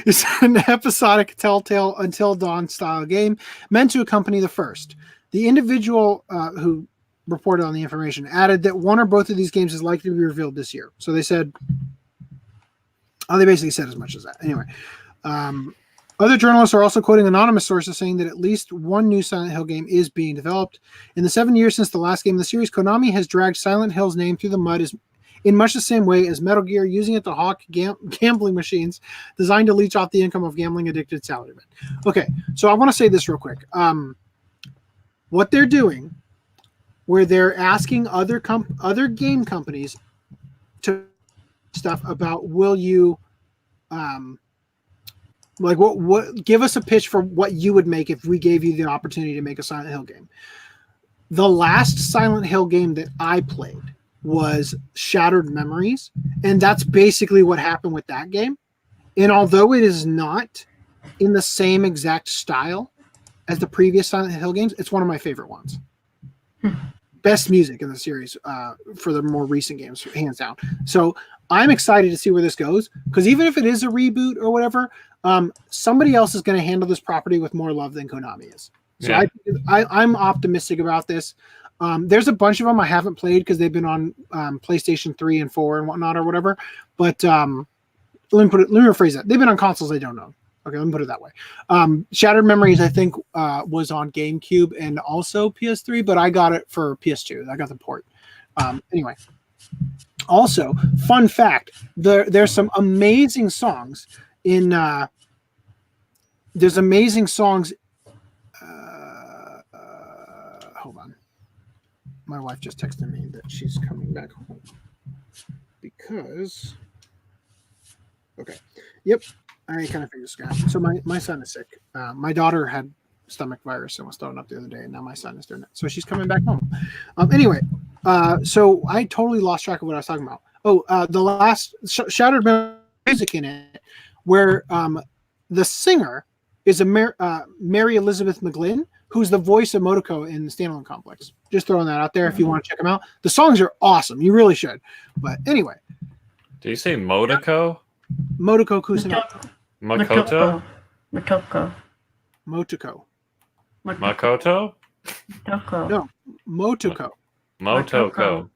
It's an episodic Telltale Until Dawn style game meant to accompany the first. The individual who reported on the information added that one or both of these games is likely to be revealed this year. So they said, they basically said as much as that. Anyway, other journalists are also quoting anonymous sources saying that at least one new Silent Hill game is being developed. In the 7 years since the last game of the series, Konami has dragged Silent Hill's name through the mud in much the same way as Metal Gear, using it to hawk gambling machines designed to leech off the income of gambling-addicted salarymen. Okay, so I want to say this real quick. What they're doing, where they're asking other game companies to stuff about, will you, what give us a pitch for what you would make if we gave you the opportunity to make a Silent Hill game. The last Silent Hill game that I played was Shattered Memories, and that's basically what happened with that game. And although it is not in the same exact style as the previous Silent Hill games, it's one of my favorite ones. Best music in the series for the more recent games, hands down. So I'm excited to see where this goes, because even if it is a reboot or whatever, somebody else is going to handle this property with more love than Konami is. So yeah. I'm optimistic about this. There's a bunch of them I haven't played because they've been on PlayStation 3 and 4 and whatnot or whatever. But let me rephrase that. They've been on consoles I don't know. Okay, let me put it that way. Shattered Memories, I think, was on GameCube and also PS3, but I got it for PS2. I got the port. Anyway. Also, fun fact, there's some amazing songs in... there's amazing songs... hold on. My wife just texted me that she's coming back home. Because... Okay. Yep. I kind of figured this guy. So my son is sick. My daughter had stomach virus and was throwing up the other day, and now my son is doing it. So she's coming back home. Anyway, so I totally lost track of what I was talking about. Oh, the last Shattered music in it, where the singer is Mary Elizabeth McGlynn, who's the voice of Motoko in the Standalone Complex. Just throwing that out there if you want to check them out. The songs are awesome. You really should. But anyway. Do you say Motoko? Motoko Kusanagi. Makoto? Motoko. Motoko. Makoto? Motoko. No, Motoko. Motoko.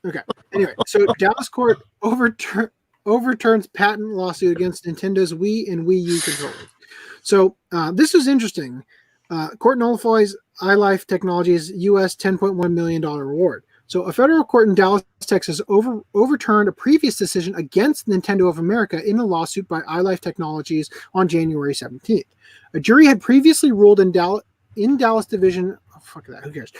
Okay. Anyway, so Dallas court overturns patent lawsuit against Nintendo's Wii and Wii U controllers. So this was interesting. Court nullifies iLife Technologies' U.S. $10.1 million reward. So a federal court in Dallas, Texas overturned a previous decision against Nintendo of America in a lawsuit by iLife Technologies on January 17th. A jury had previously ruled in Dallas Division... Oh, fuck that, who cares?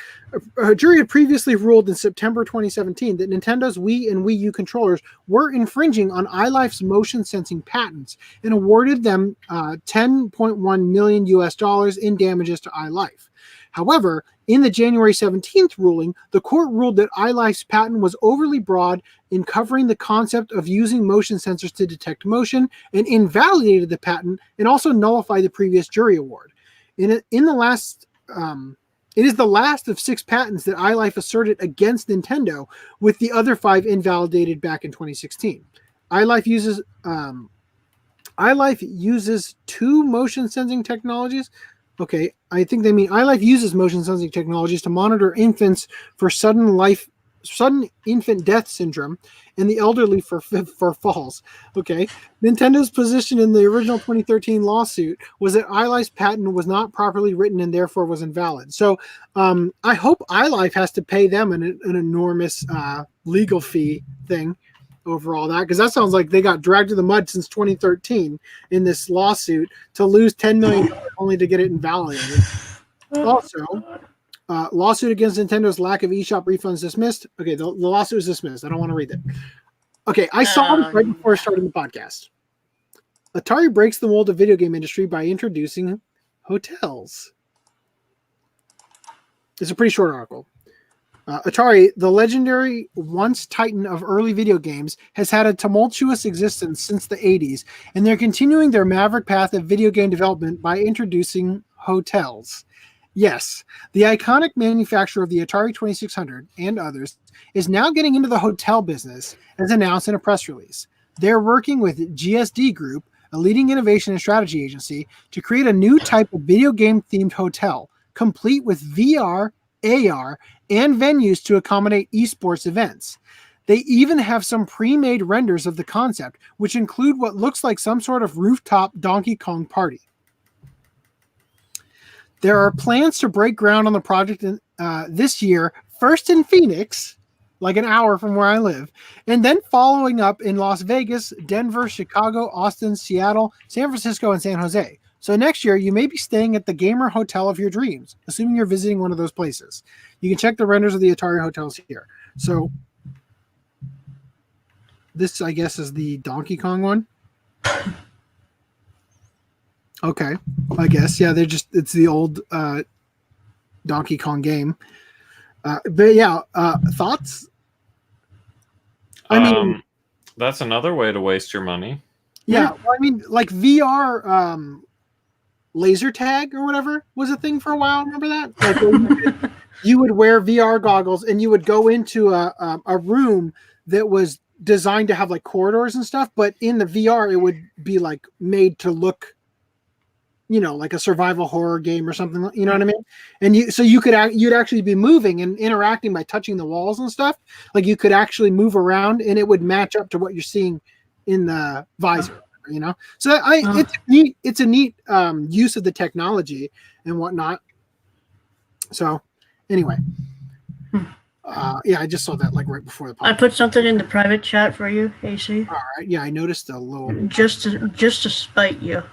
A jury had previously ruled in September 2017 that Nintendo's Wii and Wii U controllers were infringing on iLife's motion sensing patents and awarded them $10.1 million US in damages to iLife. However, in the January 17th ruling, the court ruled that iLife's patent was overly broad in covering the concept of using motion sensors to detect motion and invalidated the patent and also nullified the previous jury award. It is the last of 6 patents that iLife asserted against Nintendo, with the other 5 invalidated back in 2016. iLife uses 2 motion sensing technologies. Okay, I think they mean iLife uses motion sensing technologies to monitor infants for sudden life sudden infant death syndrome and the elderly for falls. Okay. Nintendo's position in the original 2013 lawsuit was that iLife's patent was not properly written and therefore was invalid. So I hope iLife has to pay them an enormous legal fee thing over all that, because that sounds like they got dragged to the mud since 2013 in this lawsuit to lose $10 million only to get it invalidated. Also, lawsuit against Nintendo's lack of eShop refunds dismissed. Okay, the lawsuit is dismissed. I don't want to read it. Okay, I saw it right before starting the podcast. Atari breaks the mold of video game industry by introducing hotels. It's a pretty short article. Atari, the legendary once titan of early video games, has had a tumultuous existence since the 80s, and they're continuing their maverick path of video game development by introducing hotels. Yes, the iconic manufacturer of the Atari 2600 and others is now getting into the hotel business, as announced in a press release. They're working with GSD Group, a leading innovation and strategy agency, to create a new type of video game-themed hotel, complete with VR, AR, and venues to accommodate esports events. They even have some pre-made renders of the concept, which include what looks like some sort of rooftop Donkey Kong party. There are plans to break ground on the project this year, first in Phoenix, like an hour from where I live, and then following up in Las Vegas, Denver, Chicago, Austin, Seattle, San Francisco, and San Jose. So next year, you may be staying at the gamer hotel of your dreams, assuming you're visiting one of those places. You can check the renders of the Atari hotels here. So this, I guess, is the Donkey Kong one. Okay, I guess. Yeah, it's the old Donkey Kong game. But yeah, thoughts? I mean, that's another way to waste your money. Yeah, well, I mean, like VR laser tag or whatever was a thing for a while. Remember that? Like you would wear VR goggles and you would go into a room that was designed to have like corridors and stuff, but in the VR it would be like made to look, you know, like a survival horror game or something. You know what I mean? And you'd actually be moving and interacting by touching the walls and stuff. Like you could actually move around and it would match up to what you're seeing in the visor. You know, so it's a neat use of the technology and whatnot. So anyway, yeah, I just saw that like right before the podcast. I put something in the private chat for you, AC. All right, yeah, I noticed a little. Just to spite you.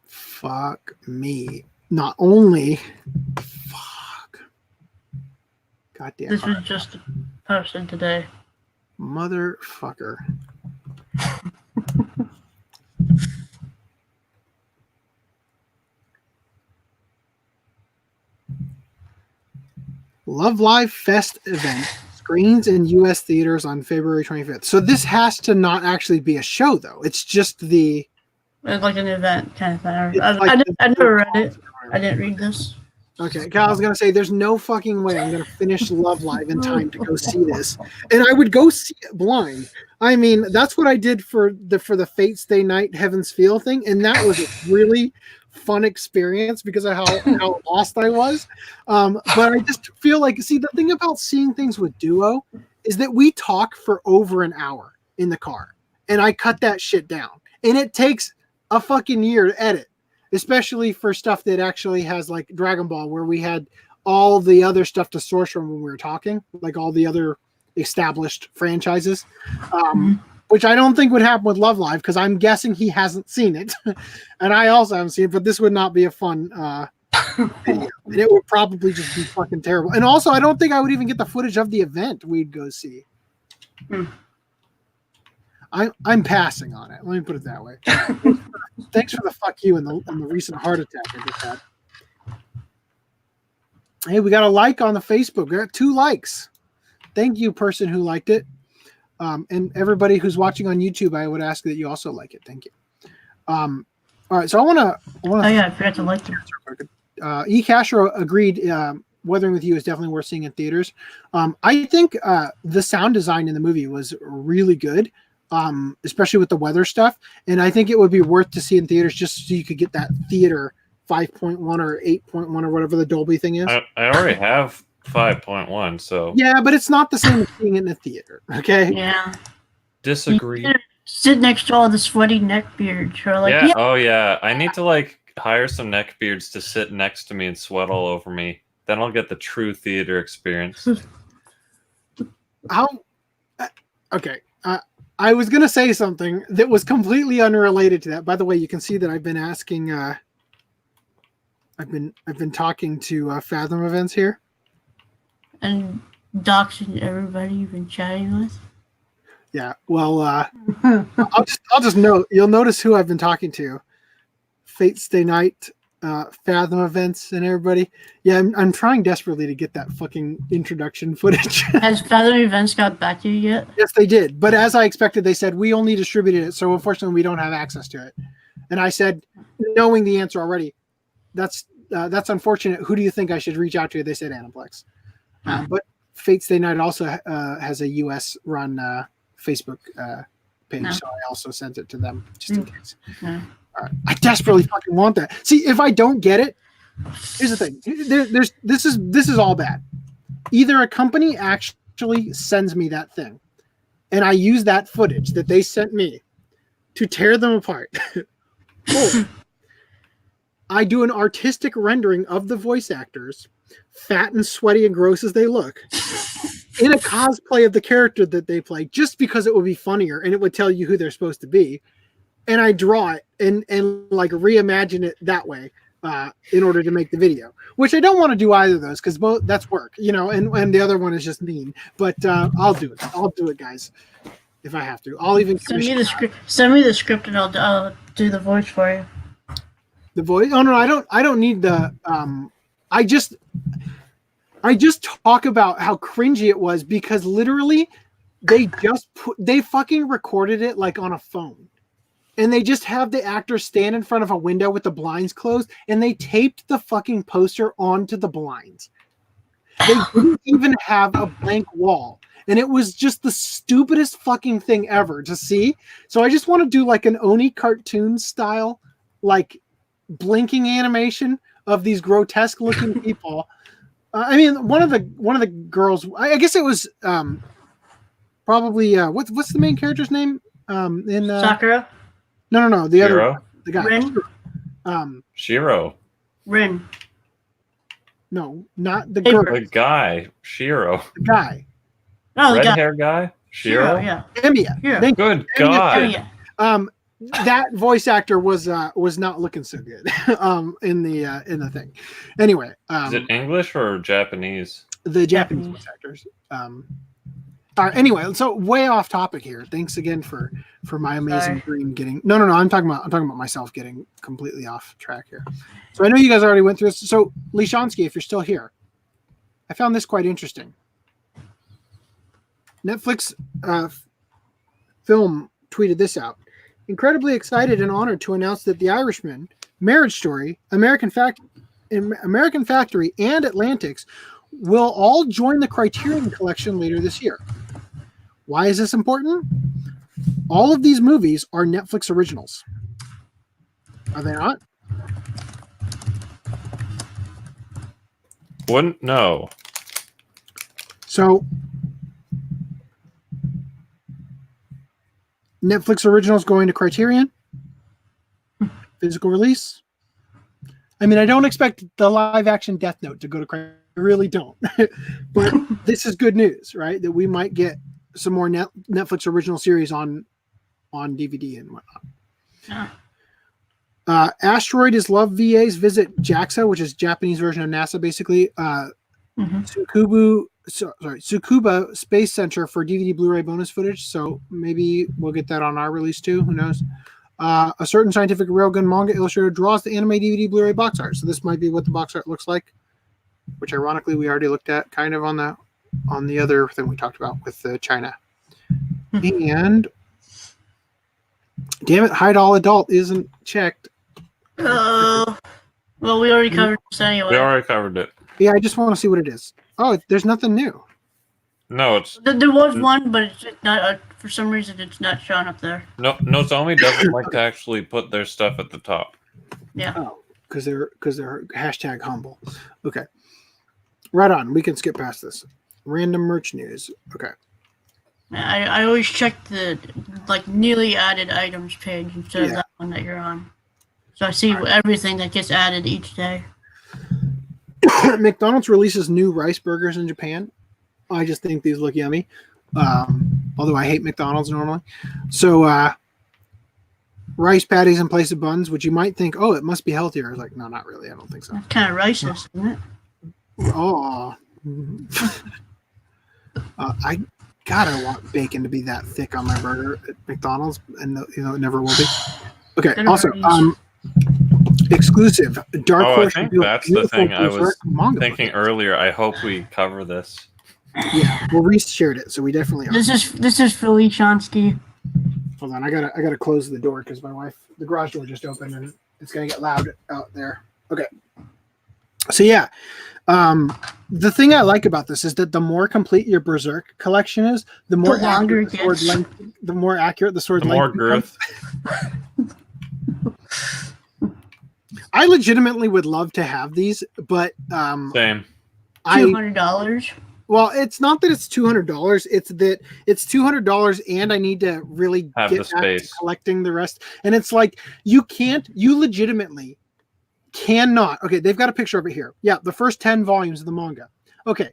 Fuck me. Not only. Fuck. Goddamn. This was just posted today. Motherfucker. Love Live Fest event screens in U.S. theaters on February 25th. So this has to not actually be a show, though. It's just it's like an event kind of thing. I never read it. I didn't read this. Okay, I was gonna say there's no fucking way I'm gonna finish Love Live in time to go see this, and I would go see it blind. I mean, that's what I did for the Fate Stay Night Heaven's Feel thing, and that was a really fun experience because of how lost I was. But I just feel like, see, the thing about seeing things with Duo is that we talk for over an hour in the car, and I cut that shit down, and it takes a fucking year to edit. Especially for stuff that actually has like Dragon Ball, where we had all the other stuff to source from when we were talking, like all the other established franchises, which I don't think would happen with Love Live because I'm guessing he hasn't seen it, and I also haven't seen it. But this would not be a fun video, and it would probably just be fucking terrible. And also, I don't think I would even get the footage of the event we'd go see. I'm passing on it. Let me put it that way. Thanks for the fuck you and the recent heart attack I just had. Hey, we got a like on the Facebook. We got 2 likes. Thank you, person who liked it. And everybody who's watching on YouTube, I would ask that you also like it. Thank you. All right, so I want to. Oh yeah, I forgot to like it. E. Castro agreed. Weathering with You is definitely worth seeing in theaters. I think the sound design in the movie was really good. Especially with the weather stuff, and I think it would be worth to see in theaters just so you could get that theater 5.1 or 8.1 or whatever the Dolby thing is. I already have 5.1. So Yeah, but it's not the same as being in the theater. Okay. Yeah. disagree. You sit next to all the sweaty neckbeards who are like, Yeah. Oh yeah. I need to like hire some neckbeards to sit next to me and sweat all over me. Then I'll get the true theater experience. How? Okay. I was gonna say something that was completely unrelated to that. By the way, you can see that I've been asking. I've been talking to Fathom Events here. and doxing everybody you've been chatting with. Yeah. Well, I'll just note. You'll notice who I've been talking to. Fate Stay Night, Fathom Events, and everybody. Yeah, I'm trying desperately to get that fucking introduction footage. Has Fathom Events got back to you yet? Yes, they did. But as I expected, they said we only distributed it, so unfortunately we don't have access to it. And I said, knowing the answer already, that's unfortunate. Who do you think I should reach out to? They said Aniplex. But Fate Stay Night also has a U.S. run Facebook page, No. so I also sent it to them just in case. No. All right. I desperately fucking want that. See, if I don't get it, here's the thing. This is all bad. Either a company actually sends me that thing, and I use that footage that they sent me to tear them apart, or I do an artistic rendering of the voice actors, fat and sweaty and gross as they look, in a cosplay of the character that they play, just because it would be funnier and it would tell you who they're supposed to be. And I draw it and like reimagine it that way in order to make the video, which I don't want to do either of those because both that's work, and the other one is just mean. But I'll do it. I'll do it, guys, if I have to. I'll even Send me the script. Send me the script, and I'll do the voice for you. The voice. Oh no, I don't need the. I just talk about how cringy it was because literally they fucking recorded it like on a phone. And they just have the actor stand in front of a window with the blinds closed, and they taped the fucking poster onto the blinds. They didn't even have a blank wall. And it was just the stupidest fucking thing ever to see. So I just want to do like an Oni cartoon style, like blinking animation of these grotesque looking people. I mean, one of the girls, I guess it was probably what's the main character's name in Sakura. No, the Shiro? other, the guy. Rin. Shiro. Rin. No, not the Paper. girl. The guy. Shiro. The guy. Oh, the Red guy. hair guy? Shiro? Yeah. Emiya. Yeah. Thank Good you. God. Yeah. That voice actor was not looking so good in the thing. Anyway, Is it English or Japanese? the Japanese voice actors. All right, anyway, so way off topic here. Thanks again for my amazing dream getting. No. I'm talking about myself getting completely off track here. So I know you guys already went through this. So Lishansky, if you're still here, I found this quite interesting. Netflix film tweeted this out. Incredibly excited and honored to announce that The Irishman, Marriage Story, American Factory, and Atlantics will all join the Criterion Collection later this year. Why is this important? All of these movies are Netflix originals. Are they not? Wouldn't know. So Netflix originals going to Criterion? Physical release? I mean, I don't expect the live action Death Note to go to Criterion. I really don't. But this is good news, right? That we might get some more Netflix original series on DVD and whatnot. Yeah. Asteroid is Love VAs visit JAXA, which is Japanese version of NASA, basically. Tsukuba Space Center for DVD Blu-ray bonus footage. So maybe we'll get that on our release too. Who knows? A certain scientific railgun manga illustrator draws the anime DVD Blu-ray box art. So this might be what the box art looks like, which ironically we already looked at kind of on the other thing we talked about with China. And damn it, Hide All Adult isn't checked. Well, we already covered this anyway. We already covered it. Yeah, I just want to see what it is. Oh, there's nothing new. No, it's There was one, but it's not. For some reason, it's not showing up there. no. Nozomi doesn't like to actually put their stuff at the top. Yeah. Oh, because they're hashtag humble. Okay. Right on. We can skip past this. Random merch news. Okay. I always check the newly added items page instead of that one that you're on. So I see everything that gets added each day. McDonald's releases new rice burgers in Japan. I just think these look yummy. Although I hate McDonald's normally. So rice patties in place of buns, which you might think, oh, it must be healthier. I was like, no, not really. I don't think so. That's kind of racist, isn't it? Oh. I want bacon to be that thick on my burger at McDonald's, and it never will be. Okay. Also, exclusive Dark Horse. I think that's the thing I was thinking earlier. I hope we cover this. Yeah, well, Rhys shared it, so we definitely are. This is Philly Chonsky. Hold on, I gotta close the door because the garage door just opened and it's gonna get loud out there. Okay. So yeah, the thing I like about this is that the more complete your Berserk collection is, the more longer accurate the sword length, the more accurate the sword length. The more girth. I legitimately would love to have these, but same. $200. Well, it's not that it's $200. It's that it's $200, and I need to really have get the space to collecting the rest. And it's like you legitimately cannot. Okay, they've got a picture of it here. Yeah, the first 10 volumes of the manga. Okay,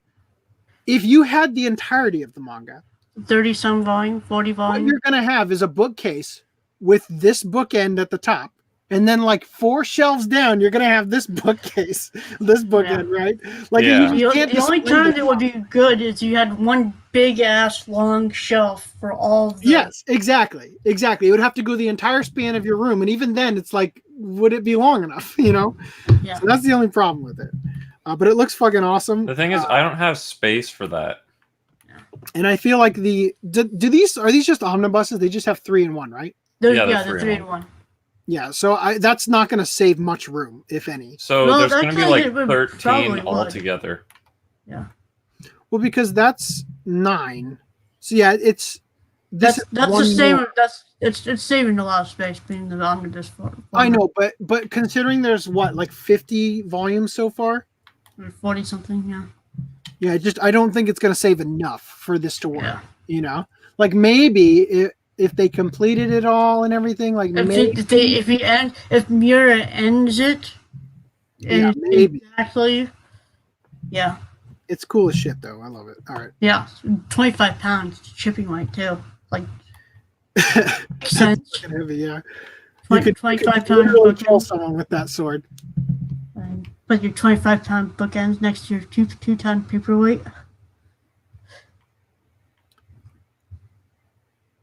if you had the entirety of the manga, 30-some volume, 40 volume, what you're gonna have is a bookcase with this bookend at the top. And then, 4 shelves down, you're gonna have this bookcase, this bookend, right? The only time that would be good is you had one big ass long shelf for all of the... Yes, exactly. It would have to go the entire span of your room, and even then, it's like, would it be long enough? Yeah. So that's the only problem with it. But it looks fucking awesome. The thing is, I don't have space for that. And I feel like are these just omnibuses? They just have 3 in 1, right? They're 3 in 1. Yeah, so that's not going to save much room, if any. So there's going to be 13 altogether. Yeah. Well, because that's 9. So yeah, that's the same. It's saving a lot of space being the omnibus format. I know, but considering there's 50 volumes so far, 40 something, yeah. Yeah, I don't think it's going to save enough for this to work. Yeah. Maybe if they completed it all and everything, if Mura ends it, maybe exactly, yeah, it's cool as shit though. I love it. All right, yeah, 25 pounds shipping weight too, sense. Heavy, yeah. 25 pound kill someone with that sword. Put your 25-pound bookends next to your 2-ton paperweight.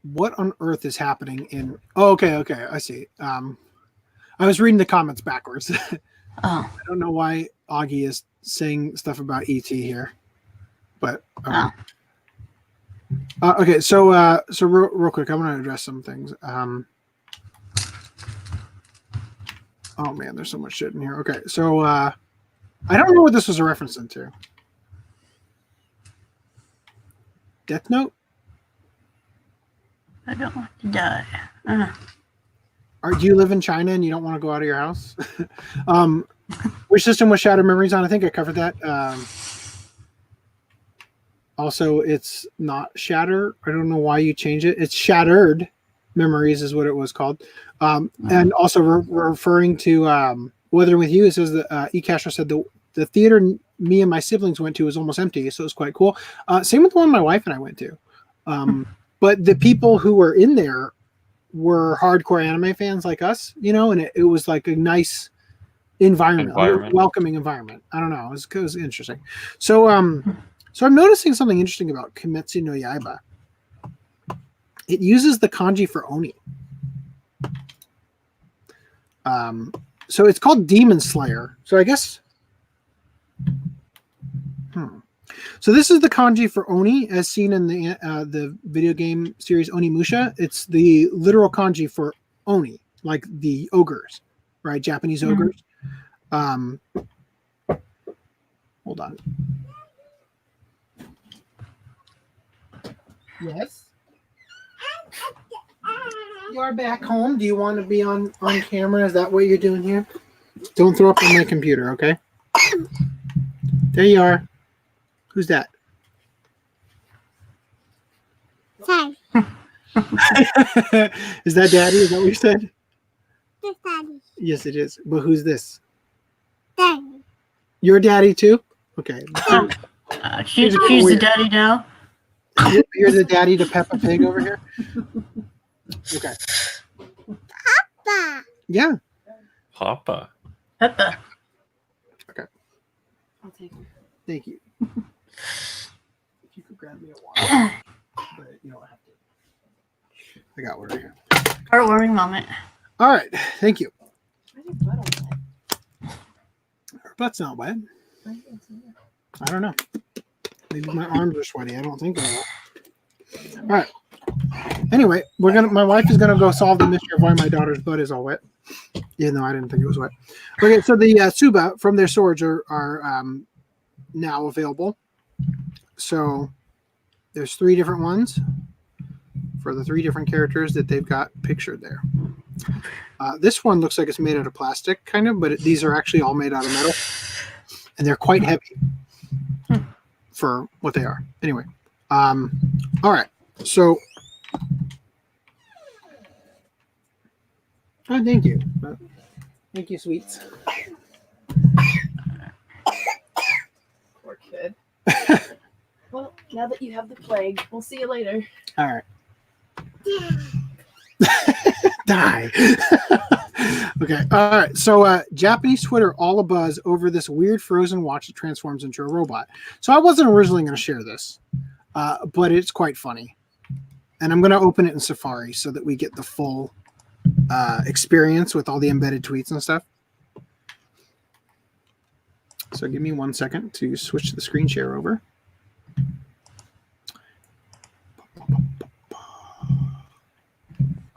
What on earth is happening in... Oh, okay, I see. I was reading the comments backwards. I don't know why Augie is saying stuff about ET here. But... okay, so real quick, I'm going to address some things. Oh, man, there's so much shit in here. Okay, so I don't know what this was a reference into. Death Note? I don't want to die. Do you live in China and you don't want to go out of your house? Which system was Shattered Memories on? I think I covered that. Also, it's not Shatter. I don't know why you change it. It's Shattered Memories is what it was called. And also referring to Weathering with You, it says that eCastro said the theater me and my siblings went to was almost empty, so it was quite cool. Same with the one my wife and I went to. But the people who were in there were hardcore anime fans like us, and it was like a nice environment. A welcoming environment. I don't know. It was interesting. So I'm noticing something interesting about Kimetsu no Yaiba. It uses the kanji for Oni. So it's called Demon Slayer. So I guess... So this is the kanji for Oni, as seen in the video game series Onimusha. It's the literal kanji for Oni, like the ogres, right? Japanese ogres. Hold on. Yes? You're back home. Do you want to be on camera? Is that what you're doing here? Don't throw up on my computer, okay? There you are. Who's that? Sorry. Is that Daddy? Is that what you said? This Daddy. Yes, it is. But who's this? Daddy. Your daddy too? Okay. She's the daddy now. You're the daddy to Peppa Pig over here? Okay. Papa. Yeah. Papa. Peppa. I'll take it. Thank you. If you could grab me a water. But you don't have to. I got one right here. Heartwarming moment. All right. Thank you. Why is your butt all wet? Her butt's not wet. Why is it so wet? I don't know. Maybe my arms are sweaty. I don't think they are. All right. Anyway, my wife is gonna go solve the mystery of why my daughter's butt is all wet. Even though I didn't think it was wet. Okay, so the Suba from their storage are now available. So there's 3 different ones for the 3 different characters that they've got pictured there. This one looks like it's made out of plastic, kind of, but these are actually all made out of metal, and they're quite heavy for what they are. Anyway, all right. So, oh, thank you. Thank you, sweets. Poor kid. Well, now that you have the plague, we'll see you later. All right. Die. Okay. All right. So Japanese Twitter all abuzz over this weird frozen watch that transforms into a robot. So I wasn't originally going to share this, but it's quite funny. And I'm going to open it in Safari so that we get the full experience with all the embedded tweets and stuff. So give me 1 second to switch the screen share over.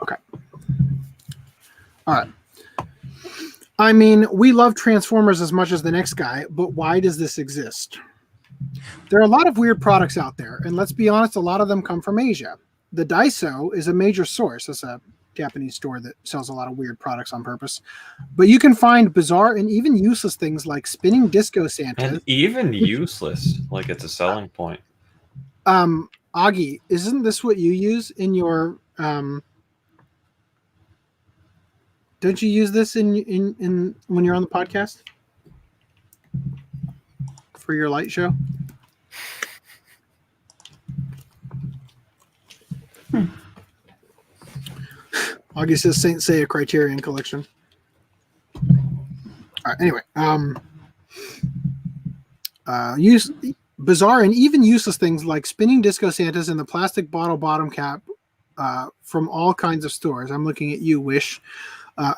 Okay. All right. I mean, we love Transformers as much as the next guy, but why does this exist? There are a lot of weird products out there, and let's be honest, a lot of them come from Asia. The Daiso is a major source. It's a Japanese store that sells a lot of weird products on purpose. But you can find bizarre and even useless things like spinning disco Santas. And even useless, like it's a selling point. Augie, isn't this what you use in your don't you use this in when you're on the podcast for your light show? Augie says Saint Seiya Criterion Collection. All right. Anyway, use bizarre and even useless things like spinning disco Santas and the plastic bottle bottom cap from all kinds of stores. I'm looking at you, Wish.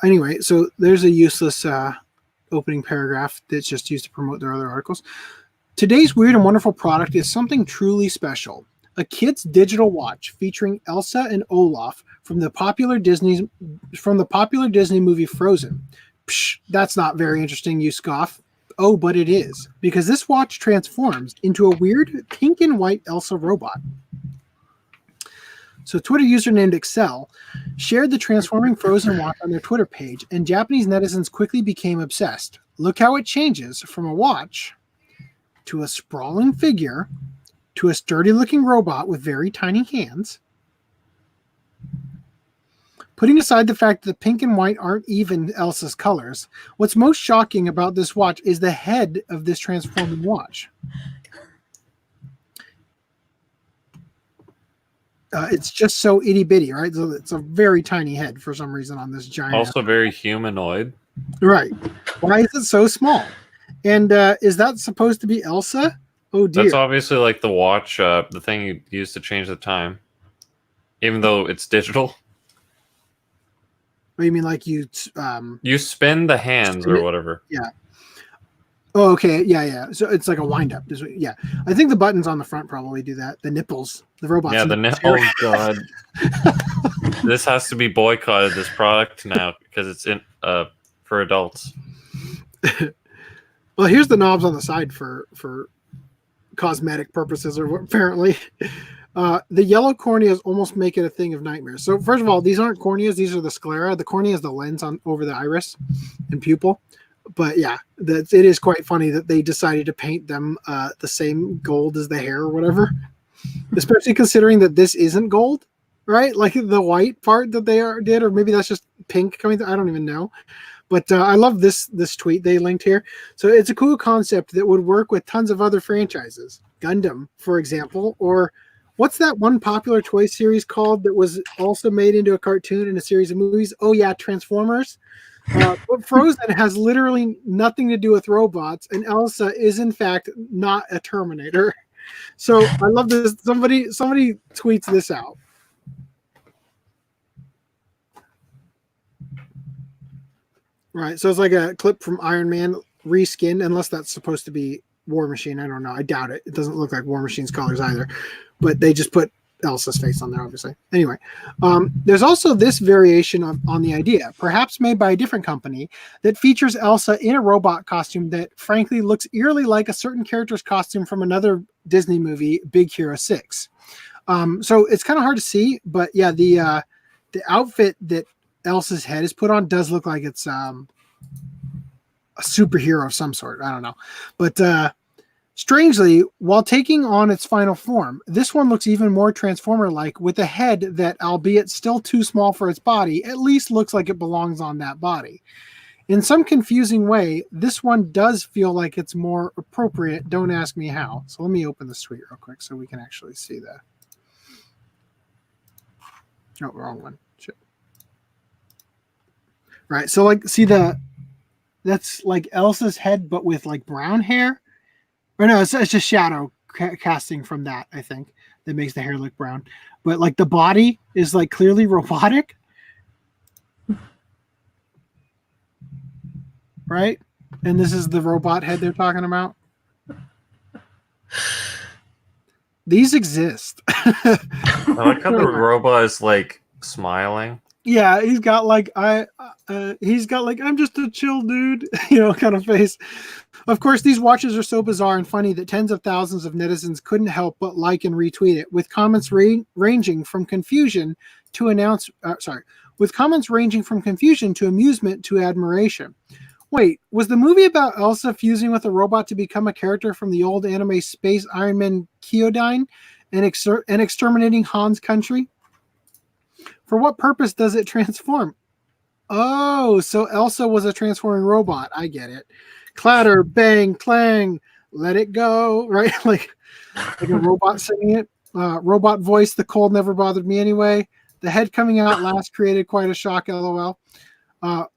Anyway, so there's a useless opening paragraph that's just used to promote their other articles. Today's weird and wonderful product is something truly special. A kid's digital watch featuring Elsa and Olaf from the popular Disney movie Frozen. Psh, that's not very interesting, you scoff. Oh, but it is, because this watch transforms into a weird pink and white Elsa robot. So Twitter user named Excel shared the transforming Frozen watch on their Twitter page, and Japanese netizens quickly became obsessed. Look how it changes from a watch to a sprawling figure to a sturdy-looking robot with very tiny hands. Putting aside the fact that the pink and white aren't even Elsa's colors, what's most shocking about this watch is the head of this transforming watch. It's just so itty-bitty, right? So it's a very tiny head for some reason on this giant. Also very humanoid. Right. Why is it so small? And is that supposed to be Elsa? Oh, dear. That's obviously like the watch, the thing you use to change the time. Even though it's digital. What do you mean, like you spin the hands or whatever. Yeah. Oh, okay. Yeah. So it's like a wind-up. Yeah. I think the buttons on the front probably do that. The nipples. The robots. Yeah, the nipples. Oh, God. This has to be boycotted, this product now, because it's in for adults. Well, here's the knobs on the side for cosmetic purposes, or apparently. The yellow corneas almost make it a thing of nightmares. So first of all, these aren't corneas; these are the sclera. The cornea is the lens on over the iris and pupil. But yeah, it is quite funny that they decided to paint them the same gold as the hair or whatever, especially considering that this isn't gold, right? Like the white part that they did, or maybe that's just pink coming through. I don't even know. But I love this tweet they linked here. So it's a cool concept that would work with tons of other franchises. Gundam, for example, or what's that one popular toy series called that was also made into a cartoon and a series of movies? Oh yeah, Transformers. But Frozen has literally nothing to do with robots, and Elsa is in fact not a Terminator. So I love this. Somebody tweets this out. Right, so it's like a clip from Iron Man reskinned, unless that's supposed to be War Machine. I don't know. I doubt it. It doesn't look like War Machine's colors either, but they just put Elsa's face on there, obviously. Anyway, there's also this variation on the idea, perhaps made by a different company, that features Elsa in a robot costume that frankly looks eerily like a certain character's costume from another Disney movie, Big Hero 6. So it's kind of hard to see, but yeah, the outfit that Elsa's head is put on does look like it's a superhero of some sort. I don't know. But strangely, while taking on its final form, this one looks even more Transformer-like, with a head that, albeit still too small for its body, at least looks like it belongs on that body. In some confusing way, this one does feel like it's more appropriate. Don't ask me how. So let me open the tweet real quick so we can actually see that. Oh, wrong one. Shit. Right, so like, see that's like Elsa's head, but with like brown hair. Or no, it's just shadow casting from that, I think, that makes the hair look brown. But like the body is like clearly robotic. Right? And this is the robot head they're talking about. These exist. I like how the robot is like smiling. Yeah, he's got like I'm just a chill dude, kind of face. Of course, these watches are so bizarre and funny that tens of thousands of netizens couldn't help but like and retweet it, with comments ranging from confusion to amusement to admiration. Wait, was the movie about Elsa fusing with a robot to become a character from the old anime Space Iron Man Kyodyne and exterminating Han's country? For what purpose does it transform? Oh, so Elsa was a transforming robot. I get it. Clatter, bang, clang, let it go, right? like a robot singing it. Robot voice, the cold never bothered me anyway. The head coming out last created quite a shock, lol.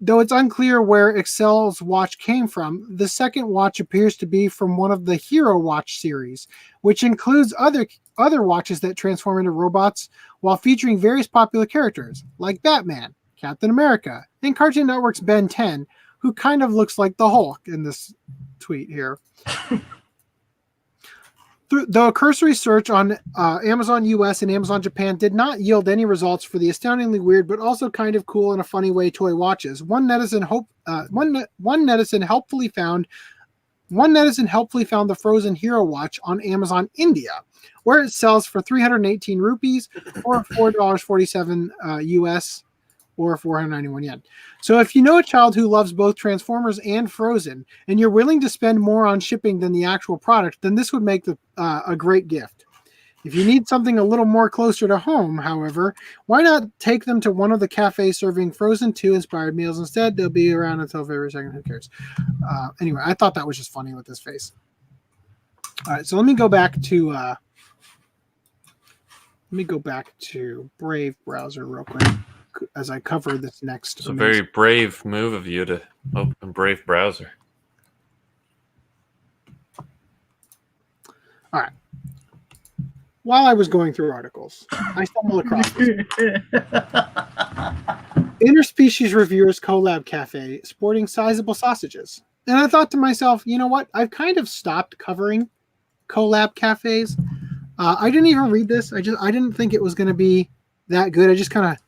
Though it's unclear where Excel's watch came from, the second watch appears to be from one of the Hero Watch series, which includes other watches that transform into robots while featuring various popular characters, like Batman, Captain America, and Cartoon Network's Ben 10, who kind of looks like the Hulk in this tweet here. Though a cursory search on Amazon US and Amazon Japan did not yield any results for the astoundingly weird but also kind of cool in a funny way toy watches, one netizen helpfully found the Frozen Hero Watch on Amazon India, where it sells for 318 rupees or $4.47 US or 491 yen. So if you know a child who loves both Transformers and Frozen, and you're willing to spend more on shipping than the actual product, then this would make a great gift. If you need something a little more closer to home, however, why not take them to one of the cafes serving Frozen 2 inspired meals instead? They'll be around until February 2nd. Who cares? Anyway, I thought that was just funny with this face. All right, so let me go back to Brave browser real quick as I cover this next. It's a very brave move of you to open Brave browser. All right. While I was going through articles, I stumbled across this. Interspecies Reviewers Collab Cafe sporting sizable sausages. And I thought to myself, you know what? I've kind of stopped covering collab cafes. I didn't even read this. I didn't think it was going to be that good. I just kind of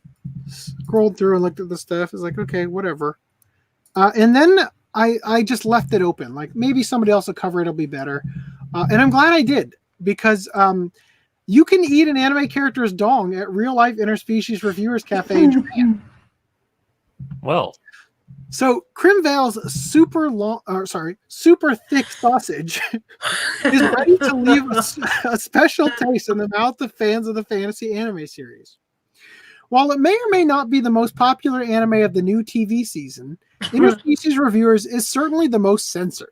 scrolled through and looked at the stuff. It's like, okay, whatever. And then I just left it open. Like maybe somebody else will cover it. It'll be better. And I'm glad I did, because you can eat an anime character's dong at real life Interspecies Reviewers Cafe in Japan. Well, So Crimvale's super thick sausage is ready to leave a special taste in the mouth of fans of the fantasy anime series. While it may or may not be the most popular anime of the new TV season, Interspecies Reviewers is certainly the most censored.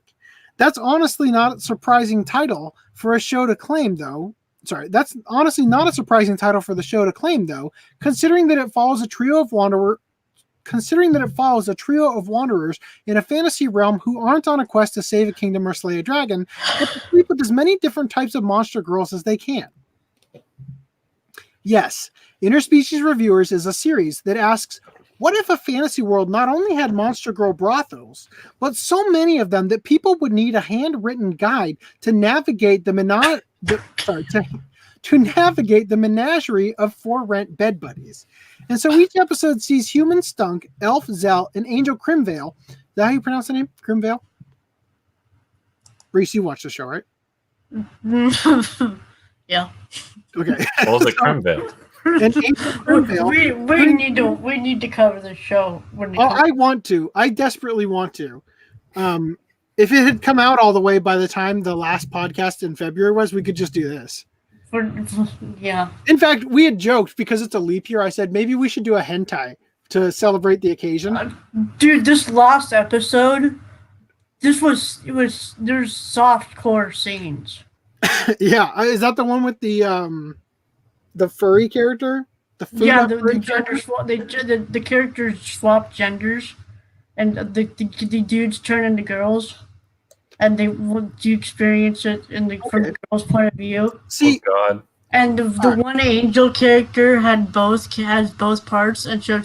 That's honestly not a surprising title for a show to claim, though. That's honestly not a surprising title for the show to claim, though, considering that it follows a trio of wanderers in a fantasy realm who aren't on a quest to save a kingdom or slay a dragon, but to sleep with as many different types of monster girls as they can. Yes, Interspecies Reviewers is a series that asks, what if a fantasy world not only had monster girl brothels, but so many of them that people would need a handwritten guide to navigate the menagerie of for-rent bed buddies. And so each episode sees human Stunk, Elf Zell, and Angel Crimvale. Is that how you pronounce the name? Crimvale? Rhys, you watch the show, right? Yeah. Okay. What was it, Crimvale? And Angel Crimvale. We need to cover the show. I want to. I desperately want to. If it had come out all the way by the time the last podcast in February was, we could just do this. Yeah. In fact, we had joked because it's a leap year. I said maybe we should do a hentai to celebrate the occasion. Dude, this last episode, there's soft core scenes. Yeah, is that the one with the furry character? The characters swap genders, and the dudes turn into girls. And they want to experience it from the girl's point of view. See, oh God. And the one angel character has both parts, and so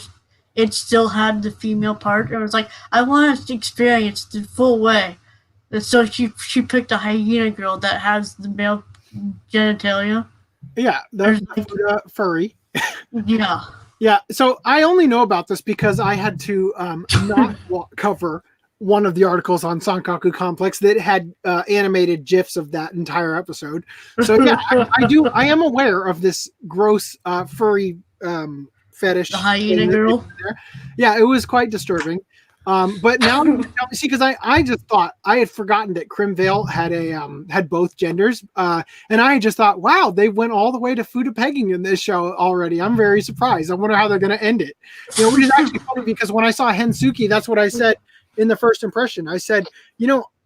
it still had the female part. And it was like, I want to experience the full way. And so she picked a hyena girl that has the male genitalia. Yeah, there's furry. Yeah. Yeah. So I only know about this because I had to not cover one of the articles on Sankaku Complex that had animated GIFs of that entire episode. So yeah, I am aware of this gross furry fetish. The hyena girl. Yeah, it was quite disturbing. But now, see, because I just thought I had forgotten that Crimvale had both genders, and I just thought, wow, they went all the way to Fuda pegging in this show already. I'm very surprised. I wonder how they're going to end it. Which is actually funny because when I saw Hensuki, that's what I said in the first impression. I said,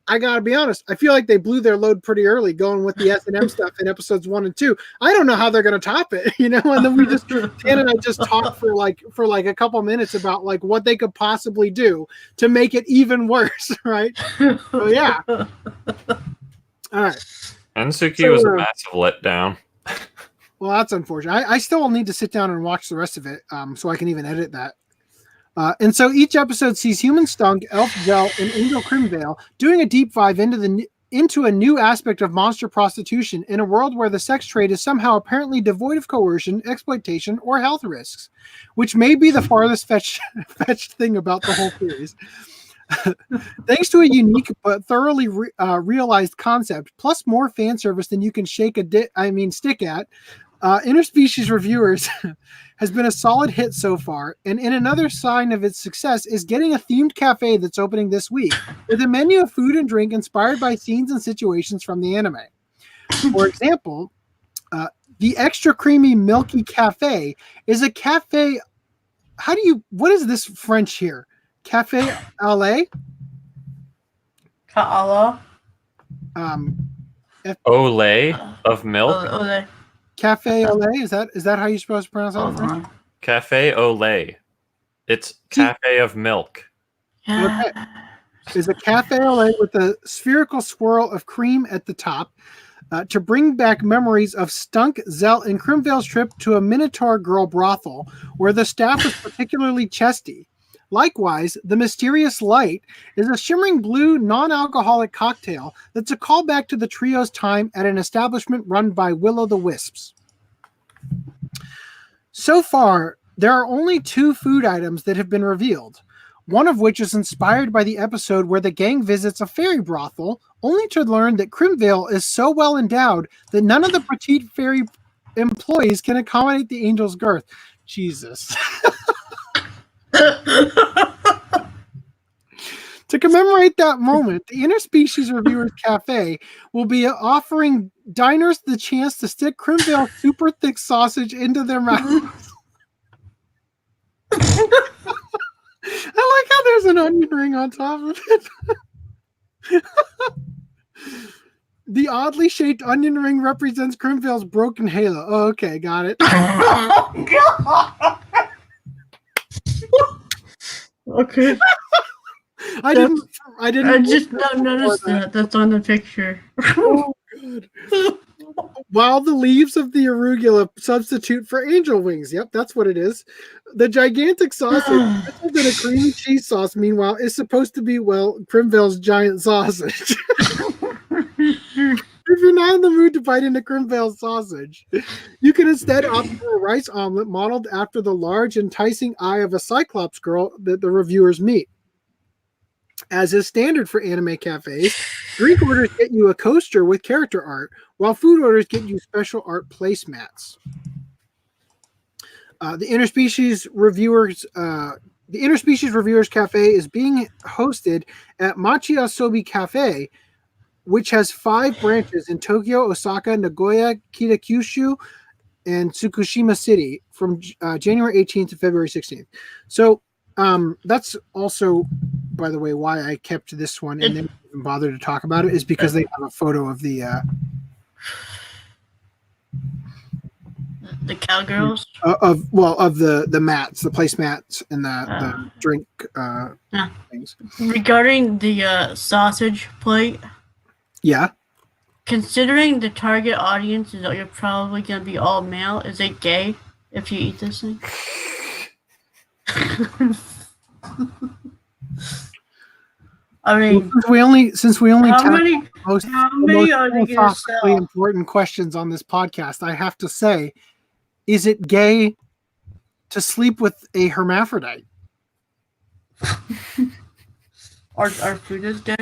I gotta be honest, I feel like they blew their load pretty early going with the S&M stuff in episodes 1 and 2. I don't know how they're gonna top it, and then we just Dan and I just talked for like a couple minutes about like what they could possibly do to make it even worse, right? So yeah. All right. Hensuki was a massive letdown. Well, that's unfortunate. I still will need to sit down and watch the rest of it, so I can even edit that. And so each episode sees Human Stunk, Elf Zell, and Angel Crimvale doing a deep dive into a new aspect of monster prostitution in a world where the sex trade is somehow apparently devoid of coercion, exploitation, or health risks, which may be the farthest fetched thing about the whole series. Thanks to a unique but thoroughly realized concept, plus more fan service than you can stick at, Interspecies Reviewers has been a solid hit so far, and in another sign of its success is getting a themed cafe that's opening this week with a menu of food and drink inspired by scenes and situations from the anime. For example, the Extra Creamy Milky Cafe is a cafe. What is this French here? Cafe au lait? Ka'ala. Olay of milk? Olay. Cafe au lait? Is that how you're supposed to pronounce that? Cafe au lait. It's cafe of milk. Okay. Is a cafe au lait with a spherical swirl of cream at the top to bring back memories of Stunk, Zell, and Crimvale's trip to a Minotaur girl brothel where the staff was particularly chesty. Likewise, the Mysterious Light is a shimmering blue non-alcoholic cocktail that's a callback to the trio's time at an establishment run by Will-o'-the-Wisps. So far, there are only 2 food items that have been revealed, one of which is inspired by the episode where the gang visits a fairy brothel, only to learn that Crimvale is so well endowed that none of the petite fairy employees can accommodate the angel's girth. Jesus. To commemorate that moment, the Interspecies Reviewers Cafe will be offering diners the chance to stick Crimvale super thick sausage into their mouths. I like how there's an onion ring on top of it. The oddly shaped onion ring represents Crimvale's broken halo. Oh, okay, got it. Okay. I didn't. I just don't notice that. That's on the picture. Oh, good. While the leaves of the arugula substitute for angel wings. Yep, that's what it is. The gigantic sausage, rather than a creamy cheese sauce, meanwhile, is supposed to be, well, Crimvale's giant sausage. If you're not in the mood to bite into Crimvale's sausage, you can instead opt for a rice omelet modeled after the large, enticing eye of a Cyclops girl that the reviewers meet. As is standard for anime cafes, drink orders get you a coaster with character art, while food orders get you special art placemats. The Interspecies Reviewers Cafe is being hosted at Machiya Sobi Cafe, which has 5 branches in Tokyo, Osaka, Nagoya, Kitakyushu, and Tsukushima City from January 18th to February 16th. So that's also, by the way, why I kept this one and didn't even bother to talk about it, is because they have a photo of the cowgirls of the mats, the placemats, and the drink things. Regarding the sausage plate, Yeah. considering the target audience is that you're probably gonna be all male, is it gay if you eat this thing? I mean, since we only how tackle many most are they gonna philosophically sell? important questions on this podcast, I have to say, is it gay to sleep with a hermaphrodite? Our food is gay.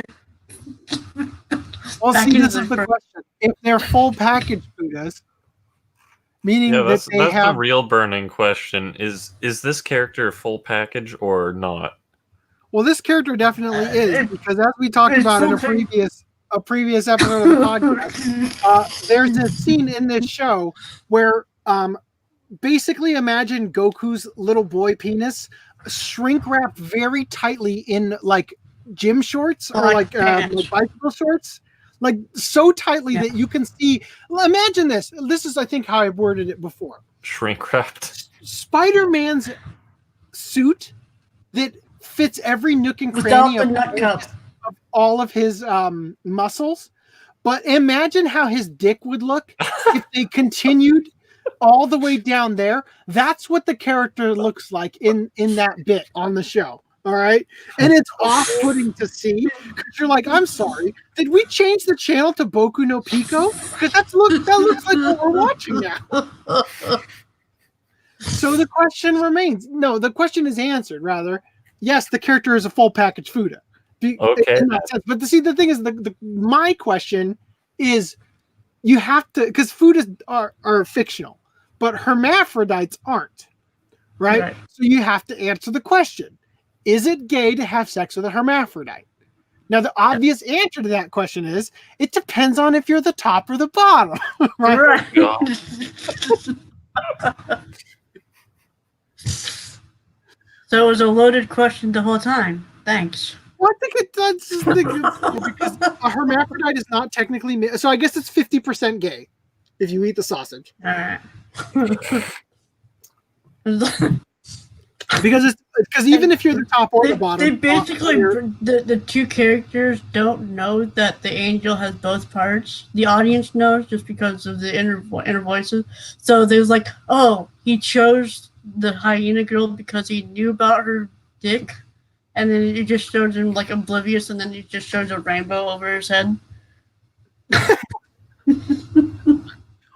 Well, Back see, into this is the the question. If they're full package Buddhas, meaning Yeah, that that's they have the real burning question. Is this character a full package or not? Well, this character definitely is, because as we talked about in a previous episode of the podcast, there's a scene in this show where basically imagine Goku's little boy penis shrink wrapped very tightly in like gym shorts or like bicycle shorts, like so tightly that you can see. Well, imagine this. This is, I think, how I worded it before. Shrink wrapped. Spider-Man's suit that fits every nook and Without cranny the nut cup. of all of his muscles. But imagine how his dick would look if they continued all the way down there. That's what the character looks like in that bit on the show. All right. And it's off-putting to see, because you're like, I'm sorry, did we change the channel to Boku no Pico? Because that looks like what we're watching now. So the question remains. No, the question is answered, rather. Yes, the character is a full package Fuda. Okay. In that sense. But see, the thing is, my question is, you have to, because Fudas are fictional, but hermaphrodites aren't, right? So you have to answer the question: is it gay to have sex with a hermaphrodite? Now, the obvious answer to that question is, it depends on if you're the top or the bottom, right? So it was a loaded question the whole time. Thanks. Well, I think it does, because a hermaphrodite is not technically, so I guess it's 50% gay if you eat the sausage. All right. Because even if you're the top or the bottom, they basically the two characters don't know that the angel has both parts. The audience knows just because of the inner voices. So there's like, oh, he chose the hyena girl because he knew about her dick, and then it just shows him like oblivious, and then it just shows a rainbow over his head.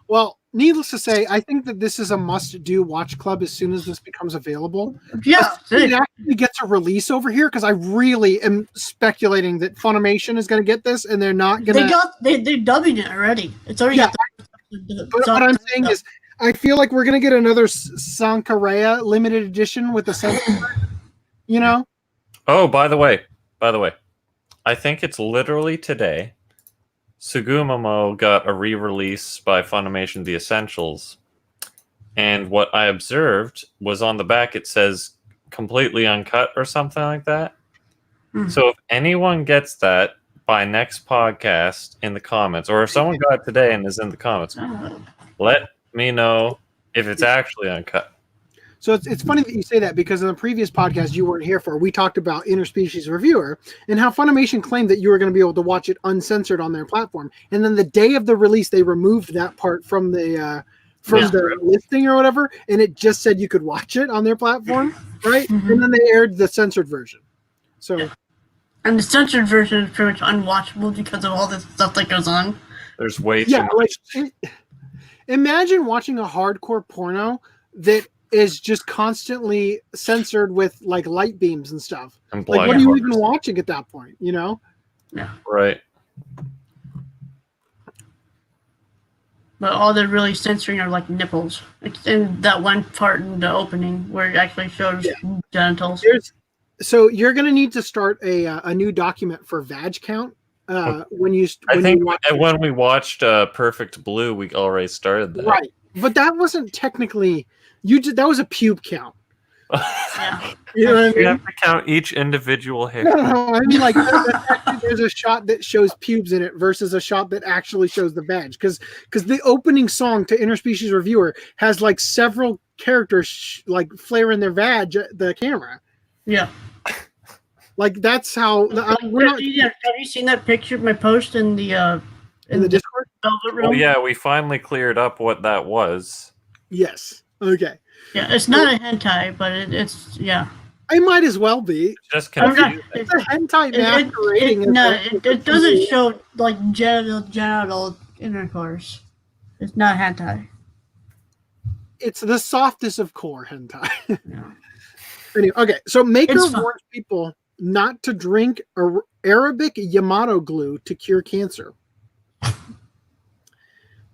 Well, needless to say, I think that this is a must-do watch club as soon as this becomes available. Yeah, it actually gets a release over here, because I really am speculating that Funimation is going to get this, and they're not going to. They dubbing it already. It's already. Yeah, but what I'm saying is, I feel like we're going to get another Sankarea limited edition with the censor, you know? Oh, by the way, I think it's literally today. Sugumomo got a re-release by Funimation, The Essentials. And what I observed was on the back it says completely uncut or something like that. So if anyone gets that by next podcast in the comments, or if someone got it today and is in the comments, let me know if it's actually uncut. So it's funny that you say that, because in the previous podcast you weren't here for, we talked about Interspecies Reviewer and how Funimation claimed that you were going to be able to watch it uncensored on their platform. And then the day of the release, they removed that part from the listing or whatever, and it just said you could watch it on their platform, right? And then they aired the censored version. So, and the censored version is pretty much unwatchable because of all this stuff that goes on. There's way too much. Imagine watching a hardcore porno that is just constantly censored with like light beams and stuff. And like, what are you even watching at that point? You know? Yeah. Right. But all they're really censoring are like nipples. It's in that one part in the opening where it actually shows genitals. So you're going to need to start a new document for vag count when we watched Perfect Blue, we already started that. Right, but that wasn't technically that was a pube count. Yeah. You know what I mean? You have to count each individual hair. No, I mean, like, there's a shot that shows pubes in it versus a shot that actually shows the vag. Because the opening song to Interspecies Reviewer has like several characters like flaring their vag at the camera. Yeah. Like, that's how. Have you seen that picture of my post in the Discord? Velvet Room? Oh yeah, we finally cleared up what that was. Yes. Okay. Yeah, it's not a hentai, but it's yeah. It might as well be. Just confusing. It's a hentai masquerading. It doesn't show like genital intercourse. It's not hentai. It's the softest of core hentai. Yeah. Anyway, okay, so Maker warns people not to drink Arabic Yamato glue to cure cancer.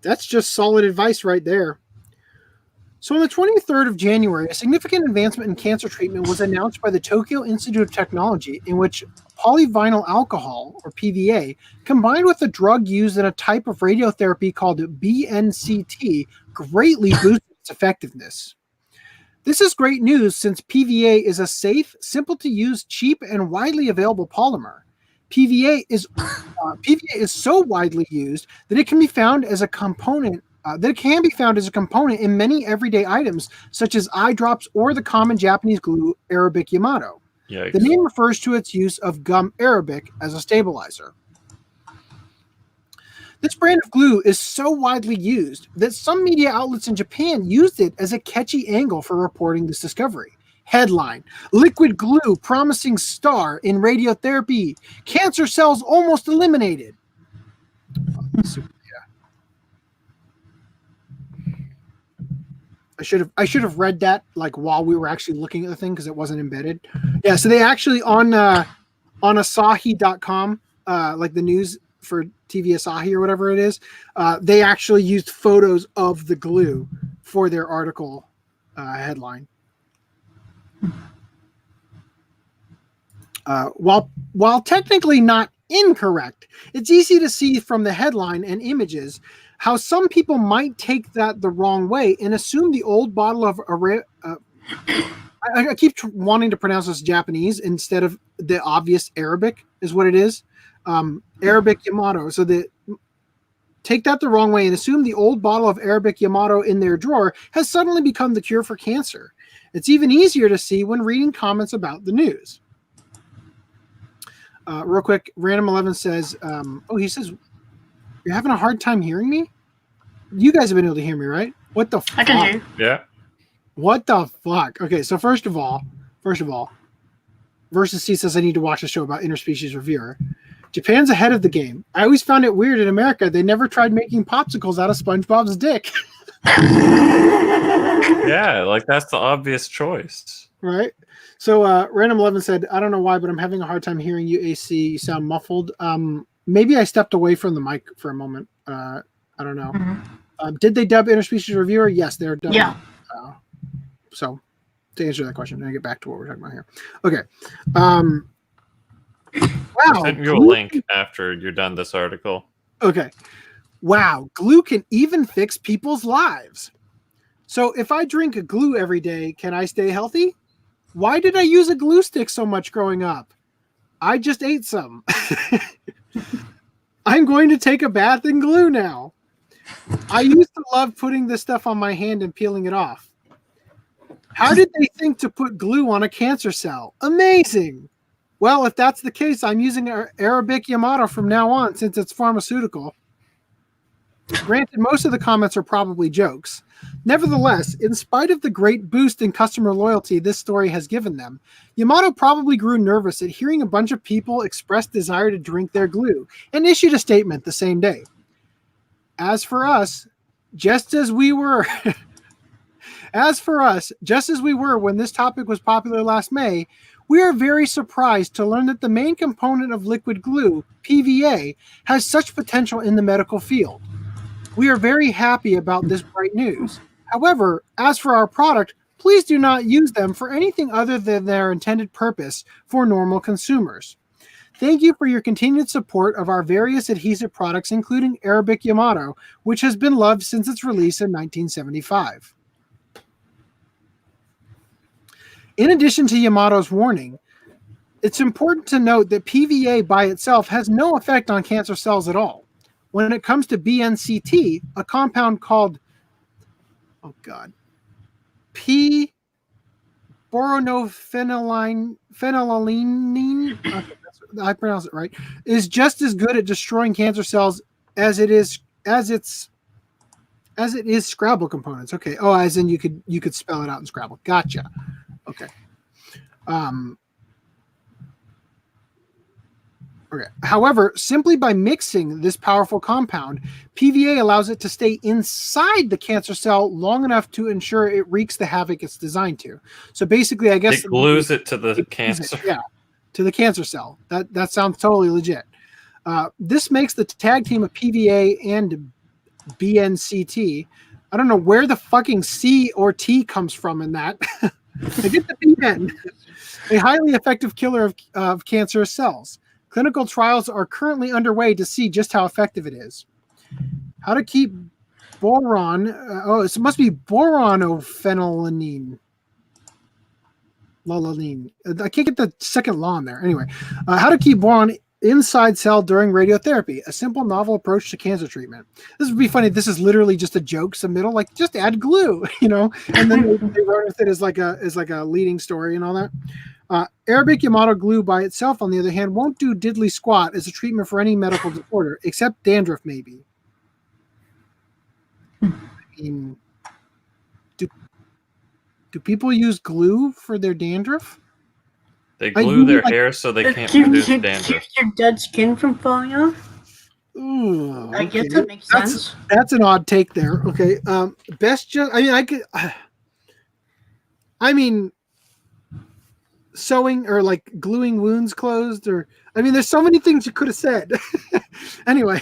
That's just solid advice right there. So on the 23rd of January, a significant advancement in cancer treatment was announced by the Tokyo Institute of Technology, in which polyvinyl alcohol, or PVA, combined with a drug used in a type of radiotherapy called BNCT, greatly boosted its effectiveness. This is great news since PVA is a safe, simple-to-use, cheap, and widely available polymer. PVA is so widely used that it can be found as a component in many everyday items, such as eye drops or the common Japanese glue Arabic Yamato. Yikes. The name refers to its use of gum Arabic as a stabilizer. This brand of glue is so widely used that some media outlets in Japan used it as a catchy angle for reporting this discovery. Headline: Liquid glue promising star in radiotherapy. Cancer cells almost eliminated. I should have read that like while we were actually looking at the thing because it wasn't embedded. Yeah, so they actually on Asahi.com, like the news for TV Asahi or whatever it is, they actually used photos of the glue for their article headline. While technically not incorrect, it's easy to see from the headline and images how some people might take that the wrong way and assume the old bottle of I keep wanting to pronounce this Japanese instead of the obvious Arabic is what it is. Arabic Yamato. So take that the wrong way and assume the old bottle of Arabic Yamato in their drawer has suddenly become the cure for cancer. It's even easier to see when reading comments about the news. Real quick, Random 11 says, he says, you're having a hard time hearing me? You guys have been able to hear me, right? What the fuck? I can hear you. Yeah. What the fuck? Okay, so first of all, Versus C says I need to watch a show about Interspecies Reviewer. Japan's ahead of the game. I always found it weird in America. They never tried making popsicles out of SpongeBob's dick. Yeah, like that's the obvious choice. Right? So Random 11 said, I don't know why, but I'm having a hard time hearing you, AC. You sound muffled. Maybe I stepped away from the mic for a moment. I don't know. Mm-hmm. Did they dub Interspecies Reviewer? Yes, they're dubbing. Yeah. So to answer that question, I'm going to get back to what we're talking about here. Okay. I'll Wow. send you a glue link after you're done this article. Okay. Wow. Glue can even fix people's lives. So if I drink a glue every day, can I stay healthy? Why did I use a glue stick so much growing up? I just ate some. I'm going to take a bath in glue now. I used to love putting this stuff on my hand and peeling it off. How did they think to put glue on a cancer cell? Amazing. Well, if that's the case, I'm using Arabic Yamato from now on since it's pharmaceutical. Granted, most of the comments are probably jokes. Nevertheless, in spite of the great boost in customer loyalty this story has given them, Yamato probably grew nervous at hearing a bunch of people express desire to drink their glue and issued a statement the same day. As for us, just as we were when this topic was popular last May, we are very surprised to learn that the main component of liquid glue, PVA, has such potential in the medical field. We are very happy about this bright news. However, as for our product, please do not use them for anything other than their intended purpose for normal consumers. Thank you for your continued support of our various adhesive products, including Arabic Yamato, which has been loved since its release in 1975. In addition to Yamato's warning, it's important to note that PVA by itself has no effect on cancer cells at all. When it comes to BNCT, a compound called, P-boronophenylalanine, I pronounce it right, is just as good at destroying cancer cells as it is Scrabble components. Okay. Oh, as in you could spell it out in Scrabble. Gotcha. Okay. Okay. However, simply by mixing this powerful compound, PVA allows it to stay inside the cancer cell long enough to ensure it wreaks the havoc it's designed to. So basically, I guess It glues it to the cancer. To the cancer cell. That sounds totally legit. This makes the tag team of PVA and BNCT. I don't know where the fucking C or T comes from in that. I get the BN. A highly effective killer of cancerous cells. Clinical trials are currently underway to see just how effective it is. How to keep boron. It must be boronophenylalanine. I can't get the second law in there. Anyway, how to keep boron inside cell during radiotherapy. A simple, novel approach to cancer treatment. This would be funny. This is literally just a joke submittal. Like, just add glue, and then they wrote it as like a leading story and all that. Arabic Yamato glue by itself, on the other hand, won't do diddly squat as a treatment for any medical disorder, except dandruff, maybe. I mean, do people use glue for their dandruff? They glue their hair so they can't produce dandruff. Keeps your dead skin from falling off. Ooh, I guess that makes sense. That's an odd take there. Okay. Sewing or like gluing wounds closed, there's so many things you could have said. Anyway,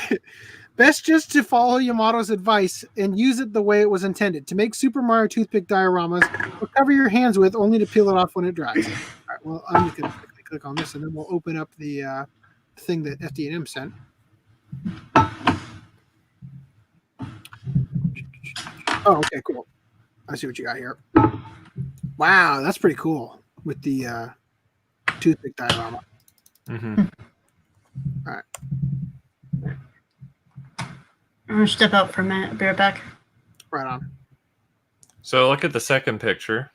best just to follow Yamato's advice and use it the way it was intended, to make Super Mario toothpick dioramas or cover your hands with, only to peel it off when it dries. All right, well, I'm just going to quickly click on this and then we'll open up the thing that FDDNM sent. Oh, okay, cool. I see what you got here. Wow, that's pretty cool with the toothpick diorama. Mm-hmm. All right. I'm going to step out for a minute. I'll be right back. Right on. So look at the second picture.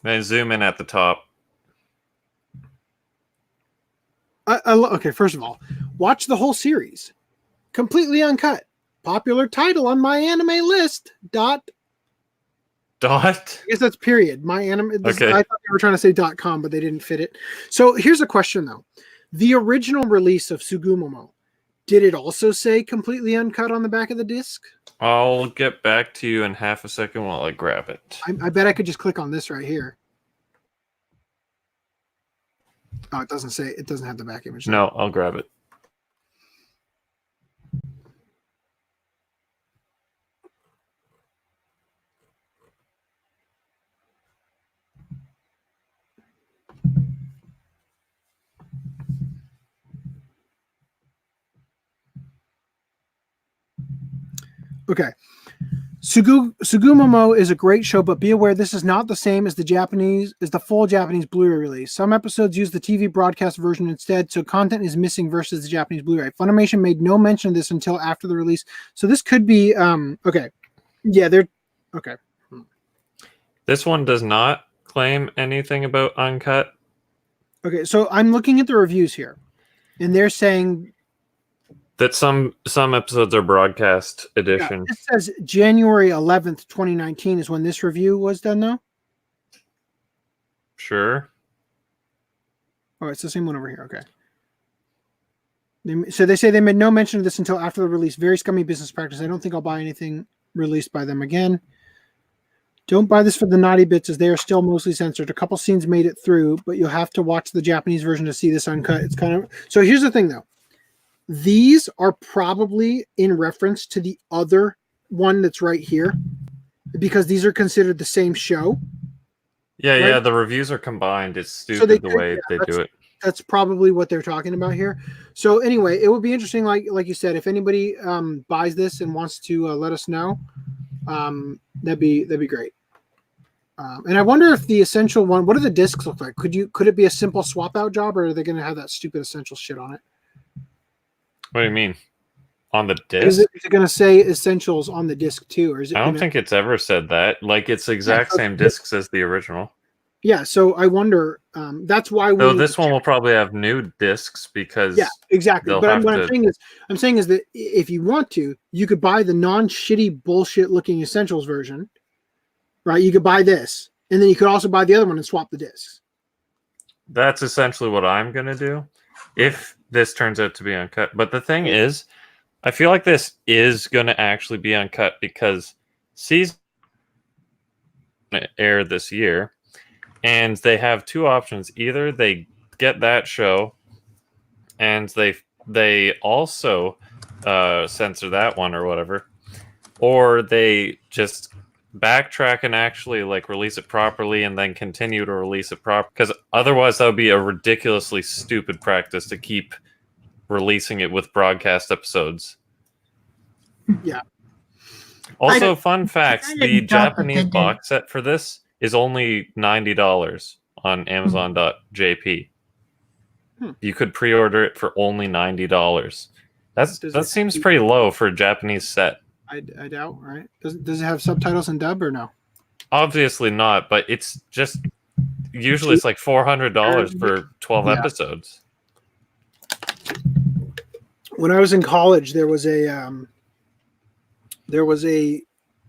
Then zoom in at the top. Okay, first of all, watch the whole series. Completely uncut. Popular title on my anime list. Dot. I guess that's period. My anime. Okay. I thought they were trying to say .com, but they didn't fit it. So here's a question though: the original release of Sugumomo, did it also say completely uncut on the back of the disc? I'll get back to you in half a second while I grab it. I bet I could just click on this right here. Oh, it doesn't say. It doesn't have the back image. No, I'll grab it. Okay. Sugumomo is a great show, but be aware this is not the same as the full Japanese Blu-ray release. Some episodes use the TV broadcast version instead, so content is missing versus the Japanese Blu-ray. Funimation made no mention of this until after the release, so this could be okay. Yeah, they're okay. This one does not claim anything about uncut. Okay, so I'm looking at the reviews here, and they're saying that some episodes are broadcast edition. It says January 11th, 2019 is when this review was done, though. Sure. Oh, it's the same one over here. Okay. So they say they made no mention of this until after the release. Very scummy business practice. I don't think I'll buy anything released by them again. Don't buy this for the naughty bits, as they are still mostly censored. A couple scenes made it through, but you'll have to watch the Japanese version to see this uncut. It's kind of... So here's the thing, though. These are probably in reference to the other one that's right here, because these are considered the same show. Yeah, right? yeah, the reviews are combined. It's stupid the way they do it. That's probably what they're talking about here. So anyway, it would be interesting, like you said, if anybody buys this and wants to let us know, that'd be great. And I wonder if the essential one, what do the discs look like? Could it be a simple swap out job, or are they going to have that stupid essential shit on it? What do you mean? On the disc? Is it going to say essentials on the disc too, or is it? I don't think it's ever said that. Like, it's the exact same discs as the original. Yeah, so I wonder. That's why we. So this one will probably have new discs because. Yeah, exactly. But what I'm saying is that if you want to, you could buy the non-shitty bullshit looking essentials version, right? You could buy this, and then you could also buy the other one and swap the discs. That's essentially what I'm gonna do, if this turns out to be uncut. But the thing is, I feel like this is gonna actually be uncut because season air this year. And they have two options. Either they get that show and they also censor that one or whatever, or they just backtrack and actually like release it properly and then continue to release it properly. Because otherwise that would be a ridiculously stupid practice to keep releasing it with broadcast episodes. Yeah. Also, fun fact, the Japanese box set for this is only $90 on Amazon.jp. You could pre-order it for only $90. That seems pretty low for a Japanese set. I doubt, right? Does it have subtitles and dub or no? Obviously not, but it's just usually it's like $400 for 12 episodes. When I was in college, there was a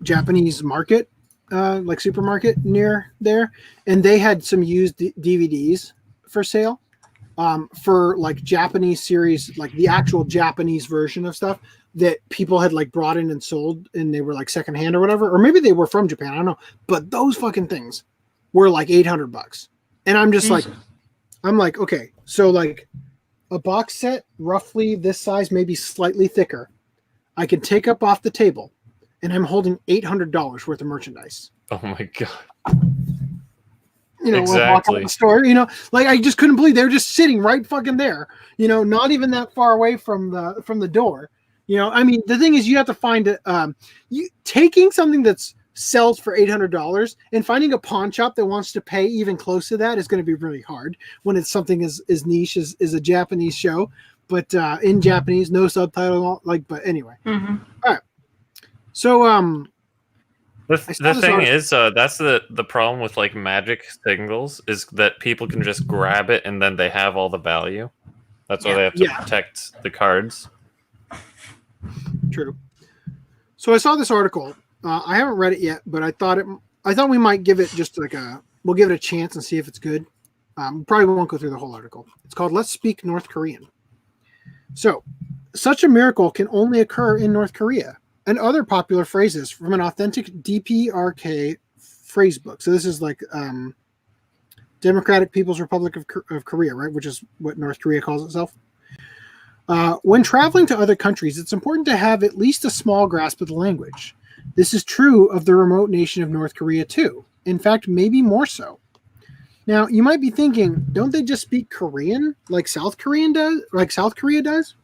Japanese market, like supermarket near there, and they had some used DVDs for sale, for like Japanese series, like the actual Japanese version of stuff that people had like brought in and sold, and they were like secondhand or whatever, or maybe they were from Japan, I don't know, but those fucking things were like $800, and I'm just like, okay, so like a box set roughly this size, maybe slightly thicker, I can take up off the table, and I'm holding $800 worth of merchandise. Oh my god! Exactly. When I walk out of the store, like I just couldn't believe they were just sitting right fucking there. Not even that far away from the door. I mean, the thing is, you have to find you taking something that's sells for $800 and finding a pawn shop that wants to pay even close to that is going to be really hard when it's something as niche as a Japanese show, but in Japanese, no subtitle. But anyway, All right. So the thing is, that's the problem with like magic singles is that people can just grab it and then they have all the value. That's why they have to protect the cards. True. So I saw this article. I haven't read it yet, but I thought we might give it just like we'll give it a chance and see if it's good. Probably won't go through the whole article. It's called "Let's Speak North Korean." So, such a miracle can only occur in North Korea. And other popular phrases from an authentic DPRK phrase book. So this is like Democratic People's Republic of Korea, right? Which is what North Korea calls itself. When traveling to other countries, it's important to have at least a small grasp of the language. This is true of the remote nation of North Korea too. In fact, maybe more so. Now, you might be thinking, don't they just speak Korean like South Korea does?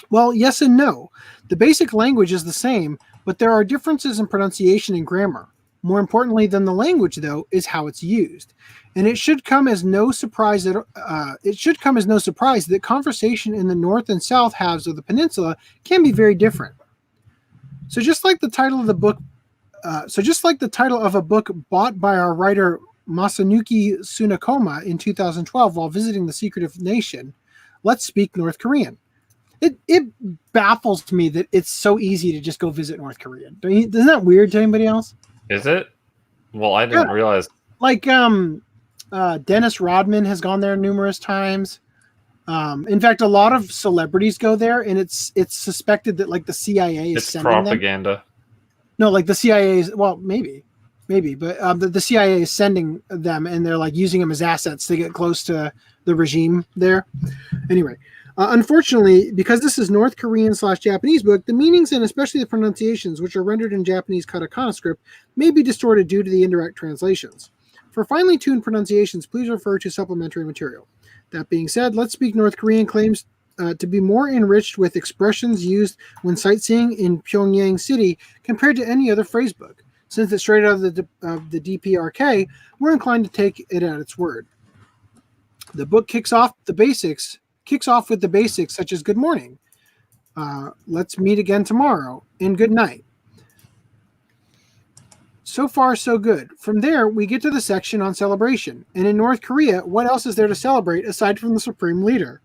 Well, yes and no. The basic language is the same, but there are differences in pronunciation and grammar. More importantly than the language, though, is how it's used. And it should come as no surprise that conversation in the north and south halves of the peninsula can be very different. So just like the title of a book bought by our writer Masanuki Tsunakoma in 2012 while visiting the secretive nation, Let's Speak North Korean. It baffles me that it's so easy to just go visit North Korea. Isn't that weird to anybody else? Is it? Well, I didn't realize. Like Dennis Rodman has gone there numerous times. In fact, a lot of celebrities go there, and it's suspected that like the CIA is sending propaganda. them. No, like the CIA is, well, maybe, but the CIA is sending them, and they're like using them as assets to get close to the regime there. Anyway. Unfortunately, because this is North Korean/Japanese book, the meanings and especially the pronunciations, which are rendered in Japanese katakana script, may be distorted due to the indirect translations. For finely tuned pronunciations, please refer to supplementary material. That being said, Let's Speak North Korean claims to be more enriched with expressions used when sightseeing in Pyongyang City compared to any other phrase book. Since it's straight out of the DPRK, we're inclined to take it at its word. The book kicks off with the basics such as good morning, let's meet again tomorrow, and good night. So far, so good. From there, we get to the section on celebration. And in North Korea, what else is there to celebrate aside from the supreme leader?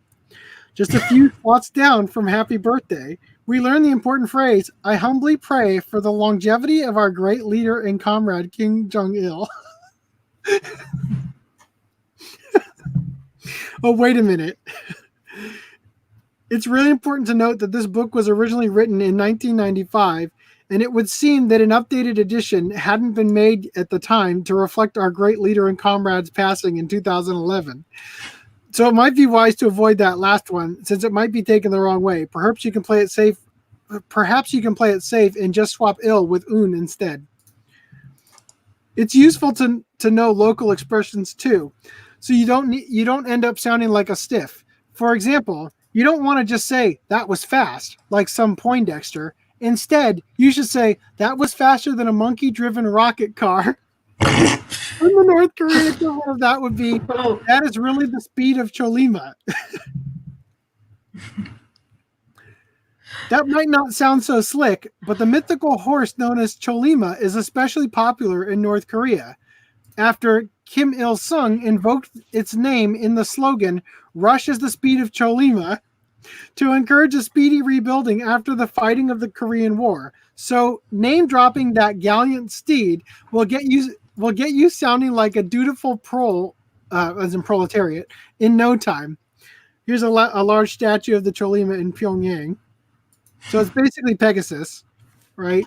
Just a few thoughts down from happy birthday, we learn the important phrase, I humbly pray for the longevity of our great leader and comrade, Kim Jong-il. Oh, wait a minute. It's really important to note that this book was originally written in 1995, and it would seem that an updated edition hadn't been made at the time to reflect our great leader and comrade's passing in 2011. So it might be wise to avoid that last one, since it might be taken the wrong way. Perhaps you can play it safe and just swap ill with un instead. It's useful to know local expressions too, so you don't end up sounding like a stiff. For example, you don't want to just say, that was fast, like some Poindexter. Instead, you should say, that was faster than a monkey-driven rocket car. And the North Korean equivalent of that would be, that is really the speed of Cholima. That might not sound so slick, but the mythical horse known as Cholima is especially popular in North Korea. After Kim Il-sung invoked its name in the slogan, Rush is the speed of Cholima, to encourage a speedy rebuilding after the fighting of the Korean War. So name-dropping that gallant steed will get you sounding like a dutiful as in proletariat, in no time. Here's a large statue of the Cholima in Pyongyang. So it's basically Pegasus, right?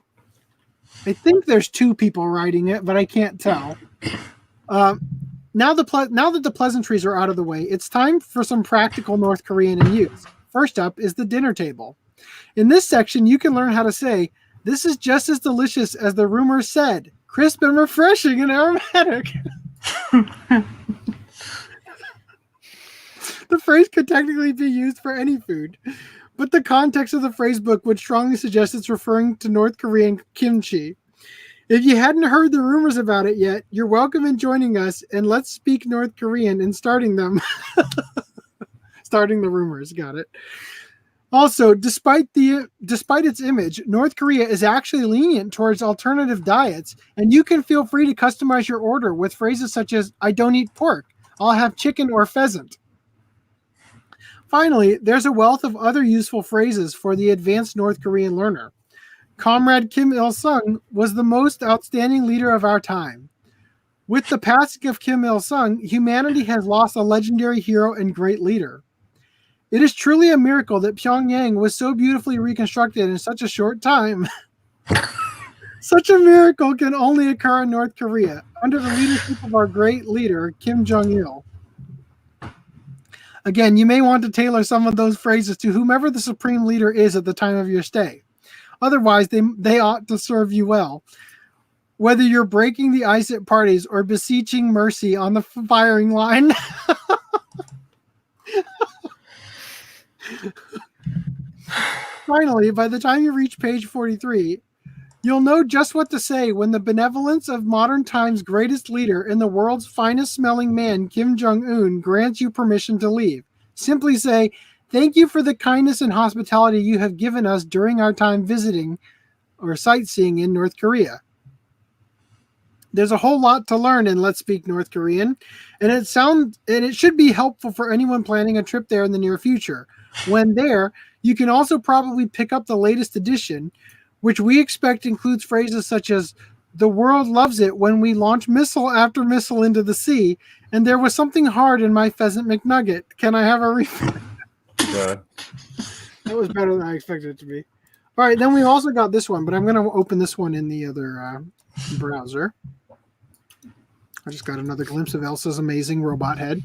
I think there's two people riding it, but I can't tell. Now that the pleasantries are out of the way, it's time for some practical North Korean in use. First up is the dinner table. In this section, you can learn how to say, this is just as delicious as the rumor said, crisp and refreshing and aromatic. The phrase could technically be used for any food, but the context of the phrase book would strongly suggest it's referring to North Korean kimchi. If you hadn't heard the rumors about it yet, you're welcome in joining us, and let's speak North Korean and starting them. Starting the rumors, got it. Also, despite its image, North Korea is actually lenient towards alternative diets, and you can feel free to customize your order with phrases such as, I don't eat pork, I'll have chicken or pheasant. Finally, there's a wealth of other useful phrases for the advanced North Korean learner. Comrade Kim Il-sung was the most outstanding leader of our time. With the passing of Kim Il-sung, humanity has lost a legendary hero and great leader. It is truly a miracle that Pyongyang was so beautifully reconstructed in such a short time. Such a miracle can only occur in North Korea, under the leadership of our great leader, Kim Jong-il. Again, you may want to tailor some of those phrases to whomever the supreme leader is at the time of your stay. Otherwise, they ought to serve you well. Whether you're breaking the ice at parties or beseeching mercy on the firing line. Finally, by the time you reach page 43, you'll know just what to say when the benevolence of modern times' greatest leader and the world's finest smelling man, Kim Jong-un, grants you permission to leave. Simply say, "Thank you for the kindness and hospitality you have given us during our time visiting or sightseeing in North Korea." There's a whole lot to learn in Let's Speak North Korean, and it should be helpful for anyone planning a trip there in the near future. When there, you can also probably pick up the latest edition, which we expect includes phrases such as, "The world loves it when we launch missile after missile into the sea, and there was something hard in my pheasant McNugget. Can I have a refill?" God. That was better than I expected it to be. All right, then we also got this one, but I'm going to open this one in the other browser. I just got another glimpse of Elsa's amazing robot head.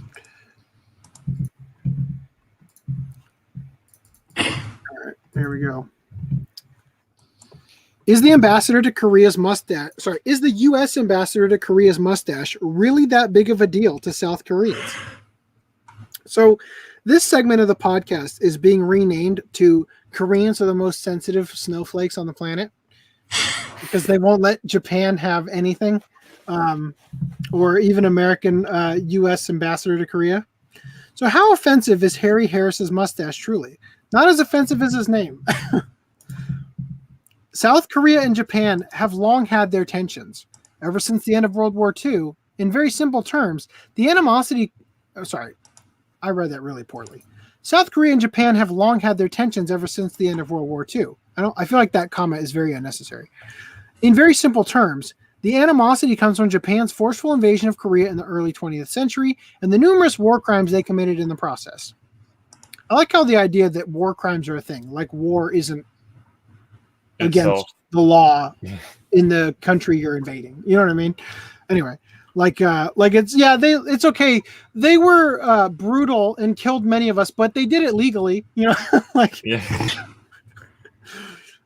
All right, there we go. Is the ambassador to Korea's mustache? Sorry, is the U.S. ambassador to Korea's mustache really that big of a deal to South Koreans? So, this segment of the podcast is being renamed to "Koreans are the most sensitive snowflakes on the planet," because they won't let Japan have anything, or even American U.S. ambassador to Korea. So, how offensive is Harry Harris's mustache? Truly, not as offensive as his name. South Korea and Japan have long had their tensions. Ever since the end of World War II, in very simple terms, the animosity... Oh, sorry, I read that really poorly. South Korea and Japan have long had their tensions ever since the end of World War II. I feel like that comment is very unnecessary. In very simple terms, the animosity comes from Japan's forceful invasion of Korea in the early 20th century and the numerous war crimes they committed in the process. I like how the idea that war crimes are a thing, like war isn't against the law in the country you're invading. You know what I mean? Anyway, it's okay. They were brutal and killed many of us, but they did it legally. You know,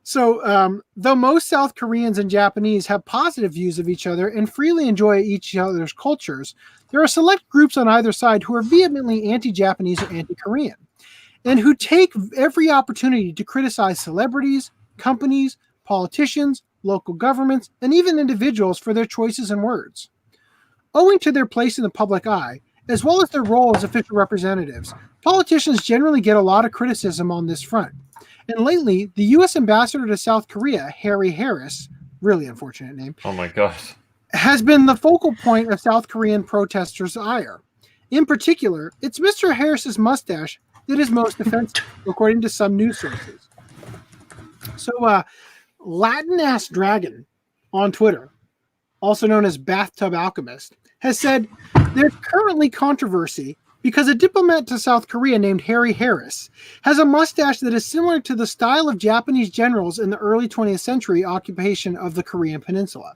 So, though most South Koreans and Japanese have positive views of each other and freely enjoy each other's cultures, there are select groups on either side who are vehemently anti-Japanese or anti-Korean, and who take every opportunity to criticize celebrities, companies, politicians, local governments, and even individuals for their choices and words. Owing to their place in the public eye, as well as their role as official representatives, politicians generally get a lot of criticism on this front. And lately, the U.S. ambassador to South Korea, Harry Harris, really unfortunate name, Oh my God. has been the focal point of South Korean protesters' ire. In particular, it's Mr. Harris's mustache that is most offensive, according to some news sources. So, Latin-ass Dragon on Twitter, also known as Bathtub Alchemist, has said there's currently controversy because a diplomat to South Korea named Harry Harris has a mustache that is similar to the style of Japanese generals in the early 20th century occupation of the Korean Peninsula.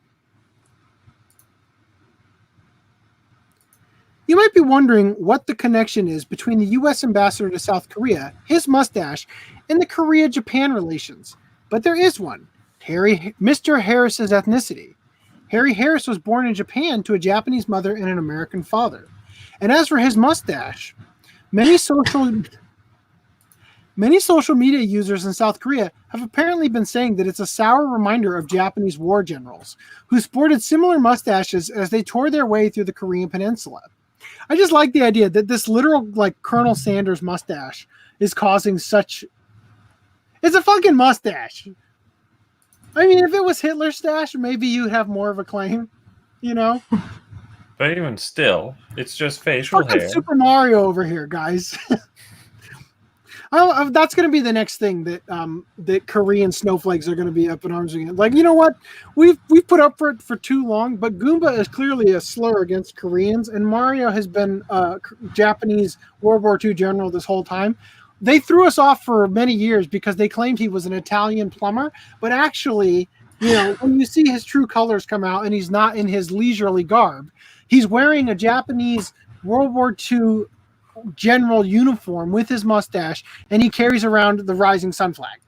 You might be wondering what the connection is between the U.S. ambassador to South Korea, his mustache, and the Korea-Japan relations. But there is one. Mr. Harris's ethnicity. Harry Harris was born in Japan to a Japanese mother and an American father. And as for his mustache, many social media users in South Korea have apparently been saying that it's a sour reminder of Japanese war generals who sported similar mustaches as they tore their way through the Korean Peninsula. I just like the idea that this literal, like, Colonel Sanders mustache is causing such... It's a fucking mustache. I mean, if it was Hitler's stash, maybe you'd have more of a claim, you know? But even still, it's just facial Fucking hair. Super Mario over here, guys. That's going to be the next thing that Korean snowflakes are going to be up in arms against. Like, you know what? We've put up for it for too long, but Goomba is clearly a slur against Koreans, and Mario has been a Japanese World War II general this whole time. They threw us off for many years because they claimed he was an Italian plumber, but actually, you know, when you see his true colors come out and he's not in his leisurely garb, he's wearing a Japanese World War II general uniform with his mustache, and he carries around the rising sun flag.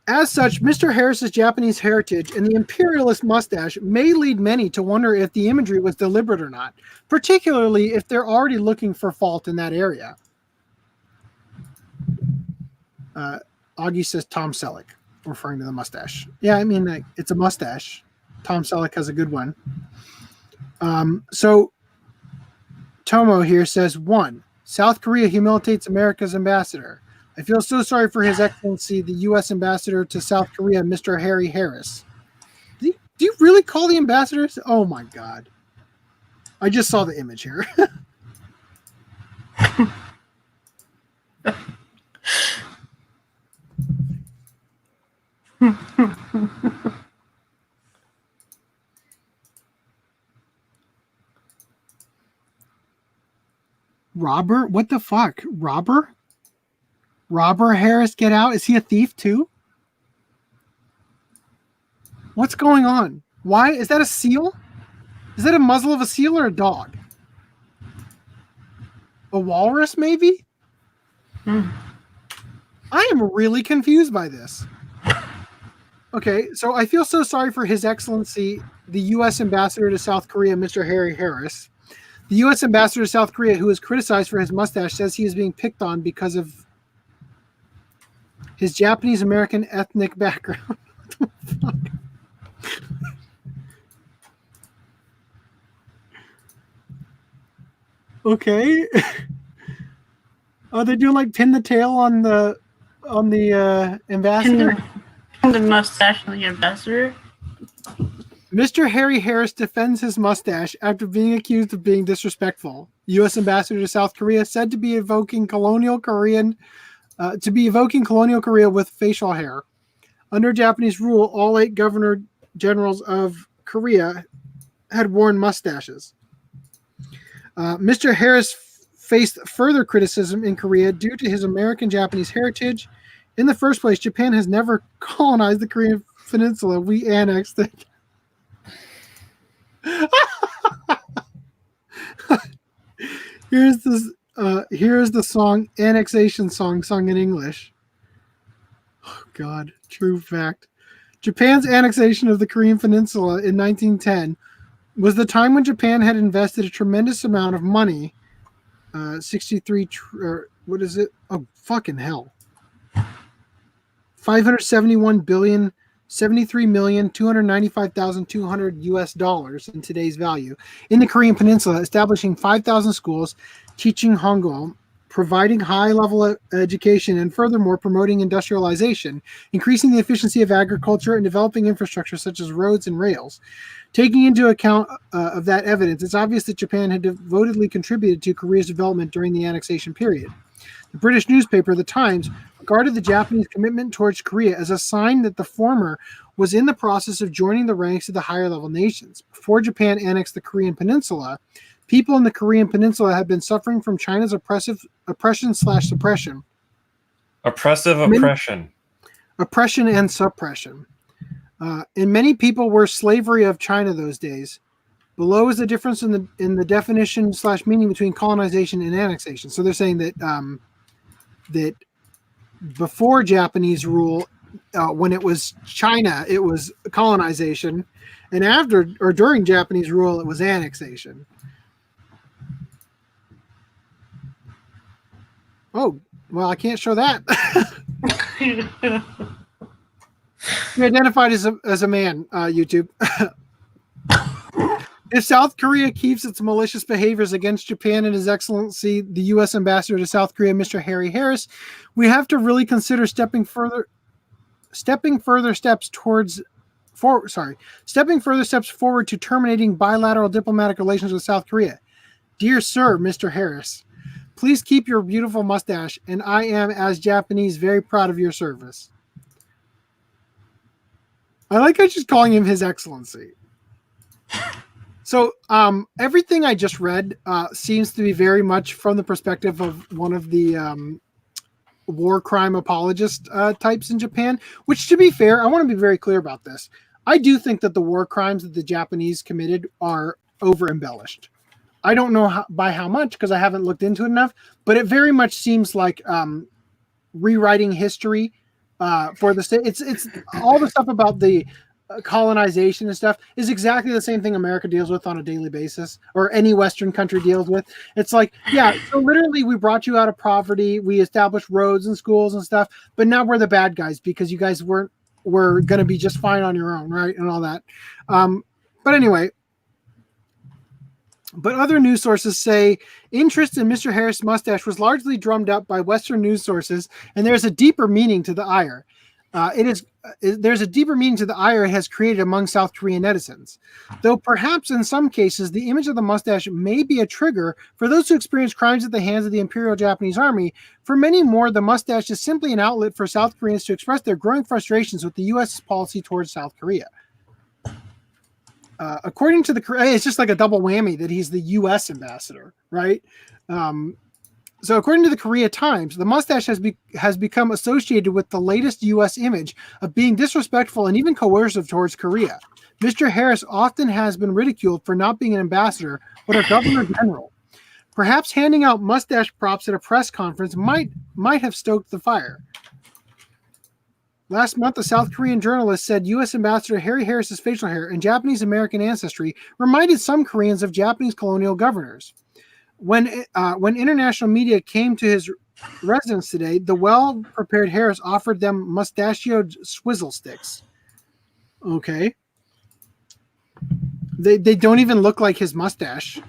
As such, Mr. Harris's Japanese heritage and the imperialist mustache may lead many to wonder if the imagery was deliberate or not, particularly if they're already looking for fault in that area. Augie says Tom Selleck, referring to the mustache. Yeah, I mean, like, it's a mustache. Tom Selleck has a good one. So Tomo here says, 1, South Korea humiliates America's ambassador. I feel so sorry for His Excellency, the U.S. ambassador to South Korea, Mr. Harry Harris. Do you really call the ambassadors? Oh, my God. I just saw the image here. Robert? What the fuck? Robert Harris, get out? Is he a thief too? What's going on? Why? Is that a seal? Is that a muzzle of a seal or a dog? A walrus, maybe? I am really confused by this. Okay, so I feel so sorry for His Excellency, the U.S. ambassador to South Korea, Mr. Harry Harris. The U.S. ambassador to South Korea, who is criticized for his mustache, says he is being picked on because of his Japanese-American ethnic background. What the fuck? Okay. Oh, they're doing like pin the tail on the ambassador. The mustache on the ambassador. Mr. Harry Harris defends his mustache after being accused of being disrespectful. U.S. ambassador to South Korea said to be evoking colonial Korea with facial hair. Under Japanese rule, all 8 governor generals of Korea had worn mustaches. Mr. Harris faced further criticism in Korea due to his American-Japanese heritage. In the first place, Japan has never colonized the Korean peninsula. We annexed it. Here's the song, annexation song sung in English. Oh God, true fact. Japan's annexation of the Korean peninsula in 1910 was the time when Japan had invested a tremendous amount of money. 63 what is it? Oh fucking hell. 571 billion 73,295,200 US dollars in today's value in the Korean Peninsula, establishing 5,000 schools, teaching Hangul, providing high-level education, and furthermore promoting industrialization, increasing the efficiency of agriculture, and developing infrastructure such as roads and rails. Taking into account of that evidence, it's obvious that Japan had devotedly contributed to Korea's development during the annexation period. The British newspaper, The Times, regarded the Japanese commitment towards Korea as a sign that the former was in the process of joining the ranks of the higher-level nations. Before Japan annexed the Korean Peninsula, people in the Korean Peninsula had been suffering from China's oppression/suppression. Oppressive oppression. Oppression and suppression. And many people were slavery of China those days. Below is the difference in the definition/meaning between colonization and annexation. So they're saying that that before Japanese rule, when it was China, it was colonization, and after or during Japanese rule, it was annexation. Oh, well, I can't show that. You identified as a man, YouTube. If South Korea keeps its malicious behaviors against Japan and His Excellency, the U.S. ambassador to South Korea, Mr. Harry Harris, we have to really consider stepping further steps forward to terminating bilateral diplomatic relations with South Korea. Dear Sir, Mr. Harris, please keep your beautiful mustache, and I am, as Japanese, very proud of your service. I like how she's calling him His Excellency. So everything I just read seems to be very much from the perspective of one of the war crime apologist types in Japan, which, to be fair, I want to be very clear about this. I do think that the war crimes that the Japanese committed are over-embellished. I don't know by how much because I haven't looked into it enough, but it very much seems like rewriting history for the state. It's all the stuff about the colonization and stuff is exactly the same thing America deals with on a daily basis, or any Western country deals with. It's like, yeah, so literally we brought you out of poverty, we established roads and schools and stuff, but now we're the bad guys because you guys were going to be just fine on your own, right? And all that. But anyway, but other news sources say interest in Mr. Harris' mustache was largely drummed up by Western news sources, and there's a deeper meaning to the ire. There's a deeper meaning to the ire it has created among South Korean netizens. Though perhaps in some cases, the image of the mustache may be a trigger for those who experience crimes at the hands of the Imperial Japanese Army, for many more, the mustache is simply an outlet for South Koreans to express their growing frustrations with the U.S.'s policy towards South Korea. According to it's just like a double whammy that he's the U.S. ambassador, right? So according to the Korea Times, the mustache has become associated with the latest U.S. image of being disrespectful and even coercive towards Korea. Mr. Harris often has been ridiculed for not being an ambassador, but a governor general. Perhaps handing out mustache props at a press conference might have stoked the fire. Last month, a South Korean journalist said U.S. Ambassador Harry Harris's facial hair and Japanese-American ancestry reminded some Koreans of Japanese colonial governors. When international media came to his residence today, the well-prepared Harris offered them mustachioed swizzle sticks. Okay. They don't even look like his mustache.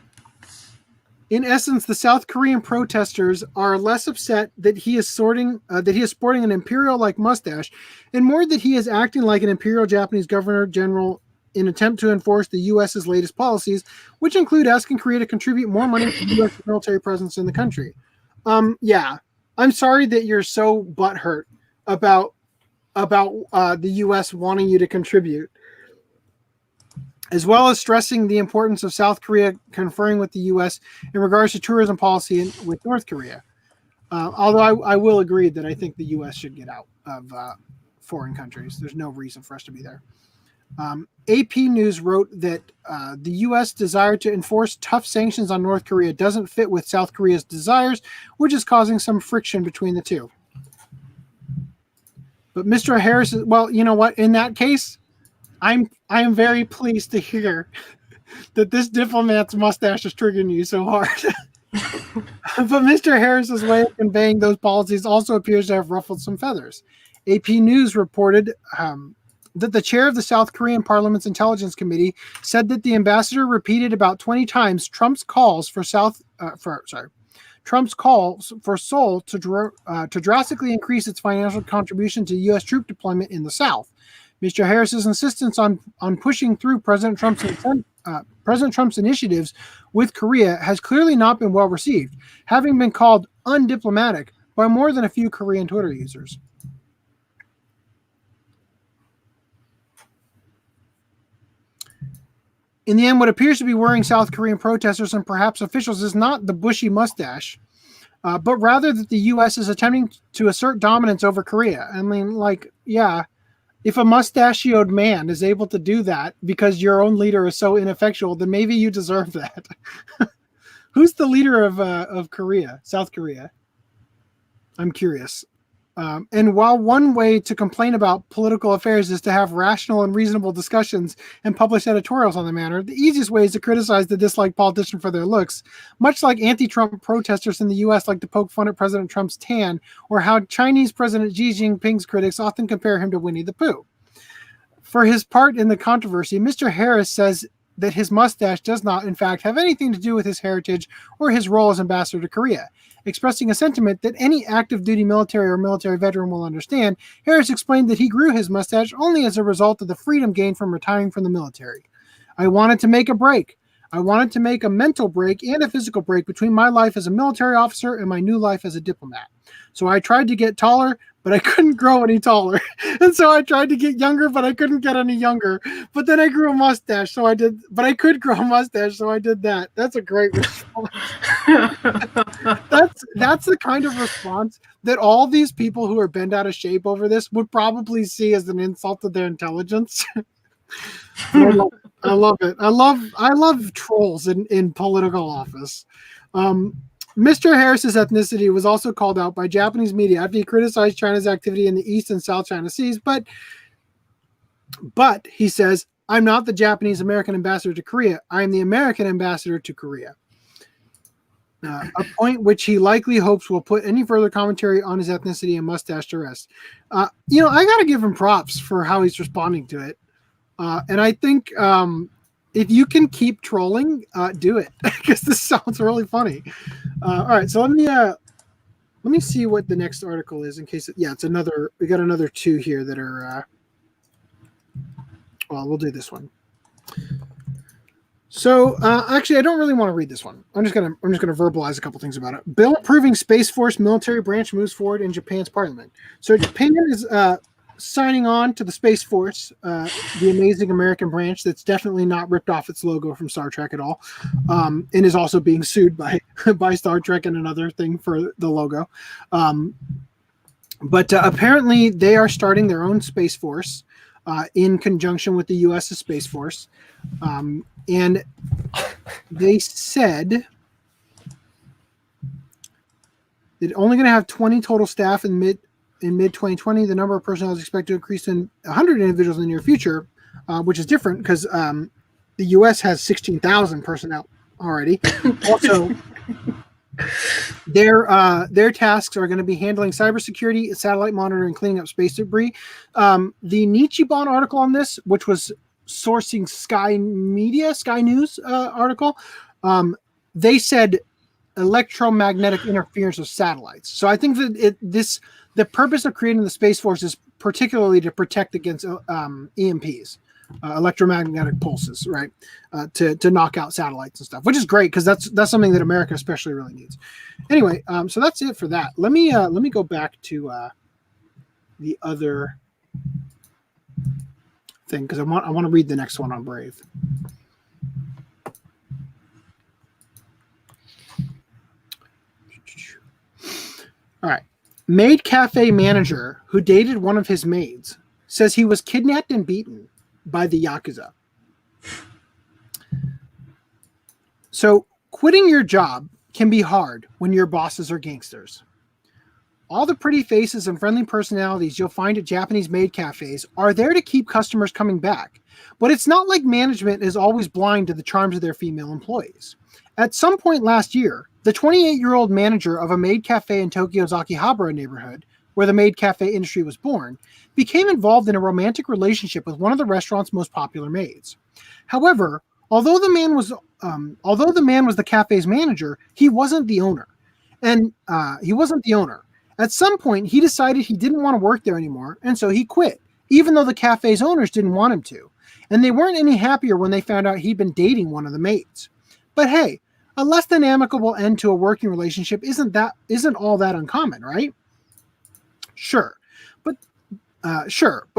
In essence, the South Korean protesters are less upset that he is sporting an imperial-like mustache, and more that he is acting like an imperial Japanese governor general in attempt to enforce the U.S.'s latest policies, which include asking Korea to contribute more money to the U.S. military presence in the country. Yeah, I'm sorry that you're so butthurt about the U.S. wanting you to contribute, as well as stressing the importance of South Korea conferring with the U.S. in regards to tourism policy with North Korea. Although I will agree that I think the U.S. should get out of foreign countries. There's no reason for us to be there. AP News wrote that the U.S. desire to enforce tough sanctions on North Korea doesn't fit with South Korea's desires, which is causing some friction between the two. But Mr. Harris, well, you know what? In that case, I am very pleased to hear that this diplomat's mustache is triggering you so hard. But Mr. Harris's way of conveying those policies also appears to have ruffled some feathers. AP News reported that the chair of the South Korean Parliament's Intelligence Committee said that the ambassador repeated about 20 times Trump's calls for Seoul to drastically increase its financial contribution to U.S. troop deployment in the South. Mr. Harris's insistence on pushing through President Trump's initiatives with Korea has clearly not been well received, having been called undiplomatic by more than a few Korean Twitter users. In the end, what appears to be worrying South Korean protesters and perhaps officials is not the bushy mustache, but rather that the U.S. is attempting to assert dominance over Korea. I mean, like, yeah, if a mustachioed man is able to do that because your own leader is so ineffectual, then maybe you deserve that. Who's the leader of Korea, South Korea? I'm curious. And while one way to complain about political affairs is to have rational and reasonable discussions and publish editorials on the matter, the easiest way is to criticize the disliked politician for their looks, much like anti-Trump protesters in the U.S. like to poke fun at President Trump's tan, or how Chinese President Xi Jinping's critics often compare him to Winnie the Pooh. For his part in the controversy, Mr. Harris says that his mustache does not, in fact, have anything to do with his heritage or his role as ambassador to Korea. Expressing a sentiment that any active duty military or military veteran will understand, Harris explained that he grew his mustache only as a result of the freedom gained from retiring from the military. I wanted to make a break. I wanted to make a mental break and a physical break between my life as a military officer and my new life as a diplomat. So I tried to get taller, but I couldn't grow any taller. And so I tried to get younger, but I couldn't get any younger. But then I grew a mustache, so I did. But I could grow a mustache, so I did that. That's a great response. That's the kind of response that all these people who are bent out of shape over this would probably see as an insult to their intelligence. I love it. I love trolls in political office. Mr. Harris's ethnicity was also called out by Japanese media after he criticized China's activity in the East and South China Seas. But he says, I'm not the Japanese American ambassador to Korea. I am the American ambassador to Korea. A point which he likely hopes will put any further commentary on his ethnicity and mustache to rest. I got to give him props for how he's responding to it. And I think if you can keep trolling, do it, because this sounds really funny. All right, so let me see what the next article is in case. It's another. We got another two here that are. Well, we'll do this one. So actually, I don't really want to read this one. I'm just gonna verbalize a couple things about it. Bill approving Space Force military branch moves forward in Japan's parliament. So Japan is signing on to the Space Force, the amazing American branch that's definitely not ripped off its logo from Star Trek at all, and is also being sued by Star Trek and another thing for the logo. But apparently, they are starting their own Space Force in conjunction with the U.S.'s Space Force. And they said they're only going to have 20 total staff in mid 2020. The number of personnel is expected to increase to 100 individuals in the near future, which is different because the U.S. has 16,000 personnel already. Also, their tasks are going to be handling cybersecurity, satellite monitoring, cleaning up space debris. The Nichiban article on this, which was sourcing Sky News article, they said electromagnetic interference with satellites. So I think that the purpose of creating the Space Force is particularly to protect against EMPs, electromagnetic pulses, right? To knock out satellites and stuff, which is great because that's something that America especially really needs. Anyway, so that's it for that. Let me go back to the other thing because I want to read the next one on Brave. All right. Maid cafe manager who dated one of his maids says he was kidnapped and beaten by the Yakuza. So quitting your job can be hard when your bosses are gangsters. All the pretty faces and friendly personalities you'll find at Japanese maid cafes are there to keep customers coming back. But it's not like management is always blind to the charms of their female employees. At some point last year, the 28-year-old manager of a maid cafe in Tokyo's Akihabara neighborhood, where the maid cafe industry was born, became involved in a romantic relationship with one of the restaurant's most popular maids. However, although the man was the cafe's manager, he wasn't the owner. At some point, he decided he didn't want to work there anymore, and so he quit, even though the cafe's owners didn't want him to. And they weren't any happier when they found out he'd been dating one of the maids. But hey, a less than amicable end to a working relationship isn't all that uncommon, right? Sure. But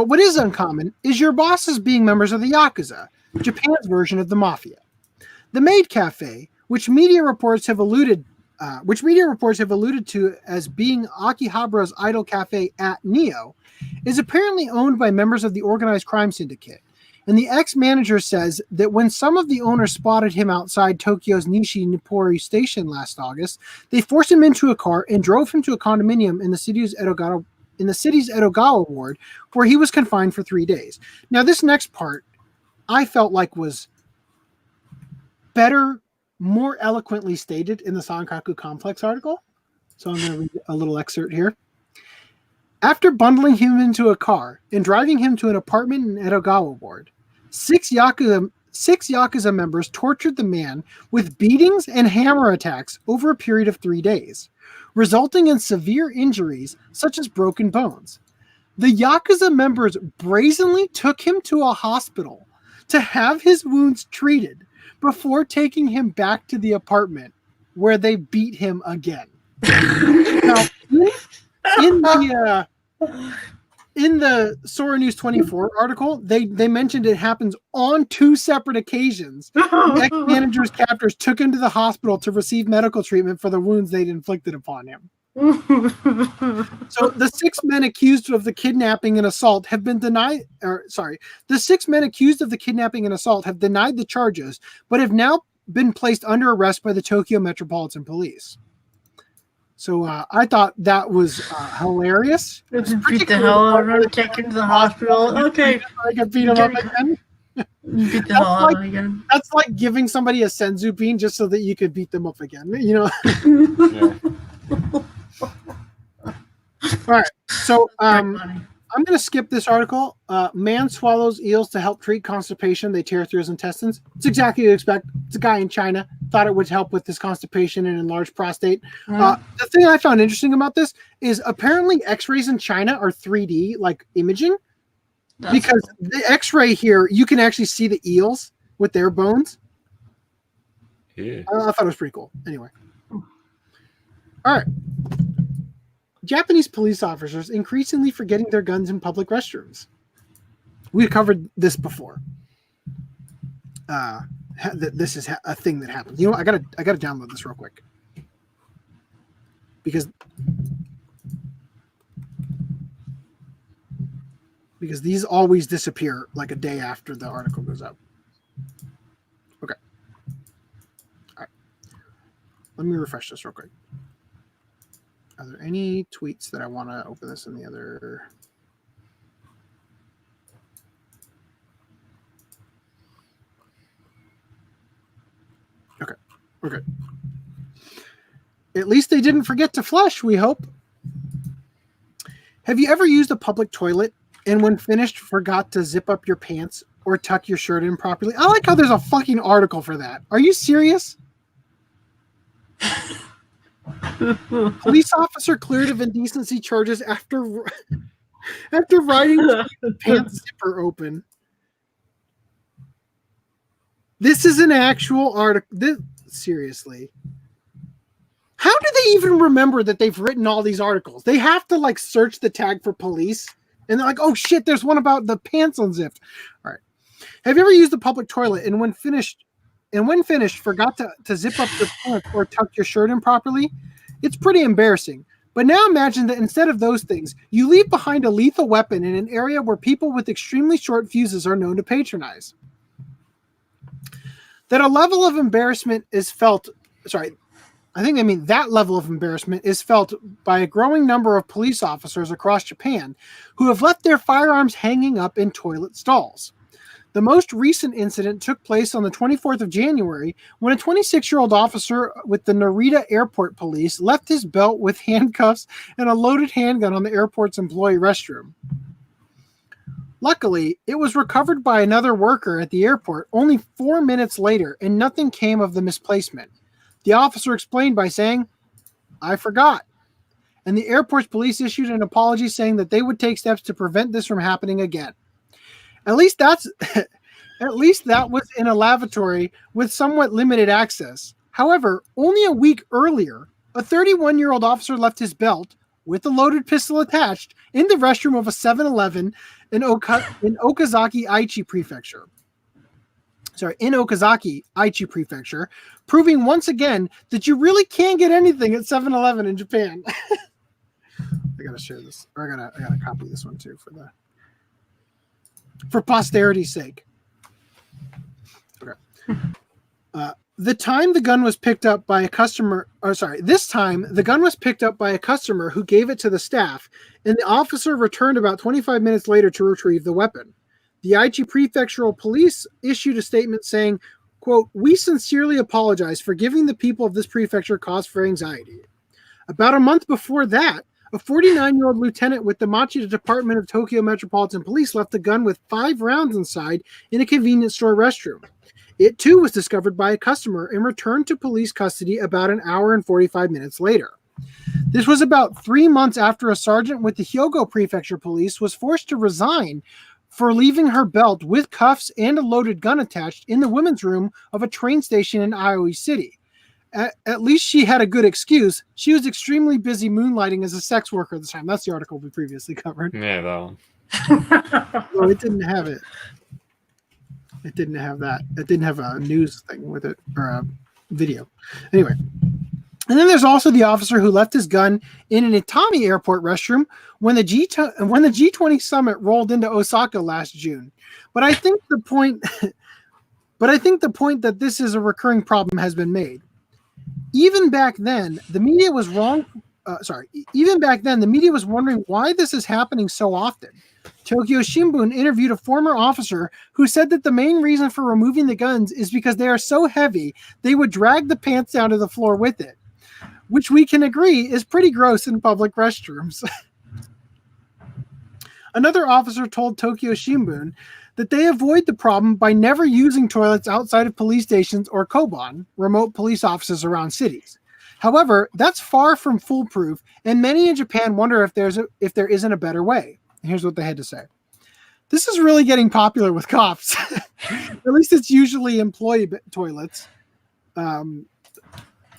what is uncommon is your bosses being members of the Yakuza, Japan's version of the mafia. The maid cafe, which media reports have alluded to as being Akihabara's idol cafe at Neo, is apparently owned by members of the organized crime syndicate. And the ex-manager says that when some of the owners spotted him outside Tokyo's Nishi-Nippori station last August, they forced him into a car and drove him to a condominium in the city's Edogawa ward, where he was confined for 3 days. Now, this next part, I felt like was better, more eloquently stated in the Sankaku Complex article. So I'm going to read a little excerpt here. After bundling him into a car and driving him to an apartment in Edogawa ward, six Yakuza members tortured the man with beatings and hammer attacks over a period of 3 days, resulting in severe injuries such as broken bones. The Yakuza members brazenly took him to a hospital to have his wounds treated before taking him back to the apartment where they beat him again. Now, in the Sora News 24 article, they mentioned it happens on 2 separate occasions. The ex-manager's captors took him to the hospital to receive medical treatment for the wounds they'd inflicted upon him. So the 6 men accused of the kidnapping and assault have been denied. The 6 men accused of the kidnapping and assault have denied the charges, but have now been placed under arrest by the Tokyo Metropolitan Police. So I thought that was hilarious. Just beat the hell out of her, take him to the hospital. Okay. I could beat him up again. Beat the hell out of him again. That's like giving somebody a senzu bean just so that you could beat them up again. You know. Yeah. All right. So Very funny. I'm going to skip this article. Man swallows eels to help treat constipation. They tear through his intestines. It's exactly what you expect. It's a guy in China. Thought it would help with his constipation and enlarged prostate. The thing I found interesting about this is apparently x-rays in China are 3D, like imaging. Because the x-ray here, you can actually see the eels with their bones. Yeah. I thought it was pretty cool. Anyway. All right. Japanese police officers increasingly forgetting their guns in public restrooms. We've covered this before. This is a thing that happens. You know what? I gotta download this real quick because these always disappear like a day after the article goes up. Okay. All right. Let me refresh this real quick. Are there any tweets that I want to open this in the other? Okay. Okay. At least they didn't forget to flush, we hope. Have you ever used a public toilet and when finished forgot to zip up your pants or tuck your shirt in properly? I like how there's a fucking article for that. Are you serious? Police officer cleared of indecency charges after riding the pants zipper open. This is an actual article. Seriously. How do they even remember that they've written all these articles? They have to like search the tag for police and they're like, oh shit, there's one about the pants unzipped. All right. Have you ever used a public toilet and when finished, forgot to zip up your pants or tuck your shirt in properly? It's pretty embarrassing. But now imagine that instead of those things, you leave behind a lethal weapon in an area where people with extremely short fuses are known to patronize. That level of embarrassment is felt by a growing number of police officers across Japan who have left their firearms hanging up in toilet stalls. The most recent incident took place on the 24th of January when a 26-year-old officer with the Narita Airport Police left his belt with handcuffs and a loaded handgun on the airport's employee restroom. Luckily, it was recovered by another worker at the airport only 4 minutes later, and nothing came of the misplacement. The officer explained by saying, "I forgot." And the airport's police issued an apology saying that they would take steps to prevent this from happening again. At least that was in a lavatory with somewhat limited access. However, only a week earlier, a 31-year-old officer left his belt with a loaded pistol attached in the restroom of a 7-Eleven in Okazaki, Aichi Prefecture, proving once again that you really can't get anything at 7-Eleven in Japan. I gotta share this, or I gotta copy this one too for posterity's sake. Okay. This time the gun was picked up by a customer who gave it to the staff, and the officer returned about 25 minutes later to retrieve the weapon. The Aichi Prefectural Police issued a statement saying, quote, "We sincerely apologize for giving the people of this prefecture cause for anxiety." About a month before that, a 49-year-old lieutenant with the Machida Department of Tokyo Metropolitan Police left the gun with 5 rounds inside in a convenience store restroom. It too was discovered by a customer and returned to police custody about an hour and 45 minutes later. This was about 3 months after a sergeant with the Hyogo Prefecture Police was forced to resign for leaving her belt with cuffs and a loaded gun attached in the women's room of a train station in Aoi City. At least she had a good excuse. She was extremely busy moonlighting as a sex worker at the time. That's the article we previously covered. Yeah, that one. No, it didn't have it. It didn't have that. It didn't have a news thing with it or a video. Anyway. And then there's also the officer who left his gun in an Itami airport restroom when the G20 summit rolled into Osaka last June. But I think the point that this is a recurring problem has been made. Even back then, the media was wrong. Even back then, the media was wondering why this is happening so often. Tokyo Shimbun interviewed a former officer who said that the main reason for removing the guns is because they are so heavy, they would drag the pants down to the floor with it, which we can agree is pretty gross in public restrooms. Another officer told Tokyo Shimbun that they avoid the problem by never using toilets outside of police stations or koban, remote police offices around cities. However, that's far from foolproof, and many in Japan wonder if there isn't a better way. And here's what they had to say. This is really getting popular with cops. At least it's usually employee toilets.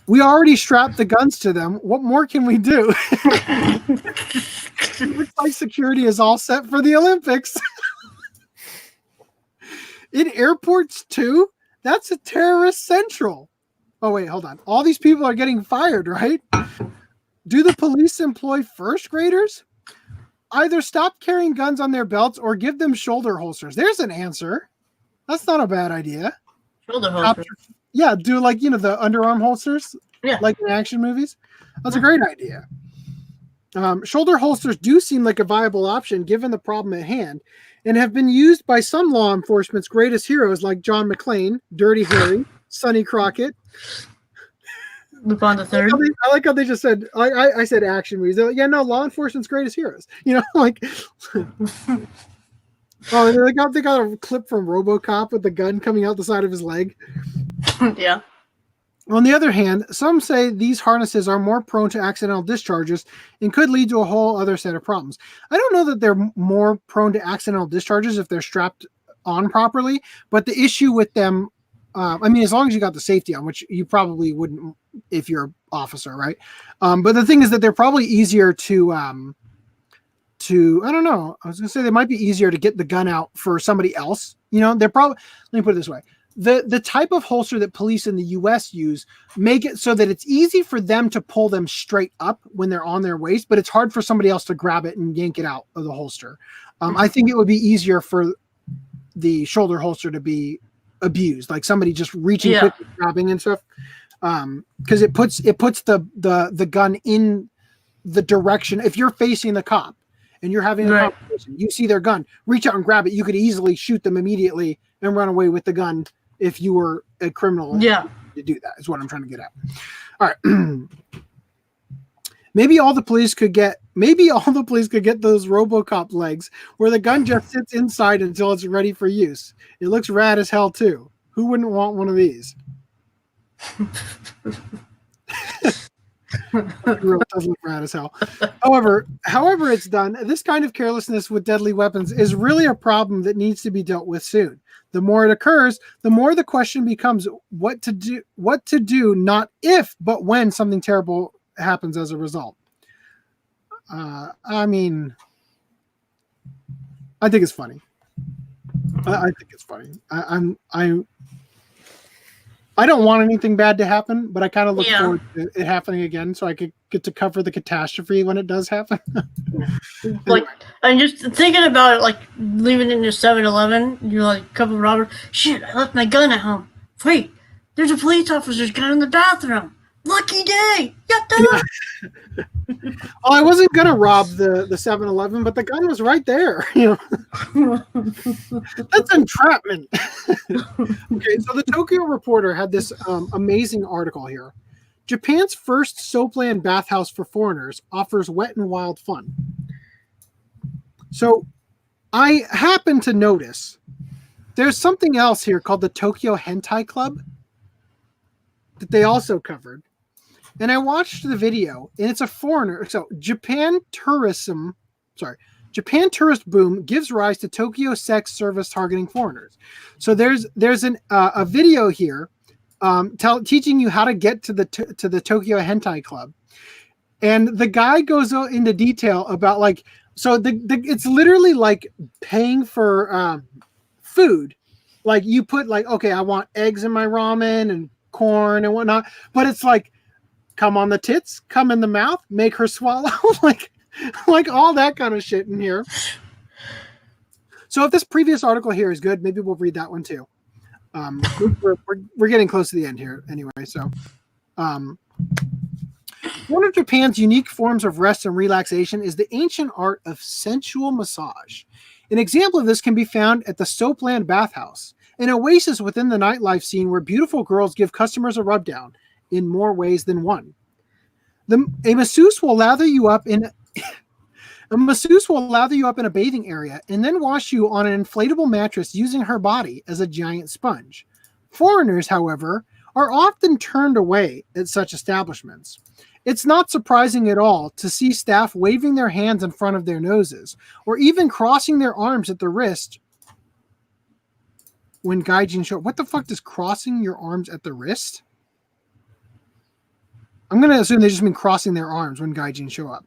We already strapped the guns to them. What more can we do? Looks like security is all set for the Olympics. In airports too? That's a terrorist central. Oh wait, hold on. All these people are getting fired, right? Do the police employ first graders? Either stop carrying guns on their belts or give them shoulder holsters. There's an answer. That's not a bad idea. Shoulder holster. Yeah, do like, the underarm holsters, like in action movies. That's a great idea. Shoulder holsters do seem like a viable option given the problem at hand and have been used by some law enforcement's greatest heroes like John McClane, Dirty Harry, Sonny Crockett. Lupin the Third. I like how they just said, I said action movies. They're like, yeah, no, law enforcement's greatest heroes. Like, oh, they got a clip from RoboCop with the gun coming out the side of his leg. Yeah. On the other hand, some say these harnesses are more prone to accidental discharges and could lead to a whole other set of problems. I don't know that they're more prone to accidental discharges if they're strapped on properly, but the issue with them, as long as you got the safety on, which you probably wouldn't if you're an officer, right? But the thing is that they're probably easier to I don't know. I was going to say they might be easier to get the gun out for somebody else. They're probably, let me put it this way. The type of holster that police in the U.S. use make it so that it's easy for them to pull them straight up when they're on their waist, but it's hard for somebody else to grab it and yank it out of the holster. I think it would be easier for the shoulder holster to be abused, like somebody just reaching quickly, grabbing and stuff, because it puts the gun in the direction. If you're facing the cop and you're having a conversation, you see their gun, reach out and grab it. You could easily shoot them immediately and run away with the gun if you were a criminal. Yeah, to do that is what I'm trying to get at. All right. Maybe all the police could get those RoboCop legs where the gun just sits inside until it's ready for use. It looks rad as hell too. Who wouldn't want one of these? It really does look rad as hell. However it's done, this kind of carelessness with deadly weapons is really a problem that needs to be dealt with soon. The more it occurs, the more the question becomes what to do, not if, but when something terrible happens as a result. I think it's funny. I think it's funny. I don't want anything bad to happen, but I kind of look forward to it happening again so I could get to cover the catastrophe when it does happen. Like, I'm just thinking about it, like leaving it in the 7-Eleven. You're like, couple robbers. Shit, I left my gun at home. Wait, there's a police officer's gun in the bathroom. Lucky day. Yatta! Well, I wasn't going to rob the 7-Eleven, but the gun was right there. That's entrapment. Okay, so the Tokyo Reporter had this amazing article here. Japan's first soapland bathhouse for foreigners offers wet and wild fun. So I happen to notice there's something else here called the Tokyo Hentai Club that they also covered. And I watched the video, and it's a foreigner. So Japan tourist boom gives rise to Tokyo sex service targeting foreigners. So there's a video here teaching you how to get to the Tokyo Hentai Club, and the guy goes into detail about it's literally like paying for food. Like you put okay, I want eggs in my ramen and corn and whatnot, but it's like, come on the tits, come in the mouth, make her swallow, like all that kind of shit in here. So if this previous article here is good, maybe we'll read that one too. We're getting close to the end here anyway. So One of Japan's unique forms of rest and relaxation is the ancient art of sensual massage. An example of this can be found at the Soapland Bathhouse, an oasis within the nightlife scene where beautiful girls give customers a rubdown in more ways than one. A masseuse will lather you up in a bathing area and then wash you on an inflatable mattress using her body as a giant sponge. Foreigners, however, are often turned away at such establishments. It's not surprising at all to see staff waving their hands in front of their noses or even crossing their arms at the wrist when gaijin show. What the fuck does crossing your arms at the wrist? I'm going to assume they just mean crossing their arms when gaijin show up.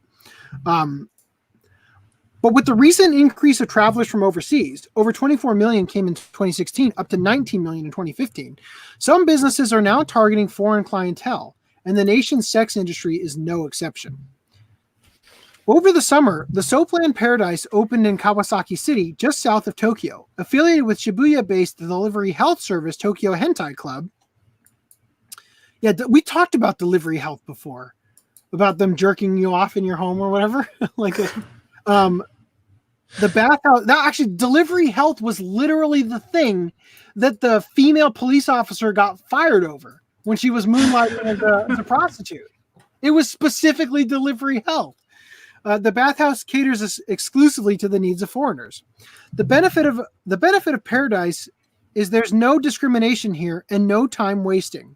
But with the recent increase of travelers from overseas, over 24 million came in 2016, up to 19 million in 2015. Some businesses are now targeting foreign clientele, and the nation's sex industry is no exception. Over the summer, the Soapland Paradise opened in Kawasaki City, just south of Tokyo, affiliated with Shibuya-based delivery health service Tokyo Hentai Club. Yeah, we talked about delivery health before, about them jerking you off in your home or whatever. The bathhouse, that actually, delivery health was literally the thing that the female police officer got fired over when she was moonlighting as a prostitute. It was specifically delivery health. The bathhouse caters exclusively to the needs of foreigners. The benefit of Paradise is there's no discrimination here and no time wasting,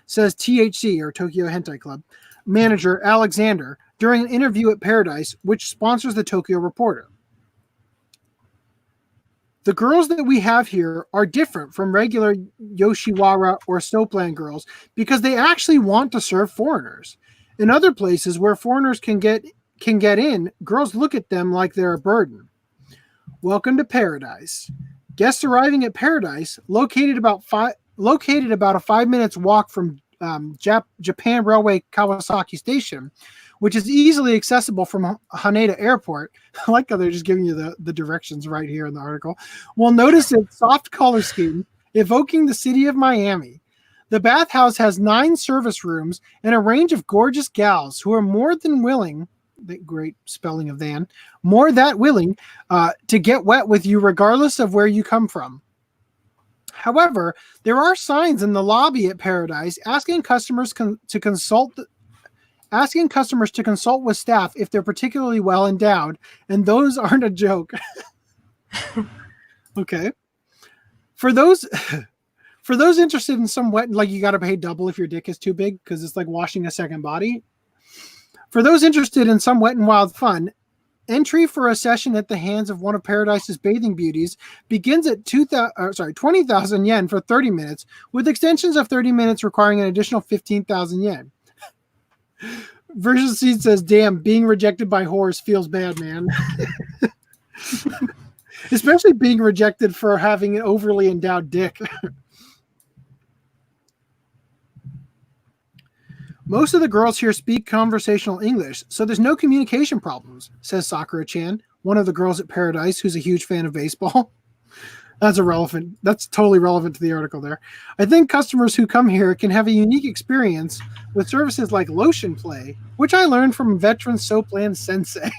says THC, or Tokyo Hentai Club, manager Alexander during an interview at Paradise, which sponsors the Tokyo Reporter. The girls that we have here are different from regular Yoshiwara or Soapland girls because they actually want to serve foreigners. In other places where foreigners can get in, girls look at them like they're a burden. Welcome to Paradise. Guests arriving at Paradise, located about a 5 minutes walk from Japan Railway Kawasaki Station, which is easily accessible from Haneda Airport. I like how they're just giving you the directions right here in the article. Will notice its soft color scheme, evoking the city of Miami. The bathhouse has 9 service rooms and a range of gorgeous gals who are more than willing, the great spelling of than, more that willing to get wet with you regardless of where you come from. However, there are signs in the lobby at Paradise asking customers to consult with staff if they're particularly well endowed, and those aren't a joke. Okay. For those interested in some wet, like you got to pay double if your dick is too big because it's like washing a second body. For those interested in some wet and wild fun, entry for a session at the hands of one of Paradise's bathing beauties begins at 20,000 yen for 30 minutes, with extensions of 30 minutes requiring an additional 15,000 yen. Version Seed says, damn, being rejected by whores feels bad, man. Especially being rejected for having an overly endowed dick. Most of the girls here speak conversational English, so there's no communication problems, says Sakura-chan, one of the girls at Paradise who's a huge fan of baseball. That's totally relevant to the article there. I think customers who come here can have a unique experience with services like lotion play, which I learned from veteran Soapland sensei.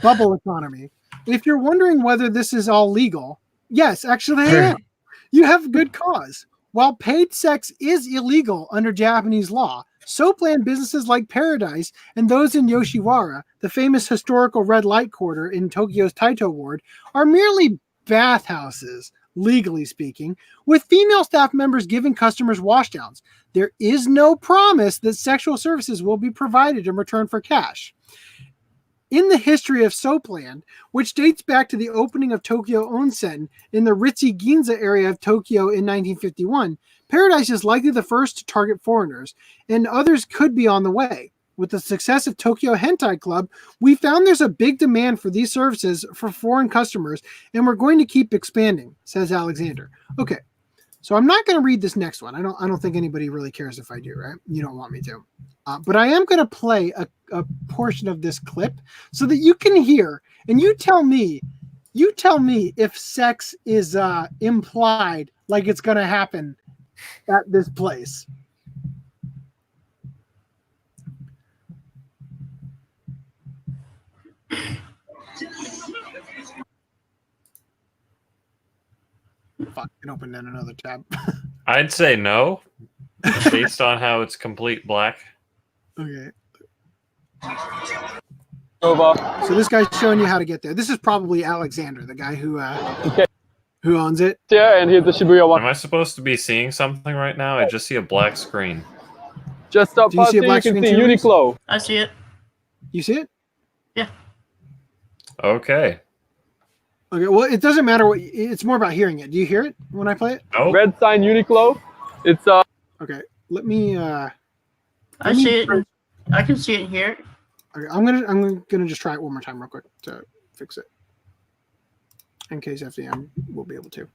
Bubble economy. If you're wondering whether this is all legal, yes, actually I am. You have good cause. While paid sex is illegal under Japanese law, Soapland businesses like Paradise and those in Yoshiwara, the famous historical red light quarter in Tokyo's Taito Ward, are merely bathhouses, legally speaking, with female staff members giving customers washdowns. There is no promise that sexual services will be provided in return for cash. In the history of Soapland, which dates back to the opening of Tokyo Onsen in the ritzy Ginza area of Tokyo in 1951, Paradise is likely the first to target foreigners, and others could be on the way. With the success of Tokyo Hentai Club, we found there's a big demand for these services for foreign customers, and we're going to keep expanding, says Alexander. Okay, so I'm not going to read this next one. I don't think anybody really cares if I do, right? You don't want me to. But I am going to play a portion of this clip so that you can hear, and you tell me if sex is implied, like it's going to happen at this place. Fuck, I can open in another tab. I'd say no, based on how it's complete black. Okay. Over. So this guy's showing you how to get there. This is probably Alexander, the guy who owns it. Yeah, and here's the Shibuya one. Am I supposed to be seeing something right now? I just see a black screen. Just up Do you see a past black you can screen see too, Rhys? Uniqlo. I see it. You see it? Okay. Okay. Well, it doesn't matter what. It's more about hearing it. Do you hear it when I play it? Oh, Red sign Uniqlo. It's Okay. Let me. I see it. I can see it here. Okay, I'm gonna just try it one more time real quick to fix it, in case FDM will be able to.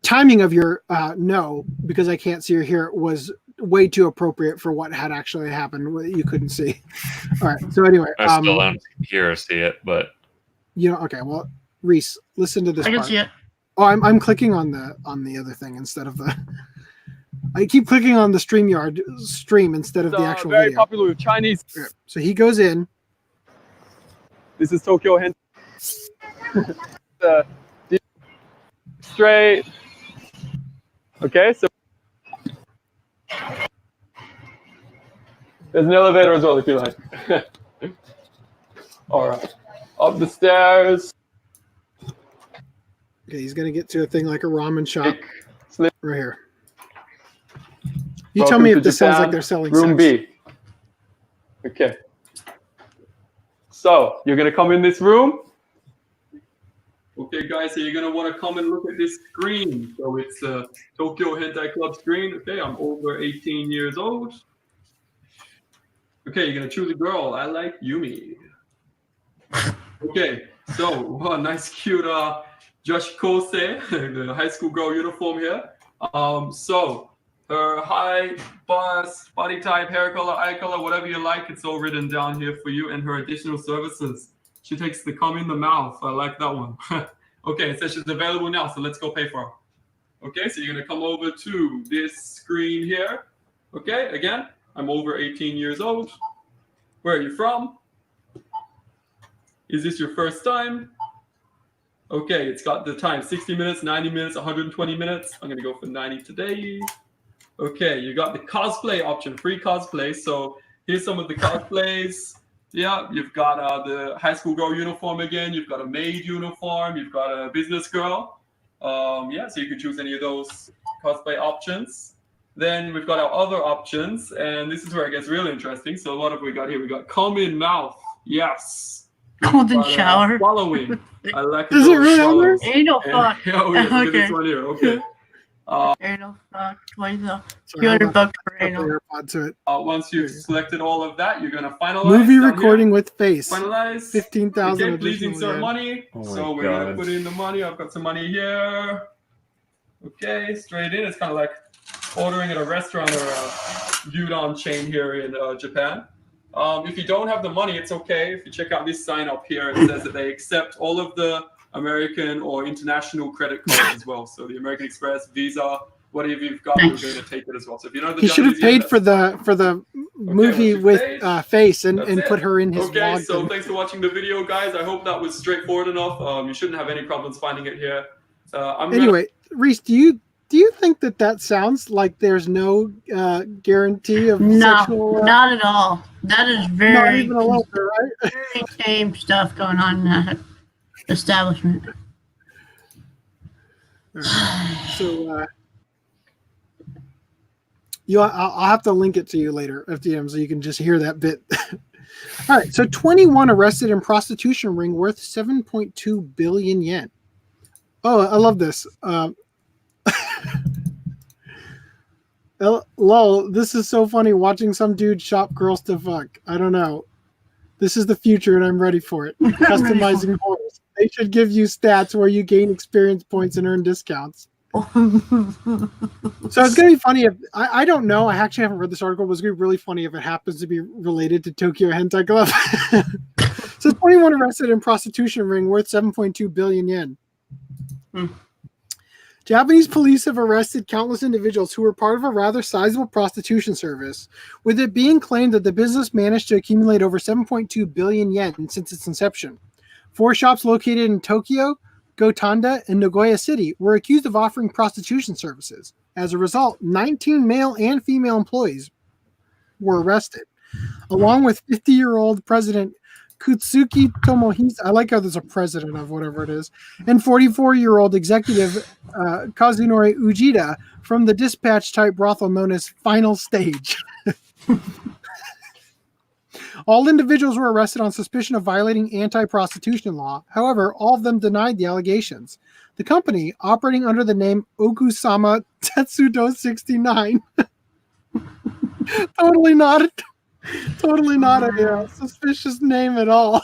Timing of your no, because I can't see or hear it, was way too appropriate for what had actually happened. What you couldn't see. All right. So anyway, I still don't hear or see it, but you know. Okay. Well, Rhys, listen to this. I can part. see it. Oh, I'm clicking on the other thing instead of the. I keep clicking on the StreamYard stream instead of the actual very video. popular with Chinese. Okay, so he goes in. This is Tokyo Hentai. Straight. Okay, so there's an elevator as well if you like. All right, up the stairs. Okay, he's gonna get to a thing like a ramen shop Slip. right here. You Welcome tell me to if this sounds Japan, like they're selling room sex. B. Okay. So you're gonna come in this room. Okay, guys, so you're gonna want to come and look at this screen. So it's a Tokyo Hentai Club screen. Okay, I'm over 18 years old. Okay, you're gonna choose a girl. I like Yumi. Okay, so nice, cute Josh Kosei, the high school girl uniform here. So her height, bust, body type, hair color, eye color, whatever you like, it's all written down here for you. And her additional services. She takes the cum in the mouth. I like that one. Okay, it says she's available now, so let's go pay for her. Okay, so you're gonna come over to this screen here. Okay, again, I'm over 18 years old. Where are you from? Is this your first time? Okay, it's got the time, 60 minutes, 90 minutes, 120 minutes. I'm gonna go for 90 today. Okay, you got the cosplay option, free cosplay. So here's some of the cosplays. Yeah, you've got the high school girl uniform again. You've got a maid uniform. You've got a business girl. Yeah, so you can choose any of those cosplay options. Then we've got our other options, and this is where it gets really interesting. So what have we got here? We got cum in mouth. Yes. Golden shower. Swallowing. I like Is it really on there? Anal fuck. Oh, yeah, look at Okay. this one here. Okay. Anal fuck. $20. Sorry, hold on. $200 for Put the anal. AirPod to it. Once you've selected all of that, you're gonna finalize. Movie down recording here. with face. Finalize. 15,000 Okay, please additional insert yen. money. Oh my So we're gonna God. put in the money. I've got some money here. Okay, straight in. It's kind of like ordering at a restaurant or a gyudon chain here in Japan. If you don't have the money, it's okay. If you check out this sign up here, it says that they accept all of the American or international credit cards as well. So the American Express, Visa, whatever you've got, we're going to take it as well. So if you don't have the He should have Japanese yen, paid for the movie once with you've paid, face and that's it. put her in his Okay, vlog. so thing. thanks for watching the video, guys. I hope that was straightforward enough. You shouldn't have any problems finding it here. Anyway, Rhys, do you think that sounds like there's no guarantee of No, sexual? not at all. That is Not very, even a little bit, right? very tame stuff going on in that establishment. So I'll have to link it to you later, FDM, so you can just hear that bit. All right, so 21 arrested in prostitution ring worth 7.2 billion yen. Oh, I love this. Lol, this is so funny watching some dude shop girls to fuck. I don't know. This is the future and I'm ready for it. Customizing horse. They should give you stats where you gain experience points and earn discounts. So it's going to be funny if I don't know. I actually haven't read this article, but it's going to be really funny if it happens to be related to Tokyo Hentai Club. So 21 arrested in prostitution ring worth 7.2 billion yen. Japanese police have arrested countless individuals who were part of a rather sizable prostitution service, with it being claimed that the business managed to accumulate over 7.2 billion yen since its inception. 4 shops located in Tokyo, Gotanda, and Nagoya City were accused of offering prostitution services. As a result, 19 male and female employees were arrested, along with 50-year-old President Kutsuki Tomohisa. I like how there's a president of whatever it is, and 44-year-old executive Kazunori Ujida from the dispatch-type brothel known as Final Stage. All individuals were arrested on suspicion of violating anti-prostitution law. However, all of them denied the allegations. The company, operating under the name Okusama Tetsudo 69, totally not a suspicious name at all.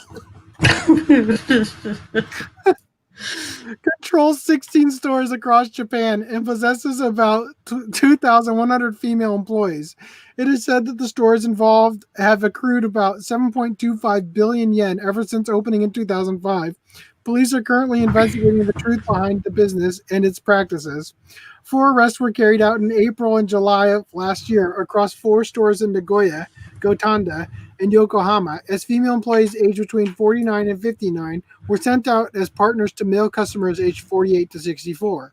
Controls 16 stores across Japan and possesses about 2,100 female employees. It is said that the stores involved have accrued about 7.25 billion yen ever since opening in 2005. Police are currently investigating the truth behind the business and its practices. 4 arrests were carried out in April and July of last year across 4 stores in Nagoya, Gotanda, and Yokohama, as female employees aged between 49 and 59 were sent out as partners to male customers aged 48 to 64.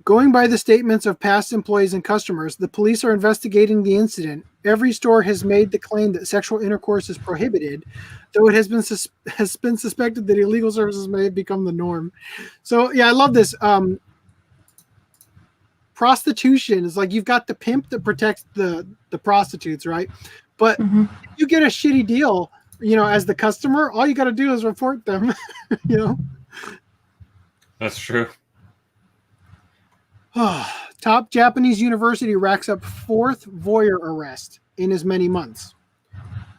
Going by the statements of past employees and customers, the police are investigating the incident. Every store has made the claim that sexual intercourse is prohibited, though it has been suspected that illegal services may have become the norm. So, yeah, I love this. Prostitution is like you've got the pimp that protects the prostitutes, right? But if you get a shitty deal, as the customer, all you got to do is report them, That's true. Top Japanese university racks up 4th voyeur arrest in as many months.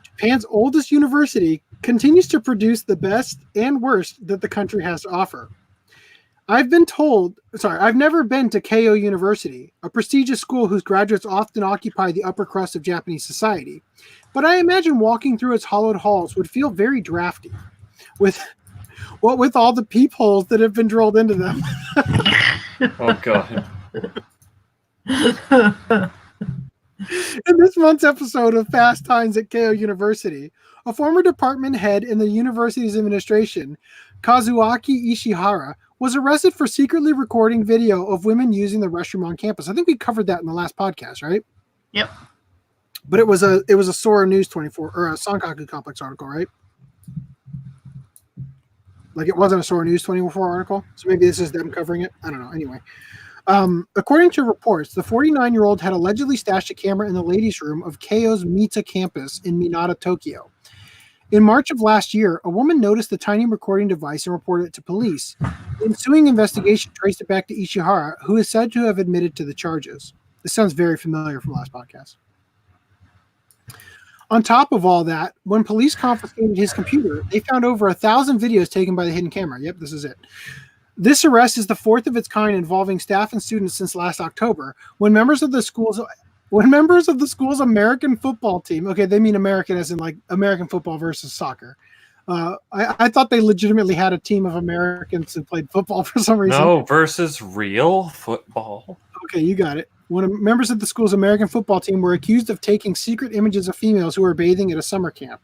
Japan's oldest university continues to produce the best and worst that the country has to offer. I've never been to Keio University, a prestigious school whose graduates often occupy the upper crust of Japanese society, but I imagine walking through its hollowed halls would feel very drafty, with all the peepholes that have been drilled into them. Oh, God. In this month's episode of Fast Times at Keio University, a former department head in the university's administration, Kazuaki Ishihara, was arrested for secretly recording video of women using the restroom on campus. I think we covered that in the last podcast, right? Yep. But it was a Sora News 24 or a Sankaku Complex article, right? Like it wasn't a Sora News 24 article, so maybe this is them covering it. I don't know. Anyway, according to reports, the 49-year-old had allegedly stashed a camera in the ladies' room of Keio's Mita campus in Minata, Tokyo. In March of last year, a woman noticed the tiny recording device and reported it to police. The ensuing investigation traced it back to Ishihara, who is said to have admitted to the charges. This sounds very familiar from last podcast. On top of all that, when police confiscated his computer, they found over 1,000 videos taken by the hidden camera. Yep, this is it. This arrest is the 4th of its kind involving staff and students since last October, when members of the school's American football team, okay, they mean American as in like American football versus soccer. I thought they legitimately had a team of Americans who played football for some reason. No, versus real football. Okay, you got it. When members of the school's American football team were accused of taking secret images of females who were bathing at a summer camp.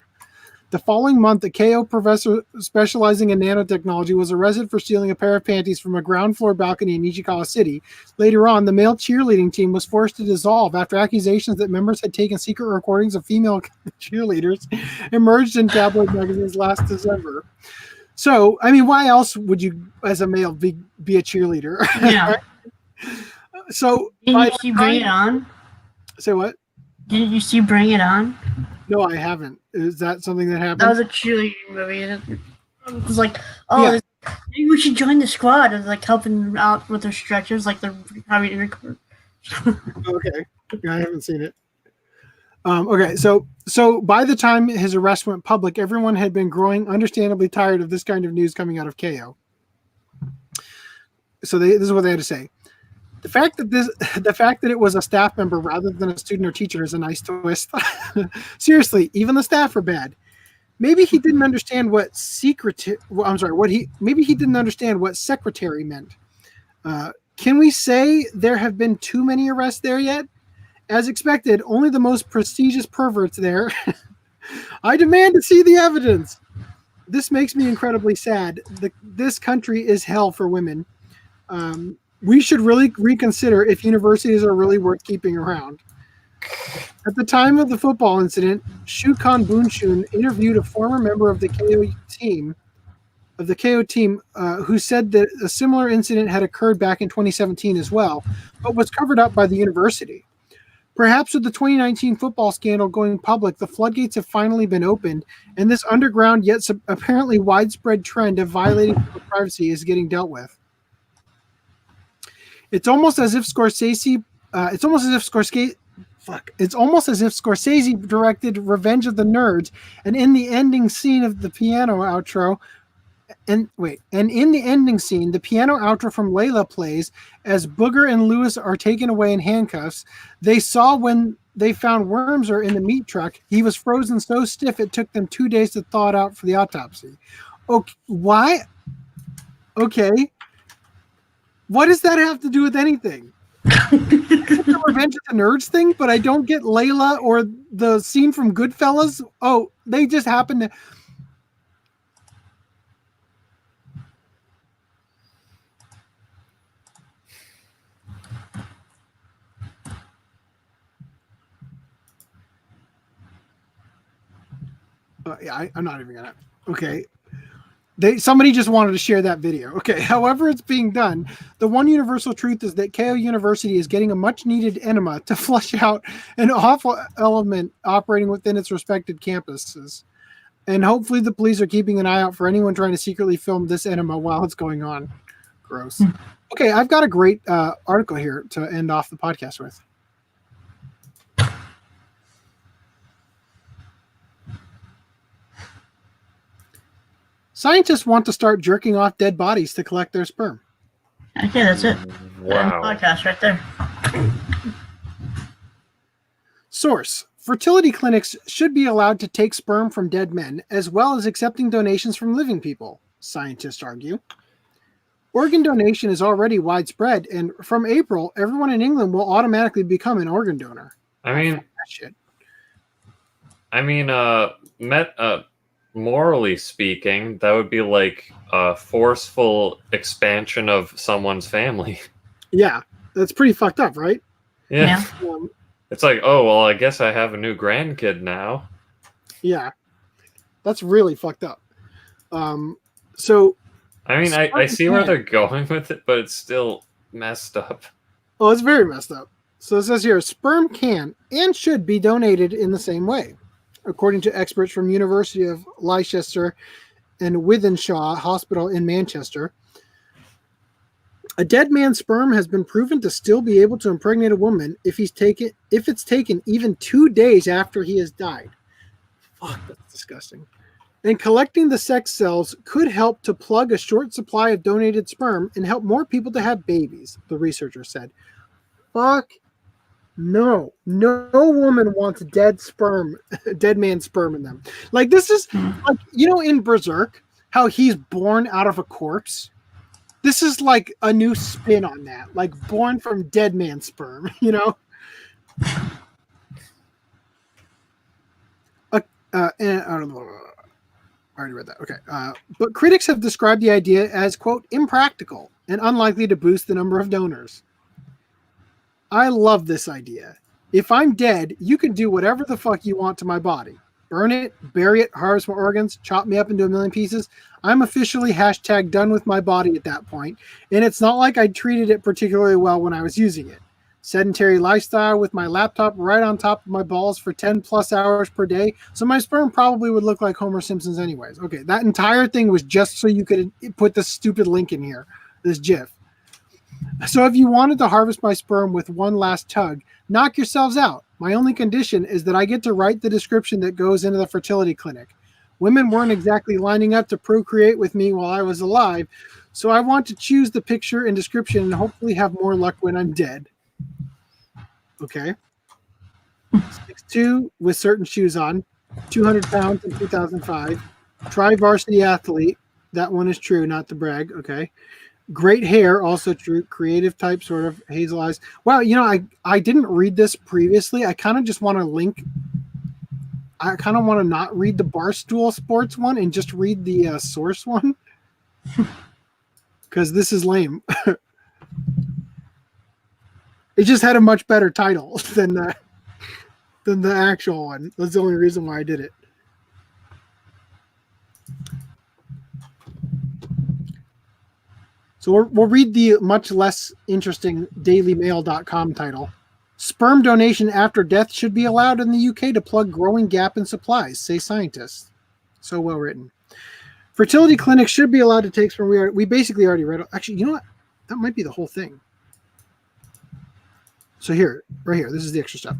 The following month, a Keio professor specializing in nanotechnology was arrested for stealing a pair of panties from a ground floor balcony in Ishikawa City. Later on, the male cheerleading team was forced to dissolve after accusations that members had taken secret recordings of female cheerleaders emerged in tabloid magazines last December. So, I mean, why else would you, as a male, be a cheerleader? Yeah. So, Didn't you see Bring It On? Say what? Didn't you see Bring It On? No, I haven't. Is that something that happened? That was a cheerleading movie. It was like, maybe we should join the squad. It was like helping them out with their stretches, like they're having to record. Okay, I haven't seen it. Okay, so by the time his arrest went public, everyone had been growing understandably tired of this kind of news coming out of Keio. So this is what they had to say. The fact that it was a staff member rather than a student or teacher is a nice twist. Seriously, even the staff are bad. Maybe he didn't understand what maybe he didn't understand what secretary meant. Can we say there have been too many arrests there yet? As expected, only the most prestigious perverts there. I demand to see the evidence. This makes me incredibly sad. This country is hell for women. We should really reconsider if universities are really worth keeping around. At the time of the football incident, Shukan Bunshun interviewed a former member of the KO team, who said that a similar incident had occurred back in 2017 as well, but was covered up by the university. Perhaps with the 2019 football scandal going public, the floodgates have finally been opened, and this underground yet apparently widespread trend of violating privacy is getting dealt with. It's almost as if Scorsese directed Revenge of the Nerds, and in the ending scene of the piano outro, the piano outro from Layla plays as Booger and Lewis are taken away in handcuffs. They saw when they found Wormser in the meat truck. He was frozen so stiff it took them 2 days to thaw it out for the autopsy. Okay, why? Okay. What does that have to do with anything? The Revenge of the Nerds thing, but I don't get Layla or the scene from Goodfellas. Oh, they just happen to. I'm not even gonna. Okay. Somebody just wanted to share that video. Okay, however it's being done, the one universal truth is that KO University is getting a much-needed enema to flush out an awful element operating within its respected campuses. And hopefully the police are keeping an eye out for anyone trying to secretly film this enema while it's going on. Gross. Okay, I've got a great article here to end off the podcast with. Scientists want to start jerking off dead bodies to collect their sperm. Okay, that's it. Wow. Podcast right there. Source: fertility clinics should be allowed to take sperm from dead men, as well as accepting donations from living people, scientists argue. Organ donation is already widespread, and from April, everyone in England will automatically become an organ donor. Morally speaking, that would be like a forceful expansion of someone's family. Yeah, that's pretty fucked up, right? Yeah. It's like, oh, well, I guess I have a new grandkid now. Yeah, that's really fucked up. I see where they're going with it, but it's still messed up. Oh, it's very messed up. So it says here, sperm can and should be donated in the same way, according to experts from University of Leicester and Wythenshawe Hospital in Manchester. A dead man's sperm has been proven to still be able to impregnate a woman if it's taken even 2 days after he has died. Fuck, that's disgusting. And collecting the sex cells could help to plug a short supply of donated sperm and help more people to have babies, the researcher said. Fuck. No woman wants dead man's sperm in them. Like, this is like, in Berserk, how he's born out of a corpse. This is like a new spin on that, like born from dead man's sperm, And I don't know. I already read that. Okay. But critics have described the idea as, quote, impractical and unlikely to boost the number of donors. I love this idea. If I'm dead, you can do whatever the fuck you want to my body. Burn it, bury it, harvest my organs, chop me up into a million pieces. I'm officially # done with my body at that point, and it's not like I treated it particularly well when I was using it. Sedentary lifestyle with my laptop right on top of my balls for 10 plus hours per day, so my sperm probably would look like Homer Simpson's anyways. Okay, that entire thing was just so you could put this stupid link in here, this GIF. So if you wanted to harvest my sperm with one last tug, knock yourselves out. My only condition is that I get to write the description that goes into the fertility clinic. Women weren't exactly lining up to procreate with me while I was alive, so I want to choose the picture and description and hopefully have more luck when I'm dead. Okay. 6'2" with certain shoes on. 200 pounds in 2005. Tri-varsity athlete. That one is true, not to brag. Okay. Great hair, also true. Creative type, sort of. Hazel eyes. Wow, I didn't read this previously. I kind of just want to link. I kind of want to not read the Barstool Sports one and just read the source one. Because this is lame. It just had a much better title than the actual one. That's the only reason why I did it. So we'll read the much less interesting dailymail.com title. Sperm donation after death should be allowed in the UK to plug growing gap in supplies, say scientists. So well written. Fertility clinics should be allowed to take sperm. We basically already read it. Actually, you know what? That might be the whole thing. So right here, this is the extra stuff.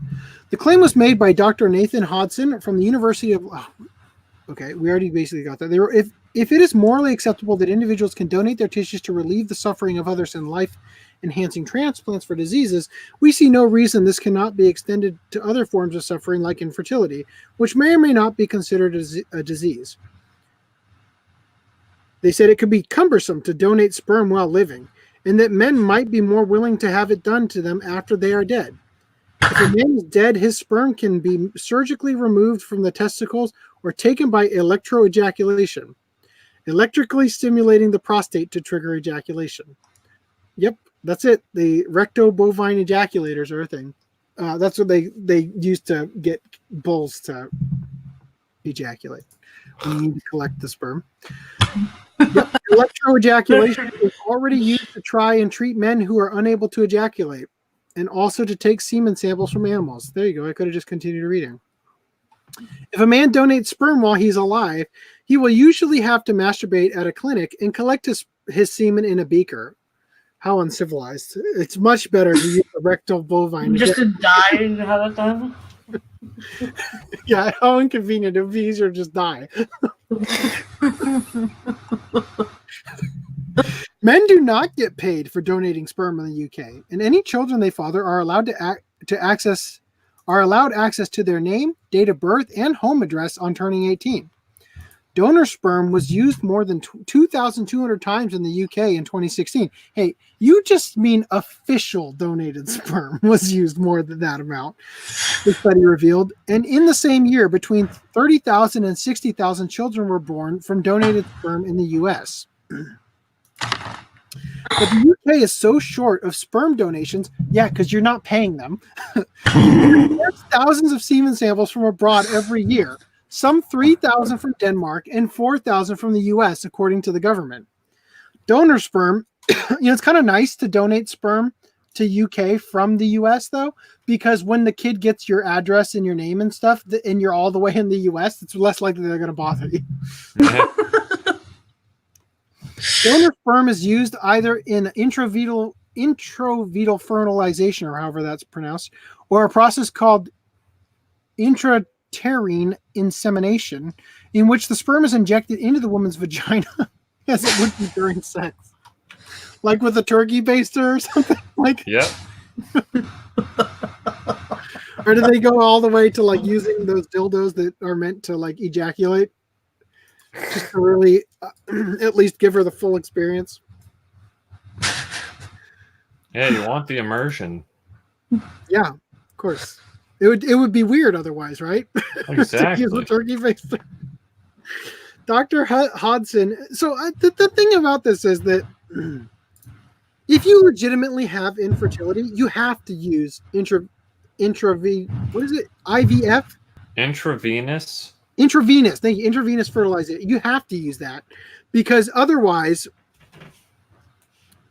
The claim was made by Dr. Nathan Hodson from the University of... okay, we already basically got that. If it is morally acceptable that individuals can donate their tissues to relieve the suffering of others in life-enhancing transplants for diseases, we see no reason this cannot be extended to other forms of suffering like infertility, which may or may not be considered a disease. They said it could be cumbersome to donate sperm while living, and that men might be more willing to have it done to them after they are dead. If a man is dead, his sperm can be surgically removed from the testicles or taken by electroejaculation, electrically stimulating the prostate to trigger ejaculation. Yep, that's it. The recto-bovine ejaculators are a thing. That's what they use to get bulls to ejaculate. We need to collect the sperm. Yep, electroejaculation is already used to try and treat men who are unable to ejaculate, and also to take semen samples from animals. There you go. I could have just continued reading. If a man donates sperm while he's alive, he will usually have to masturbate at a clinic and collect his semen in a beaker. How uncivilized. It's much better to use a rectal bovine. Just to die and have it done? Yeah, how inconvenient. It would be easier to just die. Men do not get paid for donating sperm in the UK, and any children they father are allowed access to their name, date of birth, and home address on turning 18. Donor sperm was used more than 2,200 times in the UK in 2016. Hey, you just mean official donated sperm was used more than that amount, the study revealed. And in the same year, between 30,000 and 60,000 children were born from donated sperm in the US. But the UK is so short of sperm donations, yeah, because you're not paying them. There's thousands of semen samples from abroad every year. Some 3,000 from Denmark and 4,000 from the U.S., according to the government. Donor sperm, it's kind of nice to donate sperm to UK from the U.S., though, because when the kid gets your address and your name and stuff, and you're all the way in the U.S., it's less likely they're going to bother you. Donor sperm is used either in intravital fertilization, or however that's pronounced, or a process called intrauterine insemination, in which the sperm is injected into the woman's vagina as it would be during sex, like with a turkey baster or something. Like, yeah. Or do they go all the way to like using those dildos that are meant to like ejaculate, just to really at least give her the full experience? Yeah, you want the immersion. Yeah, of course. It would be weird otherwise, right? Exactly. Use a turkey baster. Dr. Hodson. So the thing about this is that if you legitimately have infertility, you have to use IVF? Intravenous. Intravenous. Thank you. Intravenous fertilization. You have to use that because otherwise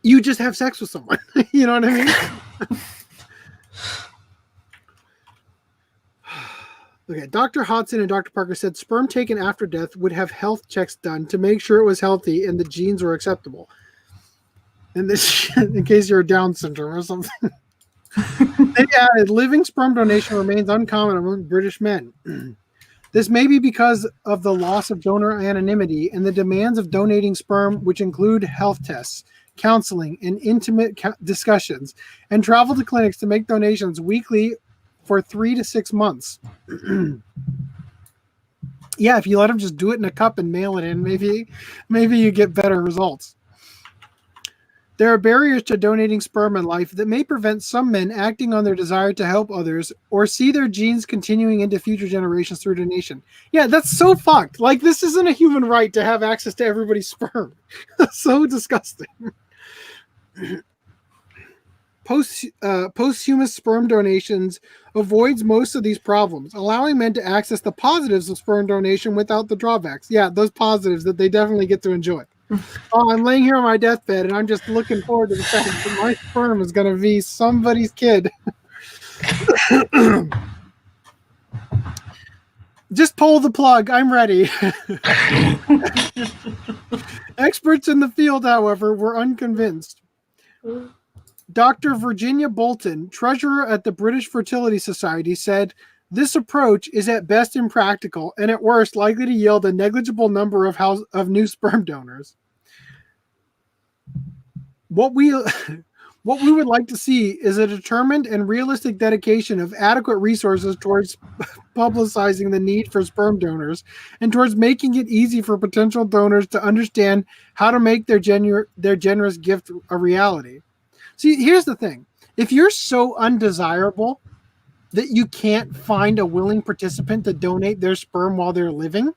you just have sex with someone. You know what I mean? Okay, Dr. Hodson and Dr. Parker said sperm taken after death would have health checks done to make sure it was healthy and the genes were acceptable. And this, in case you're Down syndrome or something. They added, living sperm donation remains uncommon among British men. This may be because of the loss of donor anonymity and the demands of donating sperm, which include health tests, counseling, and intimate discussions, and travel to clinics to make donations weekly for 3 to 6 months. Yeah, if you let them just do it in a cup and mail it in, maybe you get better results. There are barriers to donating sperm in life that may prevent some men acting on their desire to help others or see their genes continuing into future generations through donation. Yeah, that's so fucked. Like, this isn't a human right to have access to everybody's sperm. So disgusting. Posthumous sperm donations avoids most of these problems, allowing men to access the positives of sperm donation without the drawbacks. Yeah, those positives that they definitely get to enjoy. Oh, I'm laying here on my deathbed, and I'm just looking forward to the fact that my sperm is going to be somebody's kid. Just pull the plug. I'm ready. Experts in the field, however, were unconvinced. Dr. Virginia Bolton, treasurer at the British Fertility Society, said, "This approach is at best impractical and at worst likely to yield a negligible number of new sperm donors. What we would like to see is a determined and realistic dedication of adequate resources towards publicizing the need for sperm donors and towards making it easy for potential donors to understand how to make their generous gift a reality." See, here's the thing. If you're so undesirable that you can't find a willing participant to donate their sperm while they're living,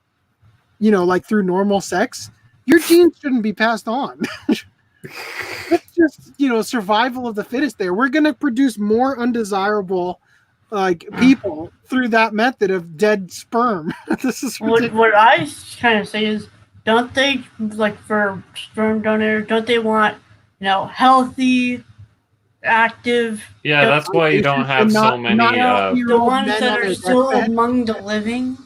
like through normal sex, your genes shouldn't be passed on. It's just, survival of the fittest there. We're going to produce more undesirable people through that method of dead sperm. This is what I kind of say is, don't they, for sperm donors, don't they want, healthy, active? Yeah, that's why you don't have so many. The ones that are still among the living.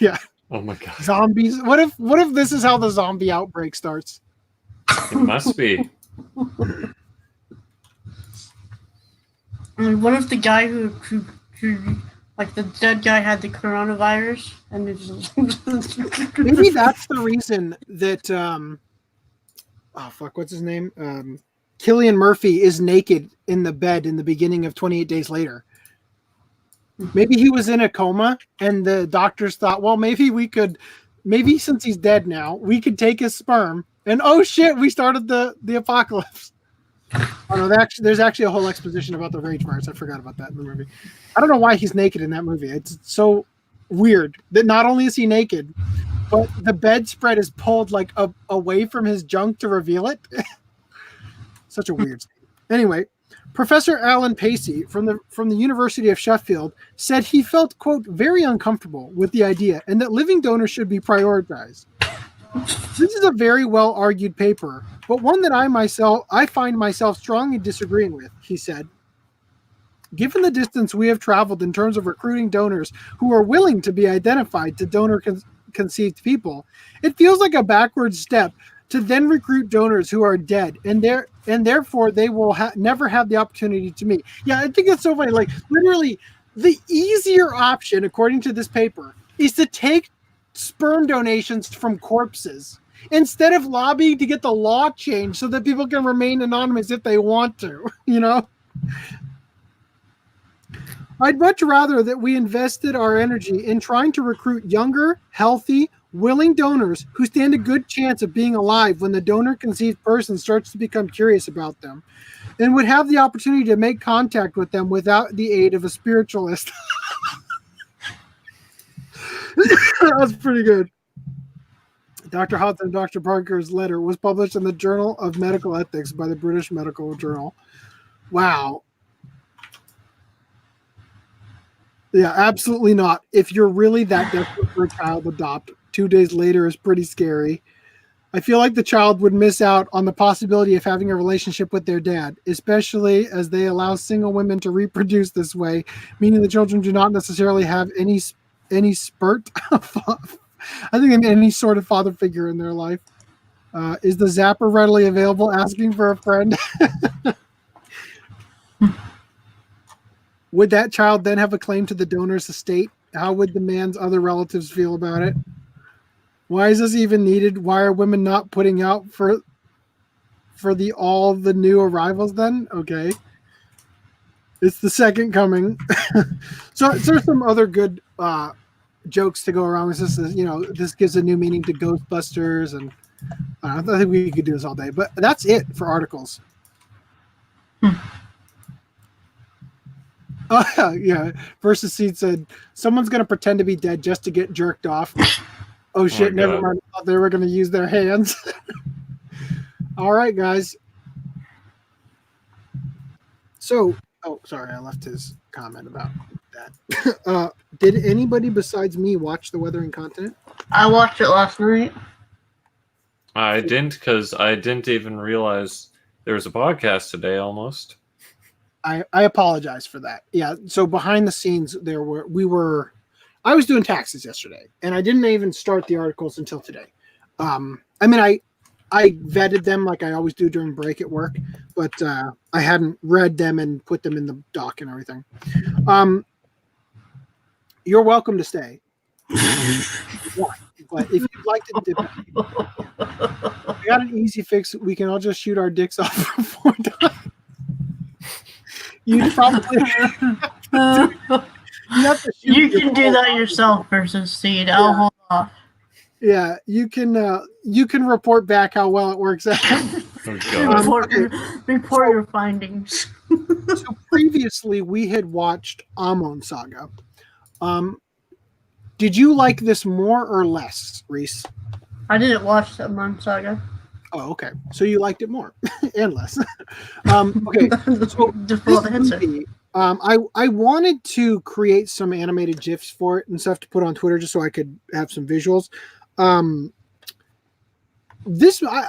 Yeah. Oh my god. Zombies. What if this is how the zombie outbreak starts? It must be. And what if the guy who the dead guy had the coronavirus and it's maybe that's the reason that what's his name? Cillian Murphy is naked in the bed in the beginning of 28 Days Later. Maybe he was in a coma and the doctors thought, well, maybe since he's dead now, we could take his sperm and oh shit, we started the apocalypse. Oh no, there's actually a whole exposition about the rage virus. I forgot about that in the movie. I don't know why he's naked in that movie. It's so weird that not only is he naked, but the bedspread is pulled away from his junk to reveal it. Such a weird scene. Anyway, Professor Alan Pacey from the University of Sheffield said he felt, quote, very uncomfortable with the idea and that living donors should be prioritized. This is a very well argued paper, but one that I find myself strongly disagreeing with, he said. Given the distance we have traveled in terms of recruiting donors who are willing to be identified to donor conceived people, it feels like a backward step to then recruit donors who are dead and therefore they will never have the opportunity to meet. Yeah, I think it's so funny. Literally, the easier option, according to this paper, is to take sperm donations from corpses instead of lobbying to get the law changed so that people can remain anonymous if they want to. I'd much rather that we invested our energy in trying to recruit younger, healthy, willing donors who stand a good chance of being alive when the donor-conceived person starts to become curious about them and would have the opportunity to make contact with them without the aid of a spiritualist. That was pretty good. Dr. Hudson and Dr. Parker's letter was published in the Journal of Medical Ethics by the British Medical Journal. Wow. Yeah, absolutely not. If you're really that desperate for a child, adopt. 2 days later is pretty scary. I feel like the child would miss out on the possibility of having a relationship with their dad, especially as they allow single women to reproduce this way, meaning the children do not necessarily have any spurt. I think any sort of father figure in their life. Is the zapper readily available? Asking for a friend. Would that child then have a claim to the donor's estate? How would the man's other relatives feel about it? Why is this even needed? Why are women not putting out for all the new arrivals then? Okay. It's the second coming. So there's some other good jokes to go around with this. This gives a new meaning to Ghostbusters, and I think we could do this all day. But that's it for articles. Oh yeah. Versus Seed said someone's gonna pretend to be dead just to get jerked off. Oh shit! my Never God. mind. I thought they were gonna use their hands. All right, guys. So, sorry, I left his comment about that. Did anybody besides me watch The Weathering Continent? I watched it last night. I didn't, because I didn't even realize there was a podcast today. Almost. I apologize for that. Yeah. So behind the scenes, I was doing taxes yesterday, and I didn't even start the articles until today. I vetted them like I always do during break at work, but I hadn't read them and put them in the doc and everything. You're welcome to stay. But if you'd like to dip, I got an easy fix. We can all just shoot our dicks off for 4 times. You'd probably You can do that yourself, versus Seed. I'll hold off. Yeah, you can report back how well it works out. Oh, God. Report your findings. So previously we had watched Amon Saga. Did you like this more or less, Rhys? I didn't watch the Amon Saga. Oh, okay. So you liked it more and less. Okay. So Default this answer. movie, I wanted to create some animated GIFs for it and stuff to put on Twitter just so I could have some visuals. I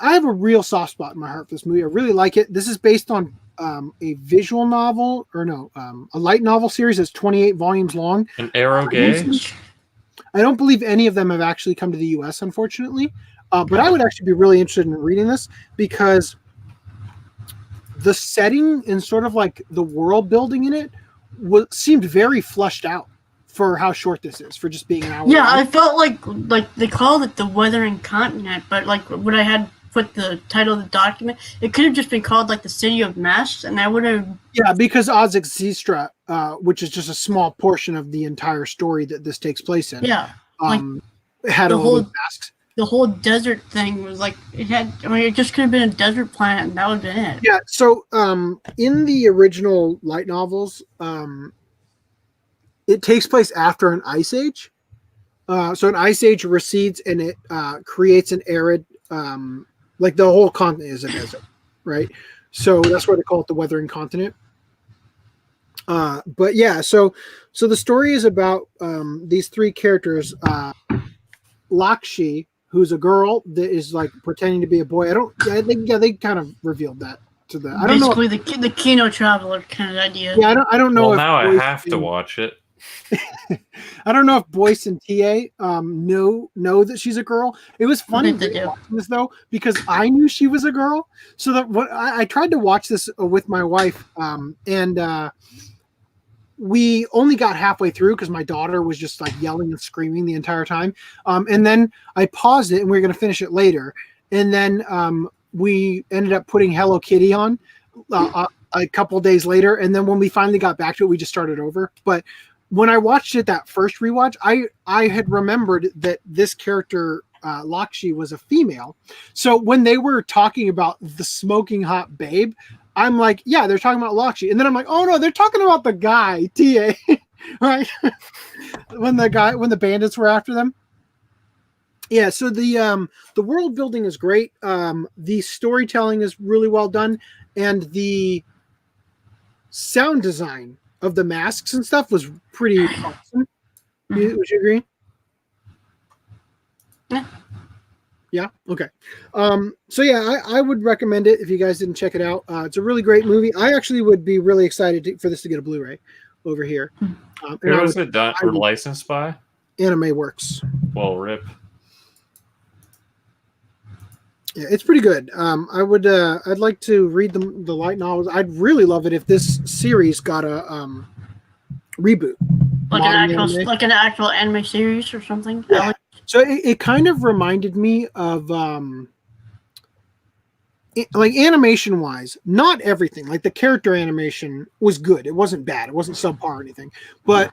have a real soft spot in my heart for this movie. I really like it. This is based on a visual novel, a light novel series that's 28 volumes long. An arrow gay? I don't believe any of them have actually come to the U.S., unfortunately. But I would actually be really interested in reading this because the setting and sort of like the world building in it seemed very fleshed out for how short this is, for just being an hour. Yeah, long. I felt like they called it The Weathering Continent, but like when I had put the title of the document, it could have just been called like The City of Masks, and I would have. Yeah, because Ozek Zistra, which is just a small portion of the entire story that this takes place in. Yeah, had the all whole- those masks. the whole desert thing was like it just could have been a desert planet, and that would have been it. Yeah. So in the original light novels, it takes place after an ice age. So an ice age recedes and it creates an arid, like the whole continent is a desert, right? So that's why they call it the Weathering Continent. But yeah, so the story is about these 3 characters. Lakshi, who's a girl that is like pretending to be a boy. They kind of revealed that to the. I don't know. Basically, the Kino Traveler kind of idea. Yeah, I don't know. Well, if now I Boyce have to and- watch it. I don't know if Boyce and TA know that she's a girl. It was funny They do. watching this though because I knew she was a girl. So that what I tried to watch this with my wife, and we only got halfway through because my daughter was just like yelling and screaming the entire time. And then I paused it and we were going to finish it later. And then we ended up putting Hello Kitty on a couple days later. And then when we finally got back to it, we just started over. But when I watched it that first rewatch, I had remembered that this character, Lakshi, was a female. So when they were talking about the smoking hot babe, I'm like, yeah, they're talking about Lakshi. And then I'm like, oh no, they're talking about the guy, TA, right? when the bandits were after them. Yeah, so the world building is great. The storytelling is really well done, and the sound design of the masks and stuff was pretty awesome. Would you agree? Yeah. Yeah. Okay. So yeah, I would recommend it if you guys didn't check it out. It's a really great movie. I actually would be really excited for this to get a Blu-ray over here. Who was it licensed by? Anime Works. Well, rip. Yeah, it's pretty good. I'd like to read the light novels. I'd really love it if this series got a reboot. Like an actual anime series or something. Yeah. So it kind of reminded me of like animation wise, not everything. Like the character animation was good. It wasn't bad. It wasn't subpar or anything. But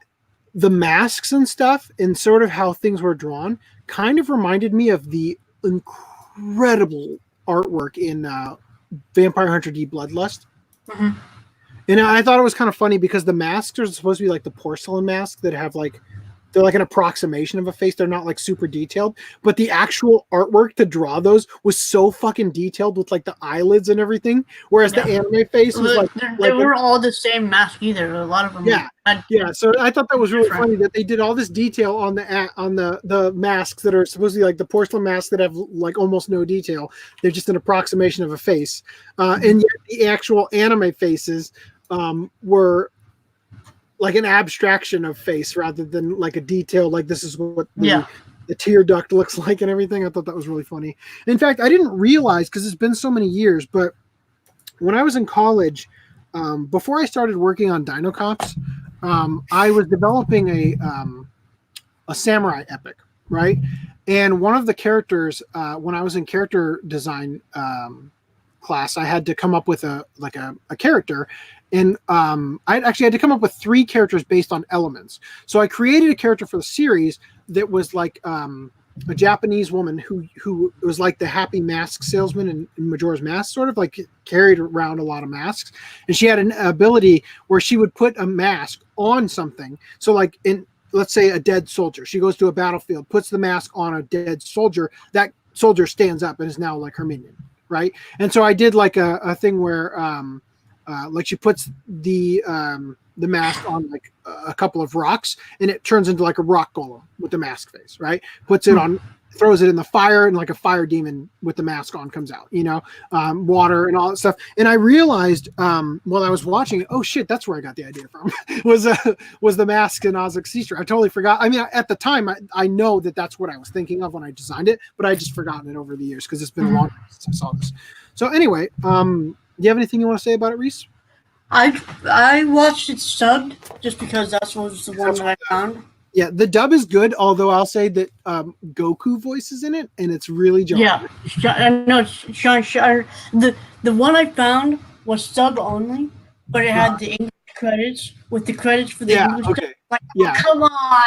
the masks and stuff and sort of how things were drawn kind of reminded me of the incredible artwork in Vampire Hunter D Bloodlust. Mhm. And I thought it was kind of funny because the masks are supposed to be like the porcelain masks that have like, they're like an approximation of a face. They're not like super detailed, but the actual artwork to draw those was so fucking detailed with like the eyelids and everything. Whereas the anime face was like, they were all the same mask either. A lot of them. Yeah. had So I thought that was really different. funny that they did all this detail on the masks that are supposed to be like the porcelain masks that have like almost no detail. They're just an approximation of a face, and yet the actual anime faces were like an abstraction of face rather than like a detail. Like this is what the tear duct looks like and everything. I thought that was really funny. In fact, I didn't realize because it's been so many years, but when I was in college, before I started working on Dino Cops, I was developing a samurai epic, right? And one of the characters, when I was in character design class, I had to come up with a character, and I actually had to come up with 3 characters based on elements. So I created a character for the series that was like a Japanese woman who was like the happy mask salesman in Majora's Mask, sort of like carried around a lot of masks, and she had an ability where she would put a mask on something. So like in, let's say, a dead soldier, she goes to a battlefield, puts the mask on a dead soldier, that soldier stands up and is now like her minion, right? And so I did like a thing where like she puts the mask on like a couple of rocks, and it turns into like a rock golem with the mask face, right? Puts it on, throws it in the fire, and like a fire demon with the mask on comes out, water and all that stuff. And I realized while I was watching it, oh shit, that's where I got the idea from. was the mask in Oz's Sister. I totally forgot. I mean, at the time, I know that that's what I was thinking of when I designed it, but I just forgotten it over the years because it's been a long time since I saw this. So anyway, do you have anything you want to say about it, Rhys? I watched it subbed just because that was the one that I found. Yeah, the dub is good, although I'll say that Goku voice is in it, and it's really jarring. Yeah, I know Sean. The one I found was sub only, but it had the English credits with the credits for the English. Okay. Like, Yeah. Come on.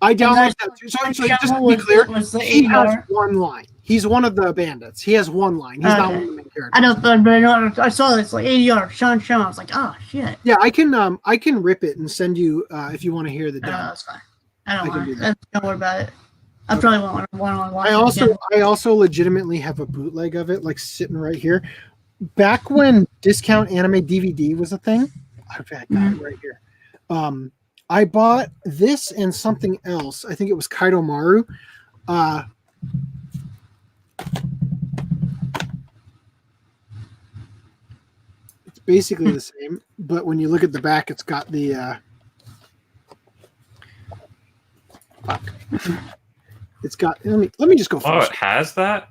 I downloaded that too. So just to be clear, he has one line. He's one of the bandits. He has one line. He's not one of the main characters. I know, but I saw this like ADR, Sean. I was like, oh shit. Yeah, I can rip it and send you if you want to hear the dub. That's fine. I don't can do want that. to. Don't worry about it. I probably want to watch I also legitimately have a bootleg of it, like sitting right here. Back when discount anime DVD was a thing, I've got it right here. I bought this and something else. I think it was Kaido Maru. It's basically the same, but when you look at the back, it's got the it's got. Let me just go Oh, first. it has that?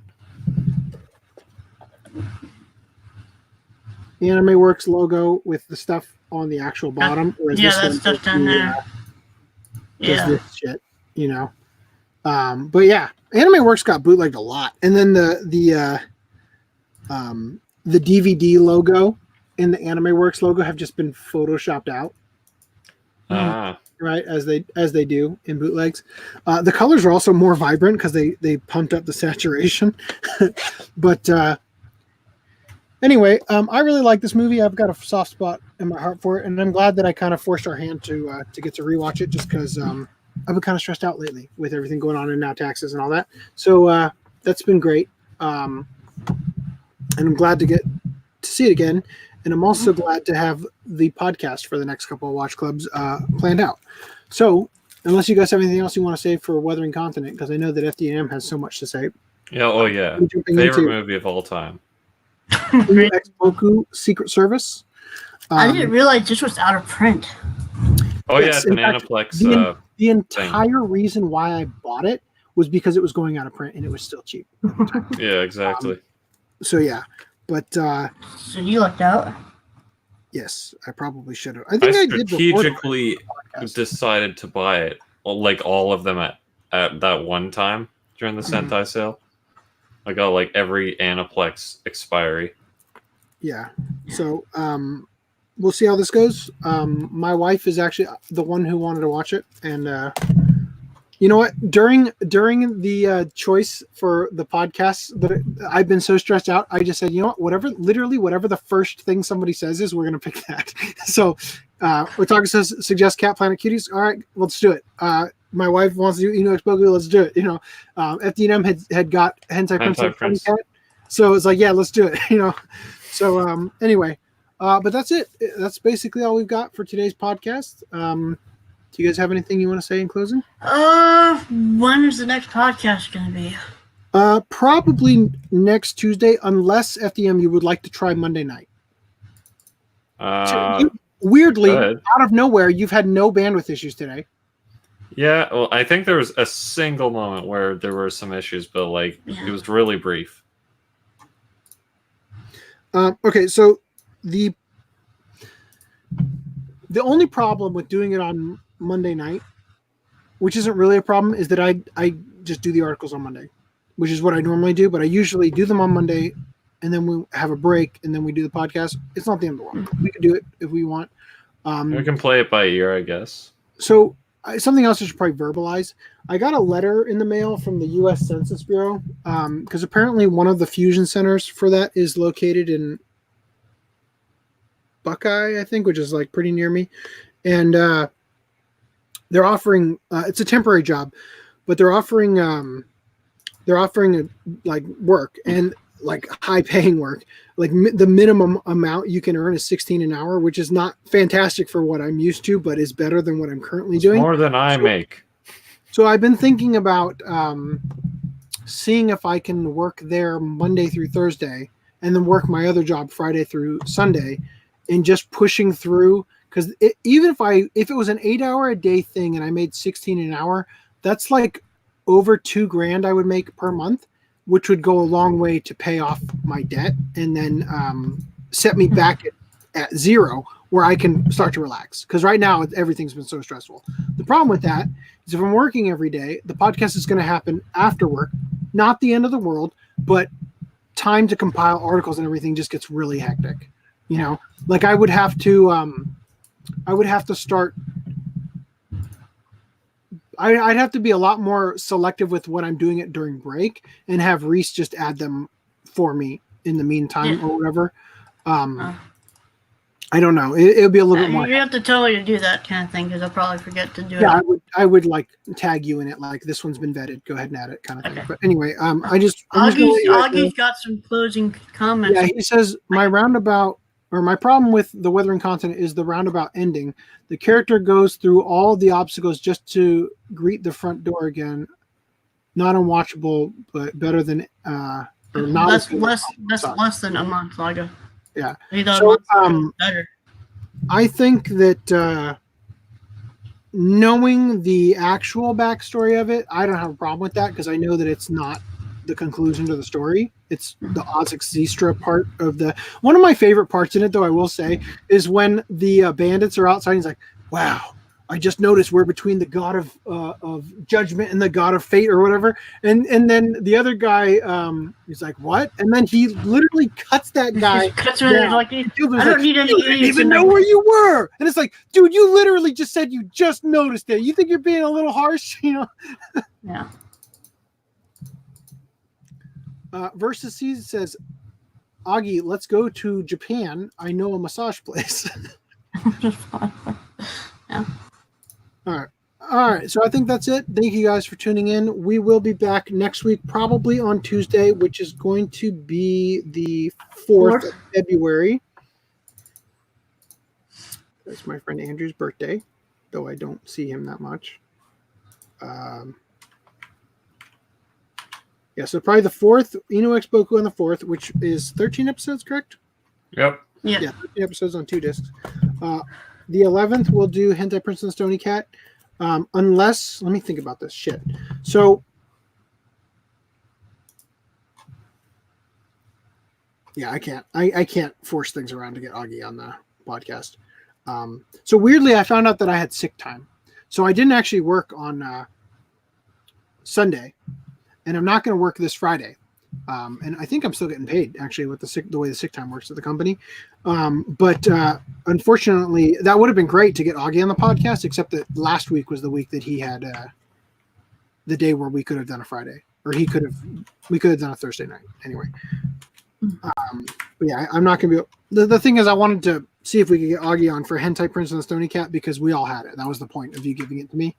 The Anime Works logo with the stuff on the actual bottom. Whereas Yeah, this that one stuff does down the, there. does Yeah. this shit, But yeah, Anime Works got bootlegged a lot, and then the DVD logo and the Anime Works logo have just been photoshopped out, right? As they do in bootlegs. The colors are also more vibrant because they pumped up the saturation. But anyway, I really like this movie. I've got a soft spot in my heart for it, and I'm glad that I kind of forced our hand to get to rewatch it, just because I've been kind of stressed out lately with everything going on and now taxes and all that. So that's been great, and I'm glad to get to see it again. And I'm also glad to have the podcast for the next couple of watch clubs planned out. So unless you guys have anything else you want to say for Weathering Continent, because I know that FDDNM has so much to say. Yeah. Oh yeah. Favorite movie of all time. Ex Boku Secret Service. I didn't realize this was out of print. Oh Yes, yeah, in fact, Bananaplex. The entire reason why I bought it was because it was going out of print and it was still cheap. Yeah, exactly. So yeah, but So you lucked out. yes, I probably should have. I think I did strategically before the decided to buy it, like all of them at that one time during the Sentai sale. I got like every Aniplex expiry. Yeah. So we'll see how this goes. My wife is actually the one who wanted to watch it, and you know what? During the choice for the podcast, that I've been so stressed out, I just said, you know what? Whatever the first thing somebody says is, we're gonna pick that. So, Otaka says suggest Cat Planet Cuties. All right, let's do it. My wife wants to do Inu X Boku. Let's do it. You know, FDDNM had got Hentai Prince, Cat, so it's like, yeah, let's do it. You know, so anyway, but that's it. That's basically all we've got for today's podcast. Do you guys have anything you want to say in closing? When is the next podcast going to be? Probably next Tuesday, unless FDM you would like to try Monday night. Weirdly, good. Out of nowhere, you've had no bandwidth issues today. Yeah, well, I think there was a single moment where there were some issues, but like it was really brief. Okay, so the only problem with doing it on Monday night, which isn't really a problem, is that I just do the articles on Monday, which is what I normally do, but I usually do them on Monday, and then we have a break, and then we do the podcast. It's not the end of the world. We can do it if we want. We can play it by ear, I guess. So something else I should probably verbalize. I got a letter in the mail from the U.S. Census Bureau, because apparently one of the fusion centers for that is located in Buckeye, I think, which is like pretty near me. And they're offering it's a temporary job, but they're offering like work, and like high paying work. Like the minimum amount you can earn is $16 an hour, which is not fantastic for what I'm used to, but is better than what I'm currently doing. More than I make. So I've been thinking about seeing if I can work there Monday through Thursday, and then work my other job Friday through Sunday, and just pushing through. Because even if it was an 8-hour a day thing and I made $16 an hour, that's like over $2,000 I would make per month, which would go a long way to pay off my debt, and then set me back at zero, where I can start to relax. Because right now everything's been so stressful. The problem with that is if I'm working every day, the podcast is going to happen after work. Not the end of the world, but time to compile articles and everything just gets really hectic. You know, like I would have to start. I'd have to be a lot more selective with when I'm doing it during break, and have Rhys just add them for me in the meantime or whatever. I don't know. It'll be a little bit more. You have to tell her to do that kind of thing, because I'll probably forget to do it. Yeah, I would like tag you in it. Like, this one's been vetted. Go ahead and add it, kind of thing. But anyway, Augie's got some closing comments. Yeah, he says my problem with the Weathering Continent is the roundabout ending. The character goes through all the obstacles just to greet the front door again. Not unwatchable, but better than That's less than a month, Laga. Yeah. So, better. I think that knowing the actual backstory of it, I don't have a problem with that, because I know that it's not the conclusion to the story. It's the Ozix Zistra part of the. One of my favorite parts in it, though, I will say, is when the bandits are outside. He's like, "Wow, I just noticed we're between the god of judgment and the god of fate, or whatever." And then the other guy, he's like, "What?" And then he literally cuts that guy. I don't need any. You didn't even know where you were. And it's like, dude, you literally just said you just noticed it. You think you're being a little harsh, you know? Yeah. Versus Season says, Augie, let's go to Japan. I know a massage place. Yeah. All right. So I think that's it. Thank you guys for tuning in. We will be back next week, probably on Tuesday, which is going to be the 4th of February. That's my friend Andrew's birthday, though I don't see him that much. Yeah, so probably the 4th, Inu X Boku on the 4th, which is 13 episodes, correct? Yep. Yeah. 13 episodes on 2 discs. The 11th, we'll do Hentai Prince and the Stony Cat. Unless, let me think about this shit. So, yeah, I can't. I can't force things around to get Augie on the podcast. So weirdly, I found out that I had sick time. So I didn't actually work on Sunday. And I'm not going to work this Friday. And I think I'm still getting paid actually with the way the sick time works at the company. But unfortunately, that would have been great to get Augie on the podcast, except that last week was the week that he had the day where we could have done a Friday, or we could have done a Thursday night anyway. But yeah, I'm not going to be. The thing is, I wanted to see if we could get Augie on for Hentai Prince and the Stony Cat because we all had it. That was the point of you giving it to me.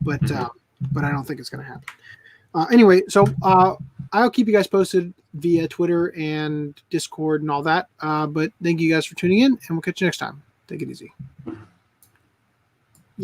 But I don't think it's going to happen. Anyway, so I'll keep you guys posted via Twitter and Discord and all that. But thank you guys for tuning in, and we'll catch you next time. Take it easy.